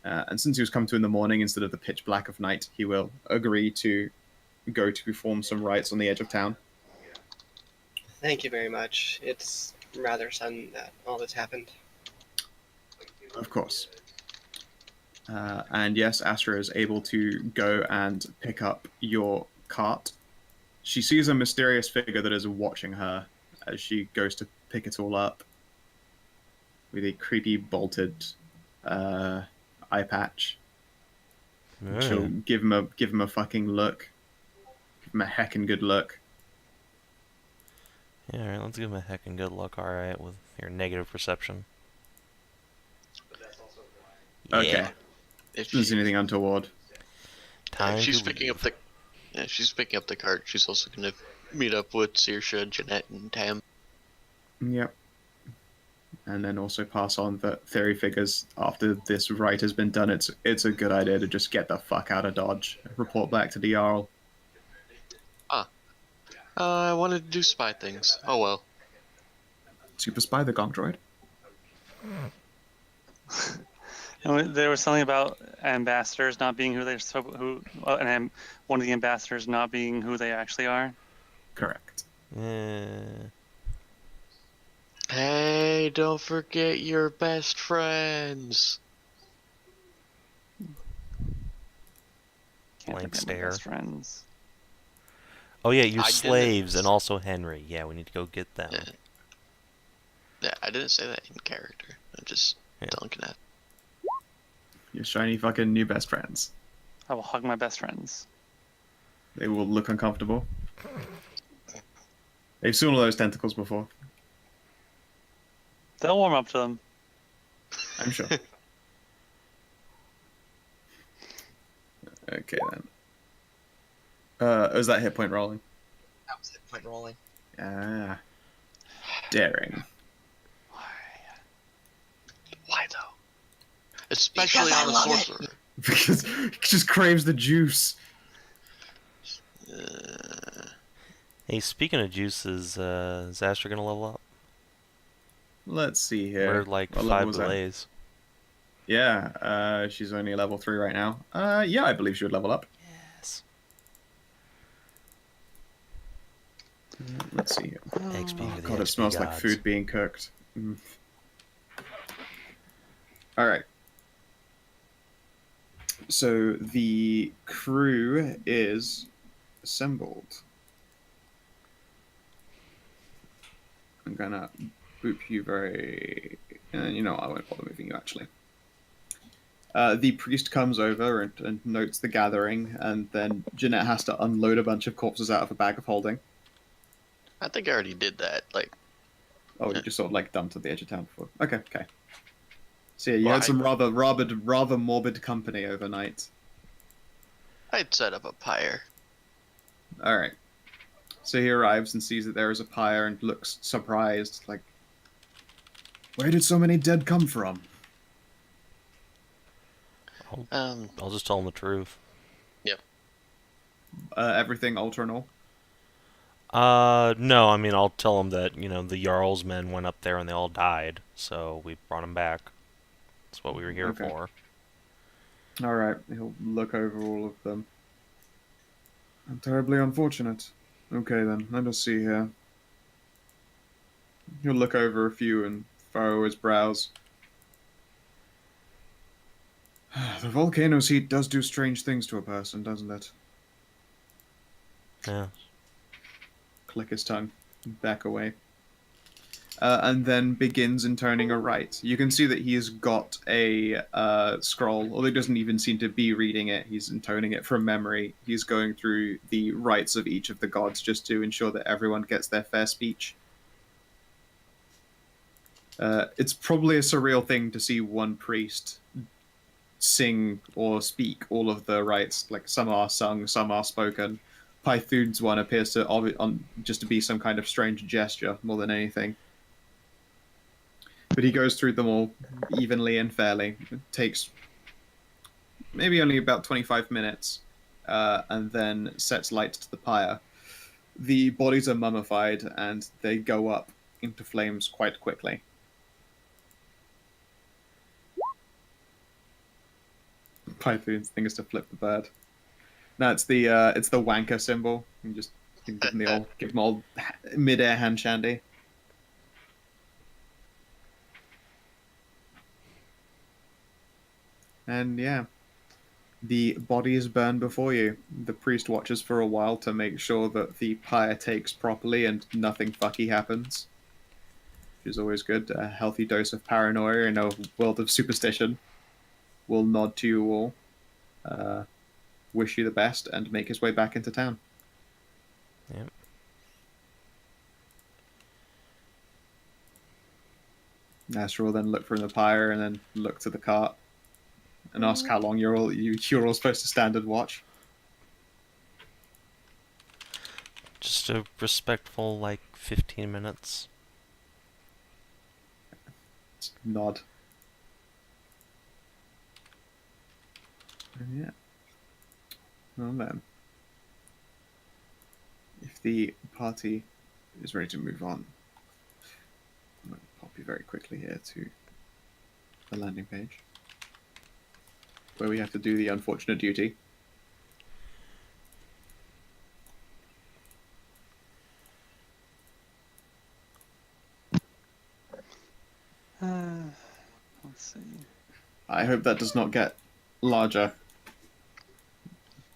And since he was come to in the morning instead of the pitch black of night, he will agree to go to perform some rites on the edge of town. Thank you very much. It's rather sudden that all this happened. Of course. And yes, Astra is able to go and pick up your cart. She sees a mysterious figure that is watching her as she goes to pick it all up with a creepy bolted eye patch. She'll give him a fucking look. Give him a heckin' good look. yeah, all right, let's give him a heckin' good look. All right, with your negative perception. Okay. Yeah. If Doesn't see anything untoward. Time she's to picking leave. up she's picking up the cart. She's also gonna meet up with Saoirse, Jeanette, and Tam. Yep. And then also pass on that Thyri figures after this rite has been done, it's a good idea to just get the fuck out of Dodge. Report back to the Jarl. I wanted to do spy things. Oh well. Super Spy, the Gonk Droid. And there was something about ambassadors not being and one of the ambassadors not being who they actually are. Correct. Hey, don't forget your best friends. Can't Blank forget my stare. best friends. Oh yeah, your I slaves didn't- and also Henry. Yeah, we need to go get them. Yeah, I didn't say that in character. I'm just telling Kinathis. Your shiny fucking new best friends. I will hug my best friends. They will look uncomfortable. They've seen all those tentacles before, They'll warm up to them. I'm sure. Okay then. Is that hit point rolling? That was hit point rolling. Ah. Daring. Why though? Especially Because I on a love it. sorcerer. Because he just craves the juice. Hey, speaking of juices, is Astra gonna level up? Let's see here. We're like What level 5 was that? delays. Yeah, she's only level 3 right now. Yeah, I believe she would level up. Yes. Let's see here. XP for the God, it XP smells like gods. food being cooked. Alright. So the crew is assembled. I'm gonna boop you very... you know, I won't bother moving you, actually. The priest comes over and notes the gathering, and then Jeanette has to unload a bunch of corpses out of a bag of holding. I think I already did that. Like, Oh, you just sort of like dumped at the edge of town before. Okay. So yeah, you Well, had some rather morbid company overnight. I'd set up a pyre. Alright. So he arrives and sees that there is a pyre and looks surprised, like, where did so many dead come from? I'll just tell him the truth. Everything ultra and all? No, I mean, I'll tell him that, the Jarl's men went up there and they all died, so we brought them back. That's what we were here Okay. for. Alright, he'll look over all of them. I'm terribly unfortunate. Okay then, let us see here. He'll look over a few and furrow his brows. The volcano's heat does do strange things to a person, doesn't it? Yeah. Click his tongue, back away. And then begins intoning a rite. You can see that he's got a scroll, although he doesn't even seem to be reading it. He's intoning it from memory. He's going through the rites of each of the gods just to ensure that everyone gets their fair speech. It's probably a surreal thing to see one priest sing or speak all of the rites. Like, some are sung, some are spoken. Pythoon's one appears to just to be some kind of strange gesture more than anything. But he goes through them all evenly and fairly. It takes maybe only about 25 minutes, and then sets light to the pyre. The bodies are mummified, and they go up into flames quite quickly. Pythoon's thing is to flip the bird. No, it's the wanker symbol. You just give them all mid-air hand shandy. And yeah, the bodies burn before you. The priest watches for a while to make sure that the pyre takes properly and nothing fucky happens, which is always good. A healthy dose of paranoia in a world of superstition. Will nod to you all, wish you the best, and make his way back into town. Yep. Astra will then look from the pyre and then look to the cart and ask how long you're all supposed to stand and watch. Just a respectful, 15 minutes. Just nod. And yeah. Well then, if the party is ready to move on, I'm going to pop you very quickly here to the landing page, where we have to do the unfortunate duty. Let's see. I hope that does not get larger.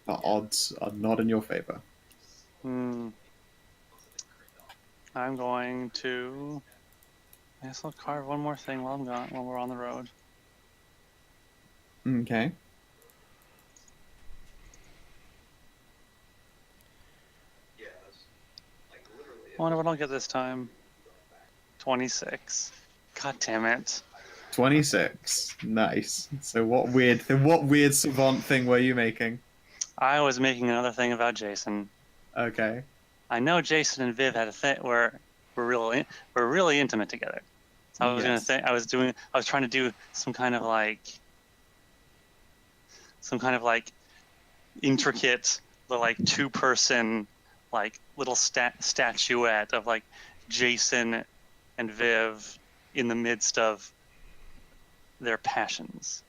The odds are not in your favor. I'm going to... I guess I'll carve one more thing while we're on the road. Okay. I wonder what I'll get this time. 26. God damn it. 26. Nice. So what weird savant thing were you making? I was making another thing about Jason. Okay. I know Jason and Viv had a thing where we're really intimate together. So I was Yes. I was trying to do some kind of intricate, two-person little statuette of Jason and Viv in the midst of their passions.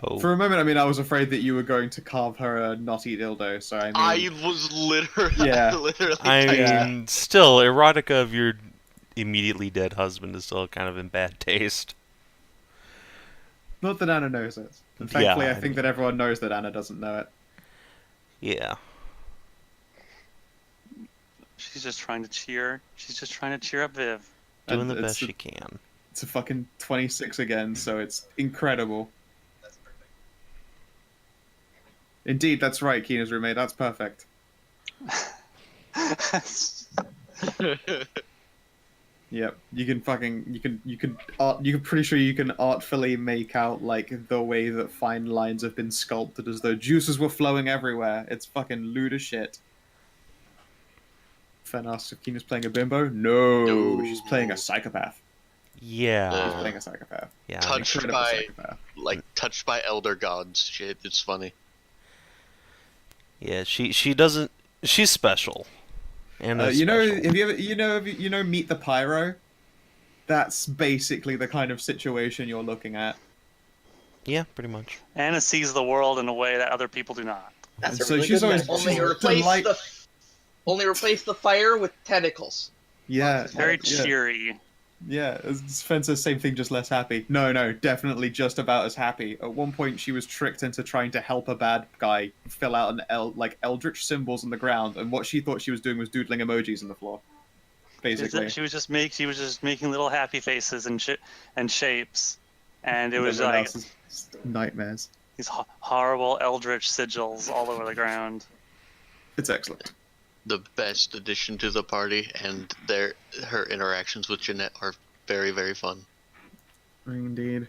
Oh. For a moment, I was afraid that you were going to carve her a naughty dildo, so I was literally, Yeah. Still, erotica of your immediately dead husband is still kind of in bad taste. Not that Anna knows it. And thankfully, I think that everyone knows that Anna doesn't know it. Yeah. She's just trying to cheer up Viv. Doing And the best it's she can. It's a fucking 26 again, so it's incredible. Indeed, that's right, Keena's roommate. That's perfect. Yep. Pretty sure you can artfully make out the way that fine lines have been sculpted as though juices were flowing everywhere. It's fucking lewd as shit. Fen asks if Keena's playing a bimbo. No, she's playing a psychopath. Yeah. She's playing a psychopath. Yeah. touched Incredible by psychopath. touched by elder gods. Shit, it's funny. Yeah, she doesn't. She's special. And Have special. you ever Meet the Pyro? That's basically the kind of situation you're looking at. Yeah, pretty much. Anna sees the world in a way that other people do not. That's So a really she's good always- message. Only replace the fire with tentacles. Yeah. It's very yeah. cheery. Yeah, Spencer, same thing, just less happy. No, definitely just about as happy. At one point, she was tricked into trying to help a bad guy fill out like Eldritch symbols on the ground, and what she thought she was doing was doodling emojis on the floor. Basically, She was just making little happy faces and shapes, and it was everyone like else's nightmares. these horrible eldritch sigils all over the ground. It's excellent. The best addition to the party, and her interactions with Jeanette are very, very fun. Indeed.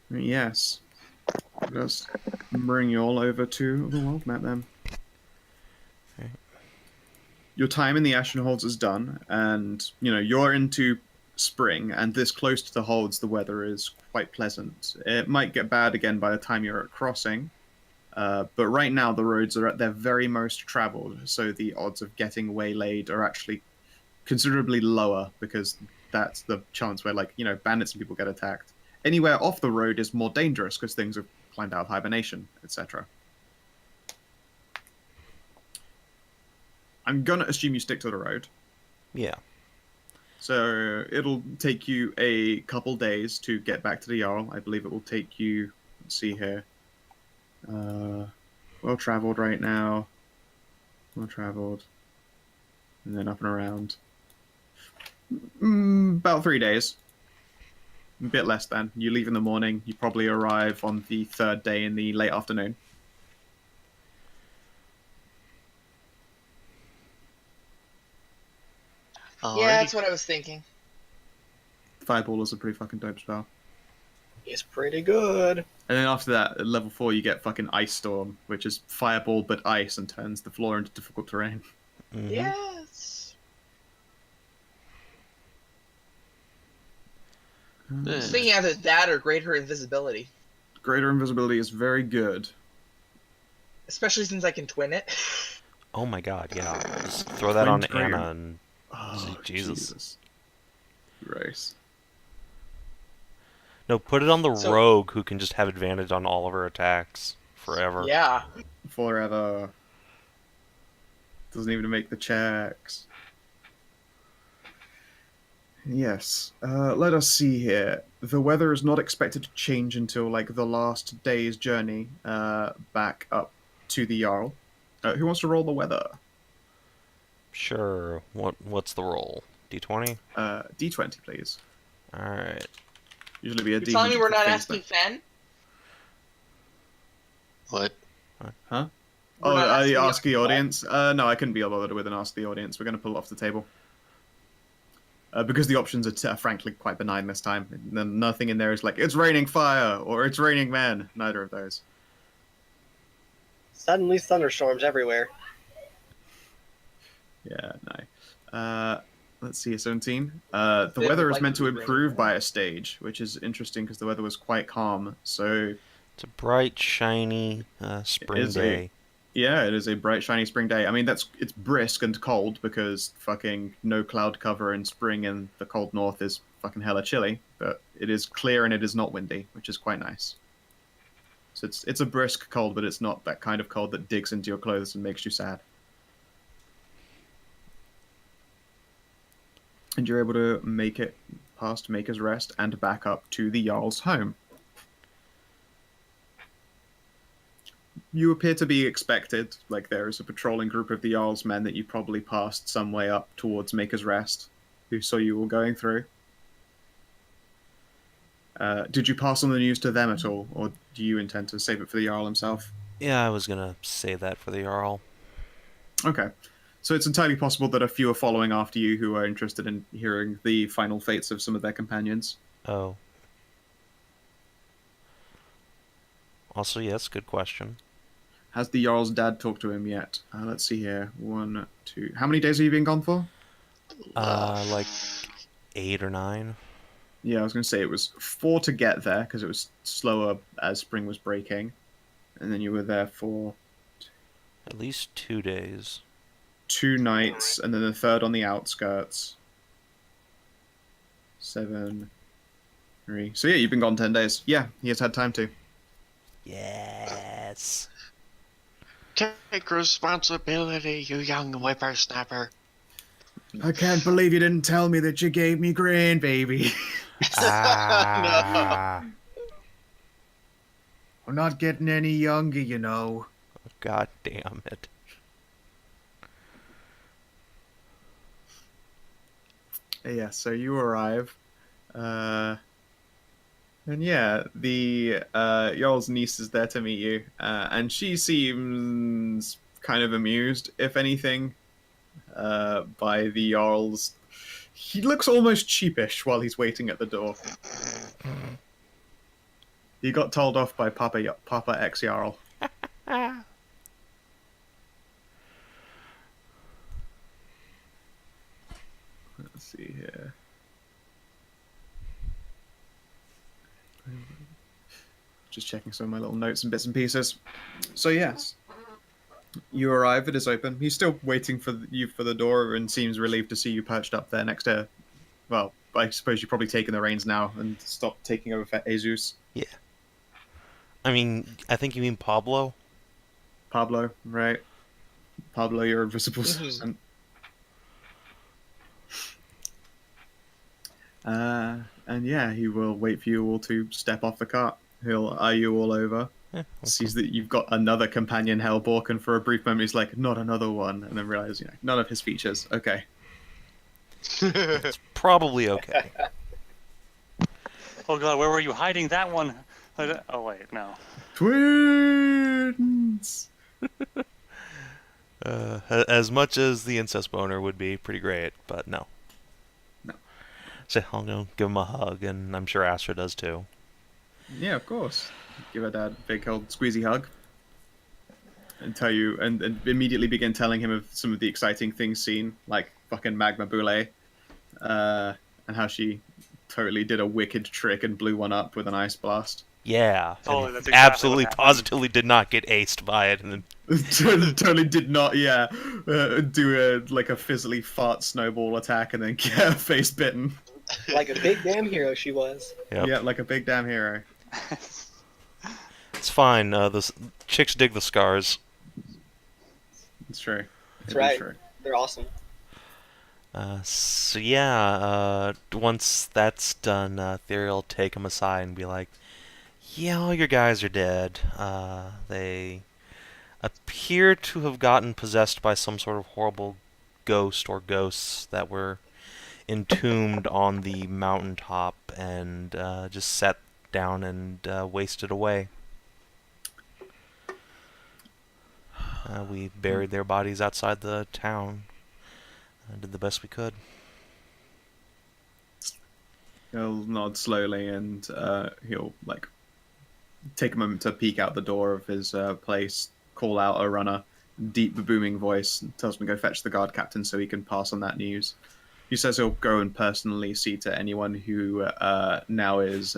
Yes. Just bring you all over to the world map then. Your time in the Ashen Holds is done, and you're into spring, and this close to the holds, the weather is quite pleasant. It might get bad again by the time you're at crossing, but right now the roads are at their very most traveled, so the odds of getting waylaid are actually considerably lower, because that's the chance where, bandits and people get attacked. Anywhere off the road is more dangerous because things have climbed out of hibernation, etc. I'm gonna assume you stick to the road. Yeah. So it'll take you a couple days to get back to the Jarl. I believe it will take you, let's see here, well traveled right now. Well traveled. And then up and around. About 3 days. A bit less than. You leave in the morning. You probably arrive on the third day in the late afternoon. Yeah, that's what I was thinking. Fireball is a pretty fucking dope spell. It's pretty good. And then after that, at level 4, you get fucking Ice Storm, which is fireball but ice and turns the floor into difficult terrain. Mm-hmm. Yes. Yeah. Thinking either that or greater invisibility. Greater invisibility is very good. Especially since I can twin it. Oh my god, yeah. Just throw that on Twin's greater. Anna and Oh, Jesus. Gross. no, put it on the So- rogue who can just have advantage on all of her attacks forever. Yeah. Forever. Doesn't even make the checks. Yes. Let us see here. The weather is not expected to change until the last day's journey back up to the Jarl. Who wants to roll the weather? Sure. What's the roll? D20? D20, please. Alright. Usually be a You're D100 telling me we're for not things asking that- Fen? What? Huh? We're not asking ask the the- audience? No, I couldn't be bothered with an ask the audience. We're going to pull it off the table. Because the options are frankly quite benign this time. Nothing in there is like, it's raining fire, or it's raining men. Neither of those. Suddenly thunderstorms everywhere. Yeah, no. Let's see, 17. The weather is meant to improve by a stage, which is interesting because the weather was quite calm. So, It's a bright, shiny spring Is day. yeah, it is a bright, shiny spring day. I mean, it's brisk and cold because fucking no cloud cover in spring in the cold north is fucking hella chilly. But it is clear and it is not windy, which is quite nice. So it's a brisk cold, but it's not that kind of cold that digs into your clothes and makes you sad. And you're able to make it past Maker's Rest and back up to the Jarl's home. You appear to be expected, there is a patrolling group of the Jarl's men that you probably passed some way up towards Maker's Rest, who saw you all going through. Did you pass on the news to them at all, or do you intend to save it for the Jarl himself? Yeah, I was gonna say that for the Jarl. Okay. So it's entirely possible that a few are following after you who are interested in hearing the final fates of some of their companions. Oh. Also, yes, good question. Has the Jarl's dad talked to him yet? Let's see here. 1, 2... How many days have you been gone for? 8 or 9. Yeah, I was going to say it was 4 to get there, because it was slower as spring was breaking. And then you were there for... At least 2 days. 2 nights, and then the third on the outskirts. 7, 3... So yeah, you've been gone 10 days. Yeah, he has had time to. I can't believe you didn't tell me that you gave me grandbaby. Ah. I'm not getting any younger, you know. God damn it. Yeah, so you arrive. And yeah, the Jarl's niece is there to meet you. And she seems kind of amused, if anything, by the Jarl's. He looks almost sheepish while he's waiting at the door. He got told off by Papa ex-Jarl. Let's see here. Just checking some of my little notes and bits and pieces. So yes, you arrive. It is open. He's still waiting for you for the door and seems relieved to see you perched up there next to. Well, I suppose you've probably taken the reins now and stopped taking over for Jesus. Yeah. I mean, I think you mean Pablo? Pablo, right? Pablo, your invisible assistant. And yeah, he will wait for you all to step off the cart. He'll eye you all over. Yeah, Sees that you've got another companion Hellbork, and for a brief moment he's like, not another one, and then realizes, none of his features. Okay. It's probably okay. Oh god, where were you hiding that one? Oh wait, no. Twins! As much as the incest boner would be pretty great, but no. No. So I'll go give him a hug, and I'm sure Astra does too. Yeah, of course. Give her dad a big old squeezy hug. And tell you, and immediately begin telling him of some of the exciting things seen, like fucking Magma Boule, and how she totally did a wicked trick and blew one up with an ice blast. Yeah. Totally, that's exactly absolutely, what happened. positively did not get aced by it. And then totally did not, do a fizzly fart snowball attack and then get her face bitten. Like a big damn hero she was. Yep. Yeah, like a big damn hero. It's fine. The chicks dig the scars. It's true. That's It is right. true. They're awesome. So yeah, once that's done, Thyri will take him aside and be like, yeah, all your guys are dead. They appear to have gotten possessed by some sort of horrible ghost or ghosts that were entombed on the mountaintop and just sat down and wasted away. We buried their bodies outside the town. Did the best we could. He'll nod slowly and he'll take a moment to peek out the door of his place, call out a runner, deep booming voice, and tells him to go fetch the guard captain so he can pass on that news. He says he'll go and personally see to anyone who now is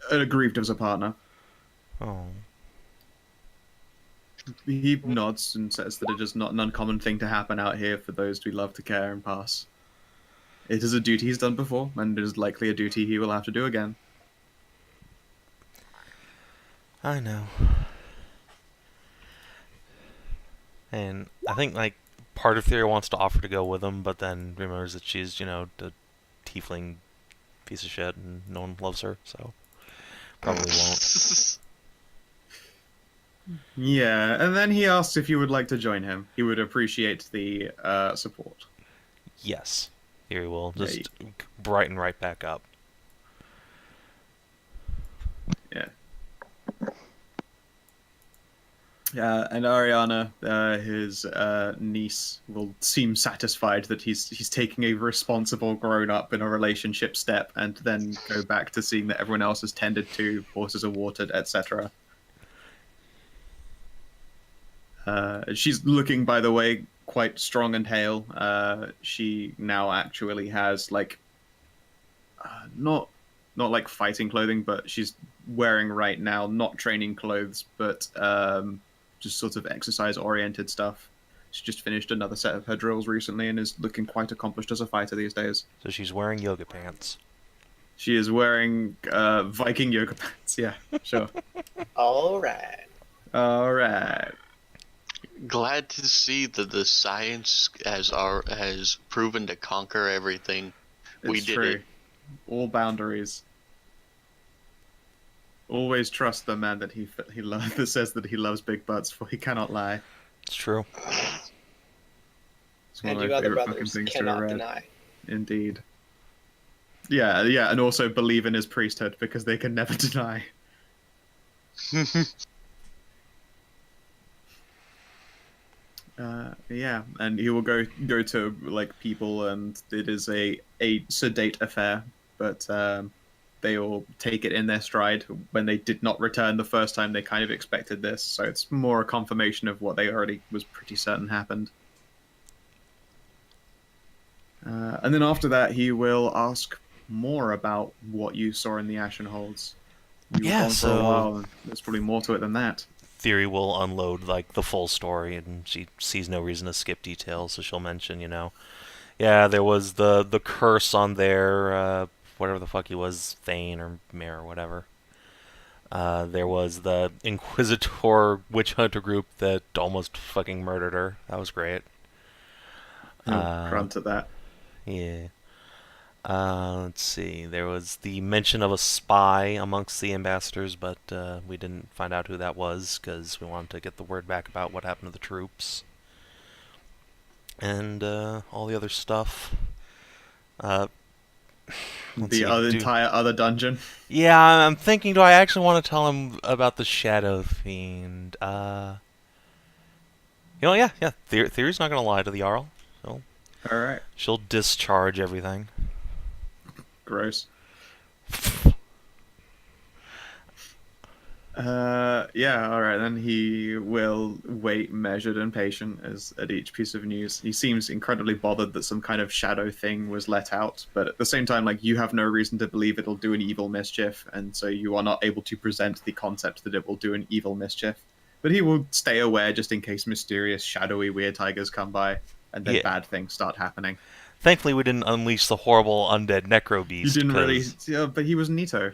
aggrieved as a partner. Oh. He nods and says that it is not an uncommon thing to happen out here for those who love to care and pass. It is a duty he's done before, and it is likely a duty he will have to do again. I know. And I think, part of Thyri wants to offer to go with him, but then remembers that she's, the tiefling piece of shit, and no one loves her, so probably won't. Yeah, and then he asks if you would like to join him. He would appreciate the support. Yes. Thyri will just brighten right back up. Yeah. And Ariana, his niece, will seem satisfied that he's taking a responsible grown-up in a relationship step, and then go back to seeing that everyone else is tended to, horses are watered, etc. She's looking, by the way, quite strong and hale. She now actually has not like fighting clothing, but she's wearing right now not training clothes, but just sort of exercise-oriented stuff. She just finished another set of her drills recently and is looking quite accomplished as a fighter these days. So she's wearing yoga pants. She is wearing Viking yoga pants. Yeah, sure. All right. All right. Glad to see that the science has proven to conquer everything. We It's did true. it. All boundaries. Always trust the man that that says that he loves big butts, for he cannot lie. It's true. It's one And of you my other favorite fucking brothers things to have cannot read. deny. Indeed. Yeah, and also believe in his priesthood because they can never deny. Yeah, and he will go to like people, and it is a sedate affair, but they all take it in their stride. When they did not return the first time, they kind of expected this, so it's more a confirmation of what they already was pretty certain happened. And then after that, he will ask more about what you saw in the Ashen Holds. You were Yeah, gone for a while, and there's probably more to it than that. Thyri will unload like the full story, and she sees no reason to skip details, so she'll mention, yeah, there was the curse on there, whatever the fuck he was, Thane or Mare or whatever. There was the Inquisitor witch hunter group that almost fucking murdered her. That was great. Grunt at that. Yeah. Let's see. There was the mention of a spy amongst the ambassadors, but we didn't find out who that was because we wanted to get the word back about what happened to the troops. And all the other stuff. Entire other dungeon. Yeah, I'm thinking, do I actually want to tell him about the Shadow Fiend? Yeah. Theory's not going to lie to the Jarl. So Alright. she'll discharge everything. Gross. Yeah, alright, then he will wait measured and patient at each piece of news. He seems incredibly bothered that some kind of shadow thing was let out, but at the same time, like, you have no reason to believe it'll do an evil mischief, and so you are not able to present the concept that it will do an evil mischief. But he will stay aware just in case mysterious, shadowy, weird tigers come by, and then bad things start happening. Thankfully, we didn't unleash the horrible undead necro beast. You didn't really... Yeah, but he was Nito.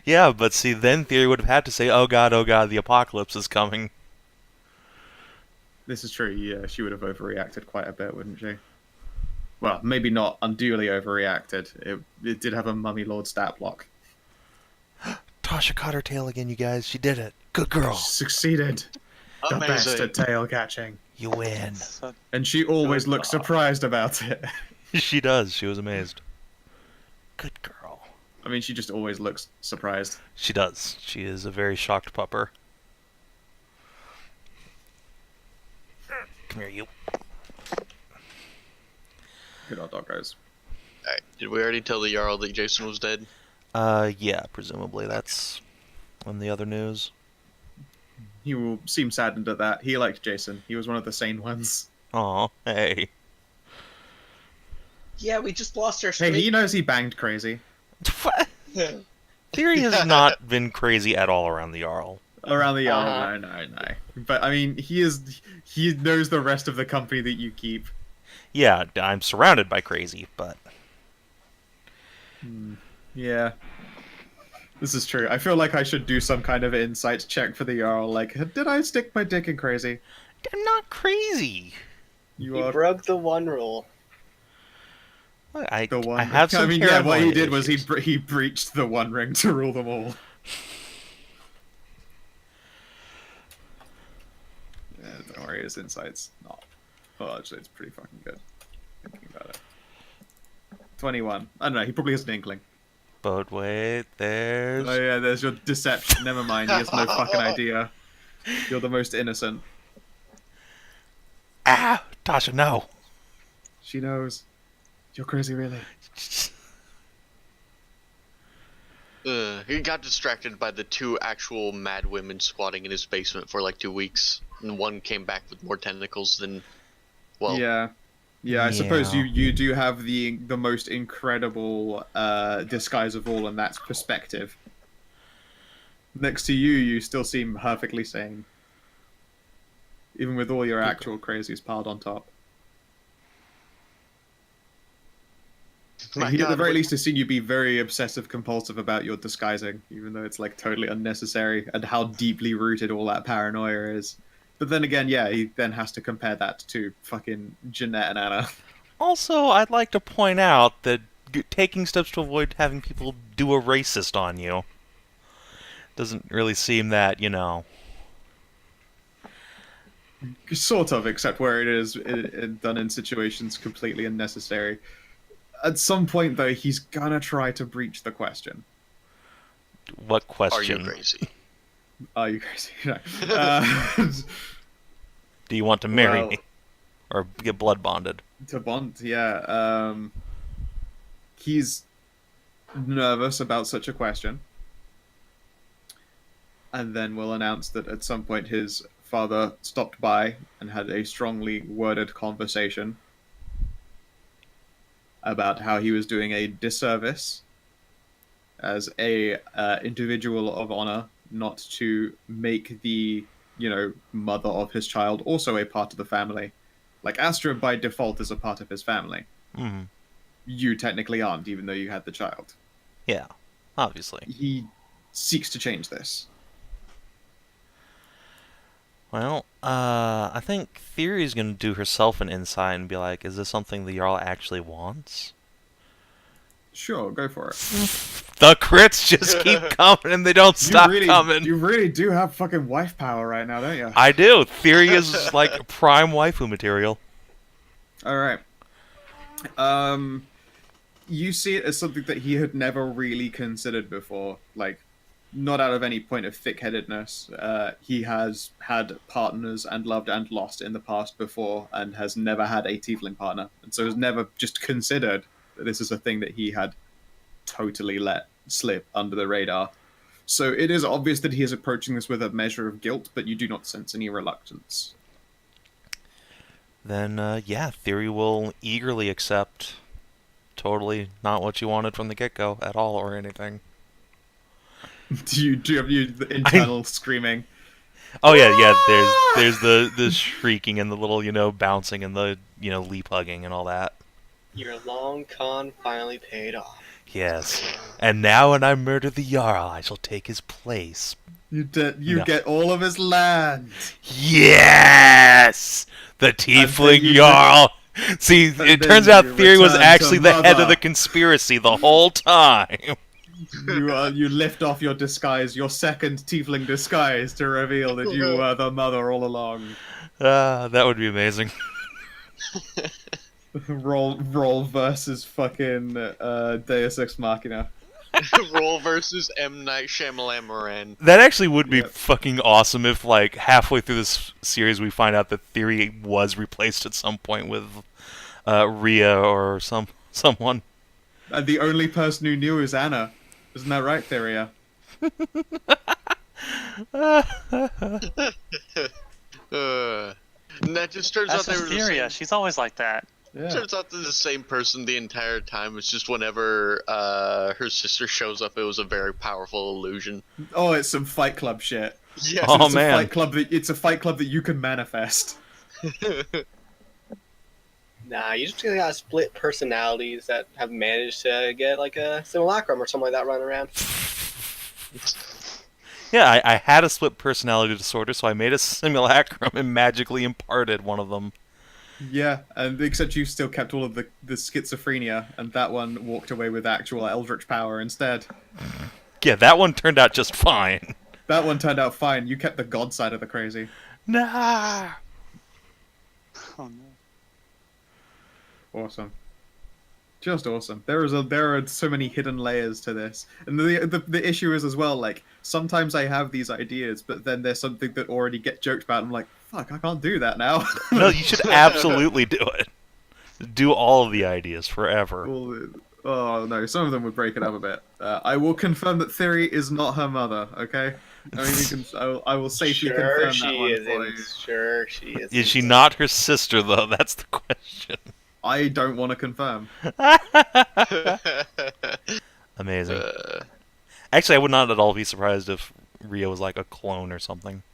Yeah, but see, then Thyri would have had to say, oh god, the apocalypse is coming. This is true, yeah, she would have overreacted quite a bit, wouldn't she? Well, maybe not unduly overreacted. It did have a Mummy Lord stat block. Tasha caught her tail again, you guys. She did it. Good girl. She succeeded. The best at tail catching. You win. And she always looks surprised about it. She does. She was amazed. Good girl. I mean, she just always looks surprised. She does. She is a very shocked pupper. Come here, you. Good old doggos. Alright, did we already tell the Jarl that Jason was dead? Yeah, presumably. That's on the other news. He will seem saddened at that. He liked Jason. He was one of the sane ones. Aw, hey. Yeah, we just lost our Hey, he knows he banged crazy. What? Thyri has not been crazy at all around the Jarl. Around the Jarl, no. But, I mean, he knows the rest of the company that you keep. Yeah, I'm surrounded by crazy, but... Yeah. This is true. I feel like I should do some kind of insight check for the Jarl. Like, did I stick my dick in crazy? I'm not crazy. You broke the one rule. I one have some what he did issues. was he breached the One Ring to rule them all. Yeah, don't worry, his insight's not. Well, actually, it's pretty fucking good. Thinking about it. 21. I don't know, he probably has an inkling. But wait, there's... Oh yeah, there's your deception. Never mind, he has no fucking idea. You're the most innocent. Ah! Tasha, no! She knows. You're crazy, really. He got distracted by the two actual mad women squatting in his basement for like 2 weeks, and one came back with more tentacles than... Well, Yeah, I suppose you do have the most incredible disguise of all, and that's perspective. Next to you, you still seem perfectly sane. Even with all your actual crazies piled on top. He at the very least has seen you be very obsessive compulsive about your disguising, even though it's like totally unnecessary, and how deeply rooted all that paranoia is. But then again, yeah, he then has to compare that to fucking Jeanette and Anna. Also, I'd like to point out that taking steps to avoid having people do a racist on you doesn't really seem that, you know... Sort of, except where it is done in situations completely unnecessary. At some point, though, he's gonna try to breach the question. What question? Are you crazy? Are you crazy? No. Do you want to marry Well- me? Or get blood bonded? To Bond, yeah. He's nervous about such a question. And then we'll announce that at some point his father stopped by and had a strongly worded conversation about how he was doing a disservice as a individual of honor not to make the, mother of his child also a part of the family. Like, Astra by default is a part of his family. Mm-hmm. You technically aren't, even though you had the child. Yeah, obviously. He seeks to change this. Well, I think Thyri's gonna do herself an insight and be like, is this something the Jarl actually wants? Sure, go for it. The crits just keep coming and they don't stop coming. You really do have fucking wife power right now, don't you? I do. Thyri is like prime waifu material. Alright. You see it as something that he had never really considered before. Like, not out of any point of thick-headedness. He has had partners and loved and lost in the past before, and has never had a tiefling partner. And so has never just considered that this is a thing that he had totally let slip under the radar. So it is obvious that he is approaching this with a measure of guilt, but you do not sense any reluctance. Then, yeah, Thyri will eagerly accept. Totally not what you wanted from the get-go at all or anything. Do you have the internal screaming? Oh yeah. There's the shrieking and the little bouncing and the leap hugging and all that. Your long con finally paid off. Yes, and now when I murder the Jarl, I shall take his place. You No. get all of his land. Yes, the Tiefling you- Jarl. See, it then turns out you Thyri was return to actually the head of Mother. the conspiracy the whole time. You lift off your disguise, your second tiefling disguise, to reveal that you were the mother all along. That would be amazing. roll versus fucking Deus Ex Machina. Roll versus M. Night Shyamalan. That actually would be Yep. fucking awesome if, like, halfway through this series we find out that Thyri was replaced at some point with Rhea or someone. And the only person who knew is Anna. Isn't that right, Thyria? And that just turns That's out they were the same. Systeria. She's always like that. Yeah. Turns out they're the same person the entire time. It's just whenever her sister shows up, it was a very powerful illusion. Oh, it's some Fight Club shit. Yes. Oh, It's man. it's a Fight Club that you can manifest. Nah, you just gotta split personalities that have managed to get like a simulacrum or something like that running around. Yeah, I had a split personality disorder, so I made a simulacrum and magically imparted one of them. Yeah, and except you still kept all of the schizophrenia, and that one walked away with actual Eldritch power instead. Yeah, that one turned out just fine. That one turned out fine. You kept the god side of the crazy. Nah. Oh no. Awesome. Just awesome. There are so many hidden layers to this, and the issue is as well. Like, sometimes I have these ideas, but then there's something that already get joked about. And I'm like, fuck, I can't do that now. No, you should absolutely do it. Do all of the ideas forever. Well, oh no, some of them would break it up a bit. I will confirm that Thyri is not her mother. Okay, I mean, I will safely Sure confirm she that one for isn't. you. Sure she isn't. Is she not her sister, though? That's the question. I don't want to confirm. Amazing. Actually, I would not at all be surprised if Rhea was like a clone or something.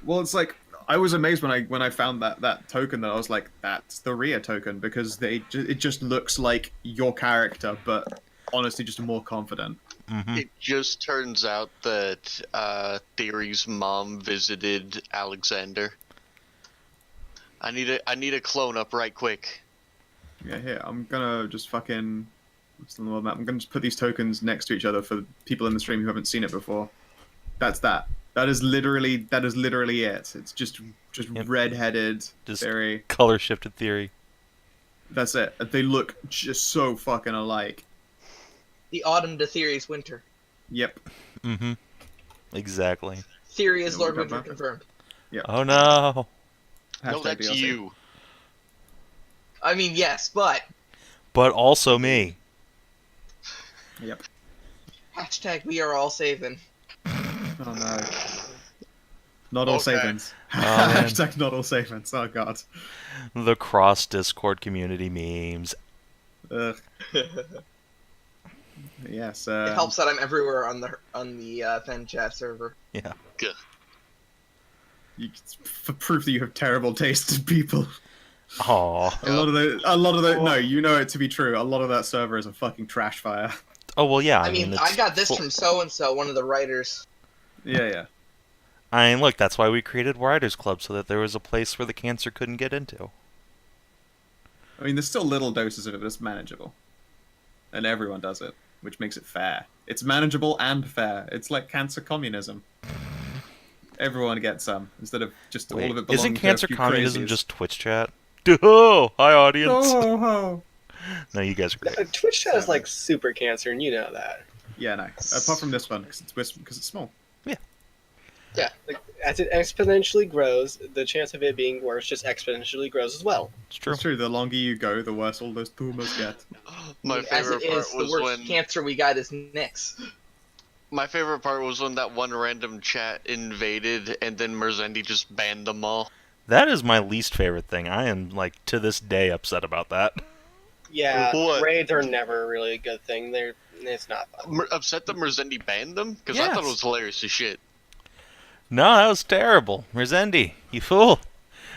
Well, it's like I was amazed when I found that token. That I was like, that's the Rhea token, because it just looks like your character, but honestly, just more confident. Mm-hmm. It just turns out that Thyri's mom visited Alexander. I need a clone up right quick. Yeah, here, I'm gonna just fucking... What's on the world map? I'm gonna just put these tokens next to each other for people in the stream who haven't seen it before. That's that. That is literally it. It's just Yep. red-headed, Just very... color shifted Thyri. That's it. They look just so fucking alike. The autumn to Thyri's winter. Yep. Mm-hmm. Exactly. Thyri is Yeah, Lord we got Winter that. confirmed. Yep. Oh no. No, Hashtag that's DLC. you. I mean, yes, but But also me. Yep. hashtag we are all saving. Oh no. Not all Okay. savings. man. Hashtag not all savings. Oh god. The cross Discord community memes. Ugh. Yes. It helps that I'm everywhere on the Fen chat server. Yeah. For proof that you have terrible taste in people. Aw. A lot of those. No, you know it to be true. A lot of that server is a fucking trash fire. Oh well, yeah. I mean, I it's got this full- from so and so, one of the writers. Yeah. I mean, look, that's why we created Writers Club, so that there was a place where the cancer couldn't get into. I mean, there's still little doses of it, but it's manageable. And everyone does it, which makes it fair. It's manageable and fair. It's like cancer communism. Everyone gets some, instead of just all of it belonging Isn't to a cancer few communism crazies. just Twitch chat? Oh, hi audience. Oh, ho. No, you guys are great. Twitch chat is like super cancer, and you know that. Yeah, no. Apart from this one, because it's small. Yeah, like, as it exponentially grows, the chance of it being worse just exponentially grows as well. It's true. It's true. The longer you go, the worse all those tumors get. My As favorite it part is, the was worst when cancer we got is Nyx. my favorite part was when that one random chat invaded and then Merzendi just banned them all. That is my least favorite thing. I am, like, to this day upset about that. Yeah, What? raids are never really a good thing. It's not fun. Upset that Merzendi banned them? Because I thought it Yes. was hilarious as shit. No, that was terrible. Merzendi, you fool.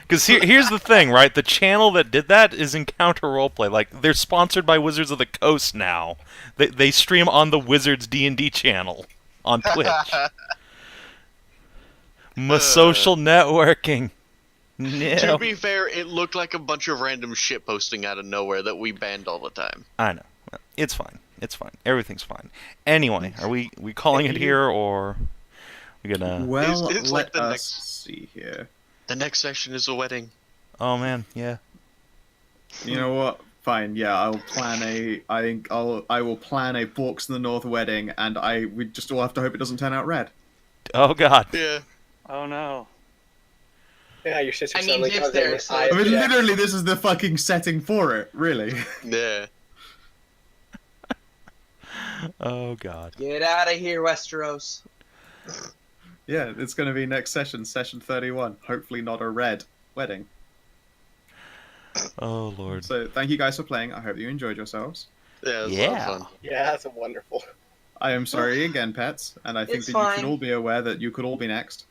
Because here's the thing, right? The channel that did that is Encounter Roleplay. Like, they're sponsored by Wizards of the Coast now. They stream on the Wizards D&D channel on Twitch. Social networking. No. To be fair, it looked like a bunch of random shit posting out of nowhere that we banned all the time. I know. It's fine. It's fine. Everything's fine. Anyway, are we calling it here, or we gonna... Well, It's let like the us next- see here. The next session is a wedding. Oh, man, yeah. You know what? Fine. Yeah, I will plan a Borks in the North wedding, and we just all have to hope it doesn't turn out red. Oh, God. Yeah. Oh no. Yeah, your sister I mean, suddenly Viv's comes there, in. so- I mean, yeah. literally, this is the fucking setting for it. Really. Yeah. Oh, God. Get out of here, Westeros. Yeah, it's going to be next session, session 31. Hopefully, not a red wedding. Oh, Lord. So, thank you guys for playing. I hope you enjoyed yourselves. Yeah, it was a Yeah. lot of fun. Yeah, that's wonderful. I am sorry again, pets, and I think It's that you fine. should all be aware that you could all be next.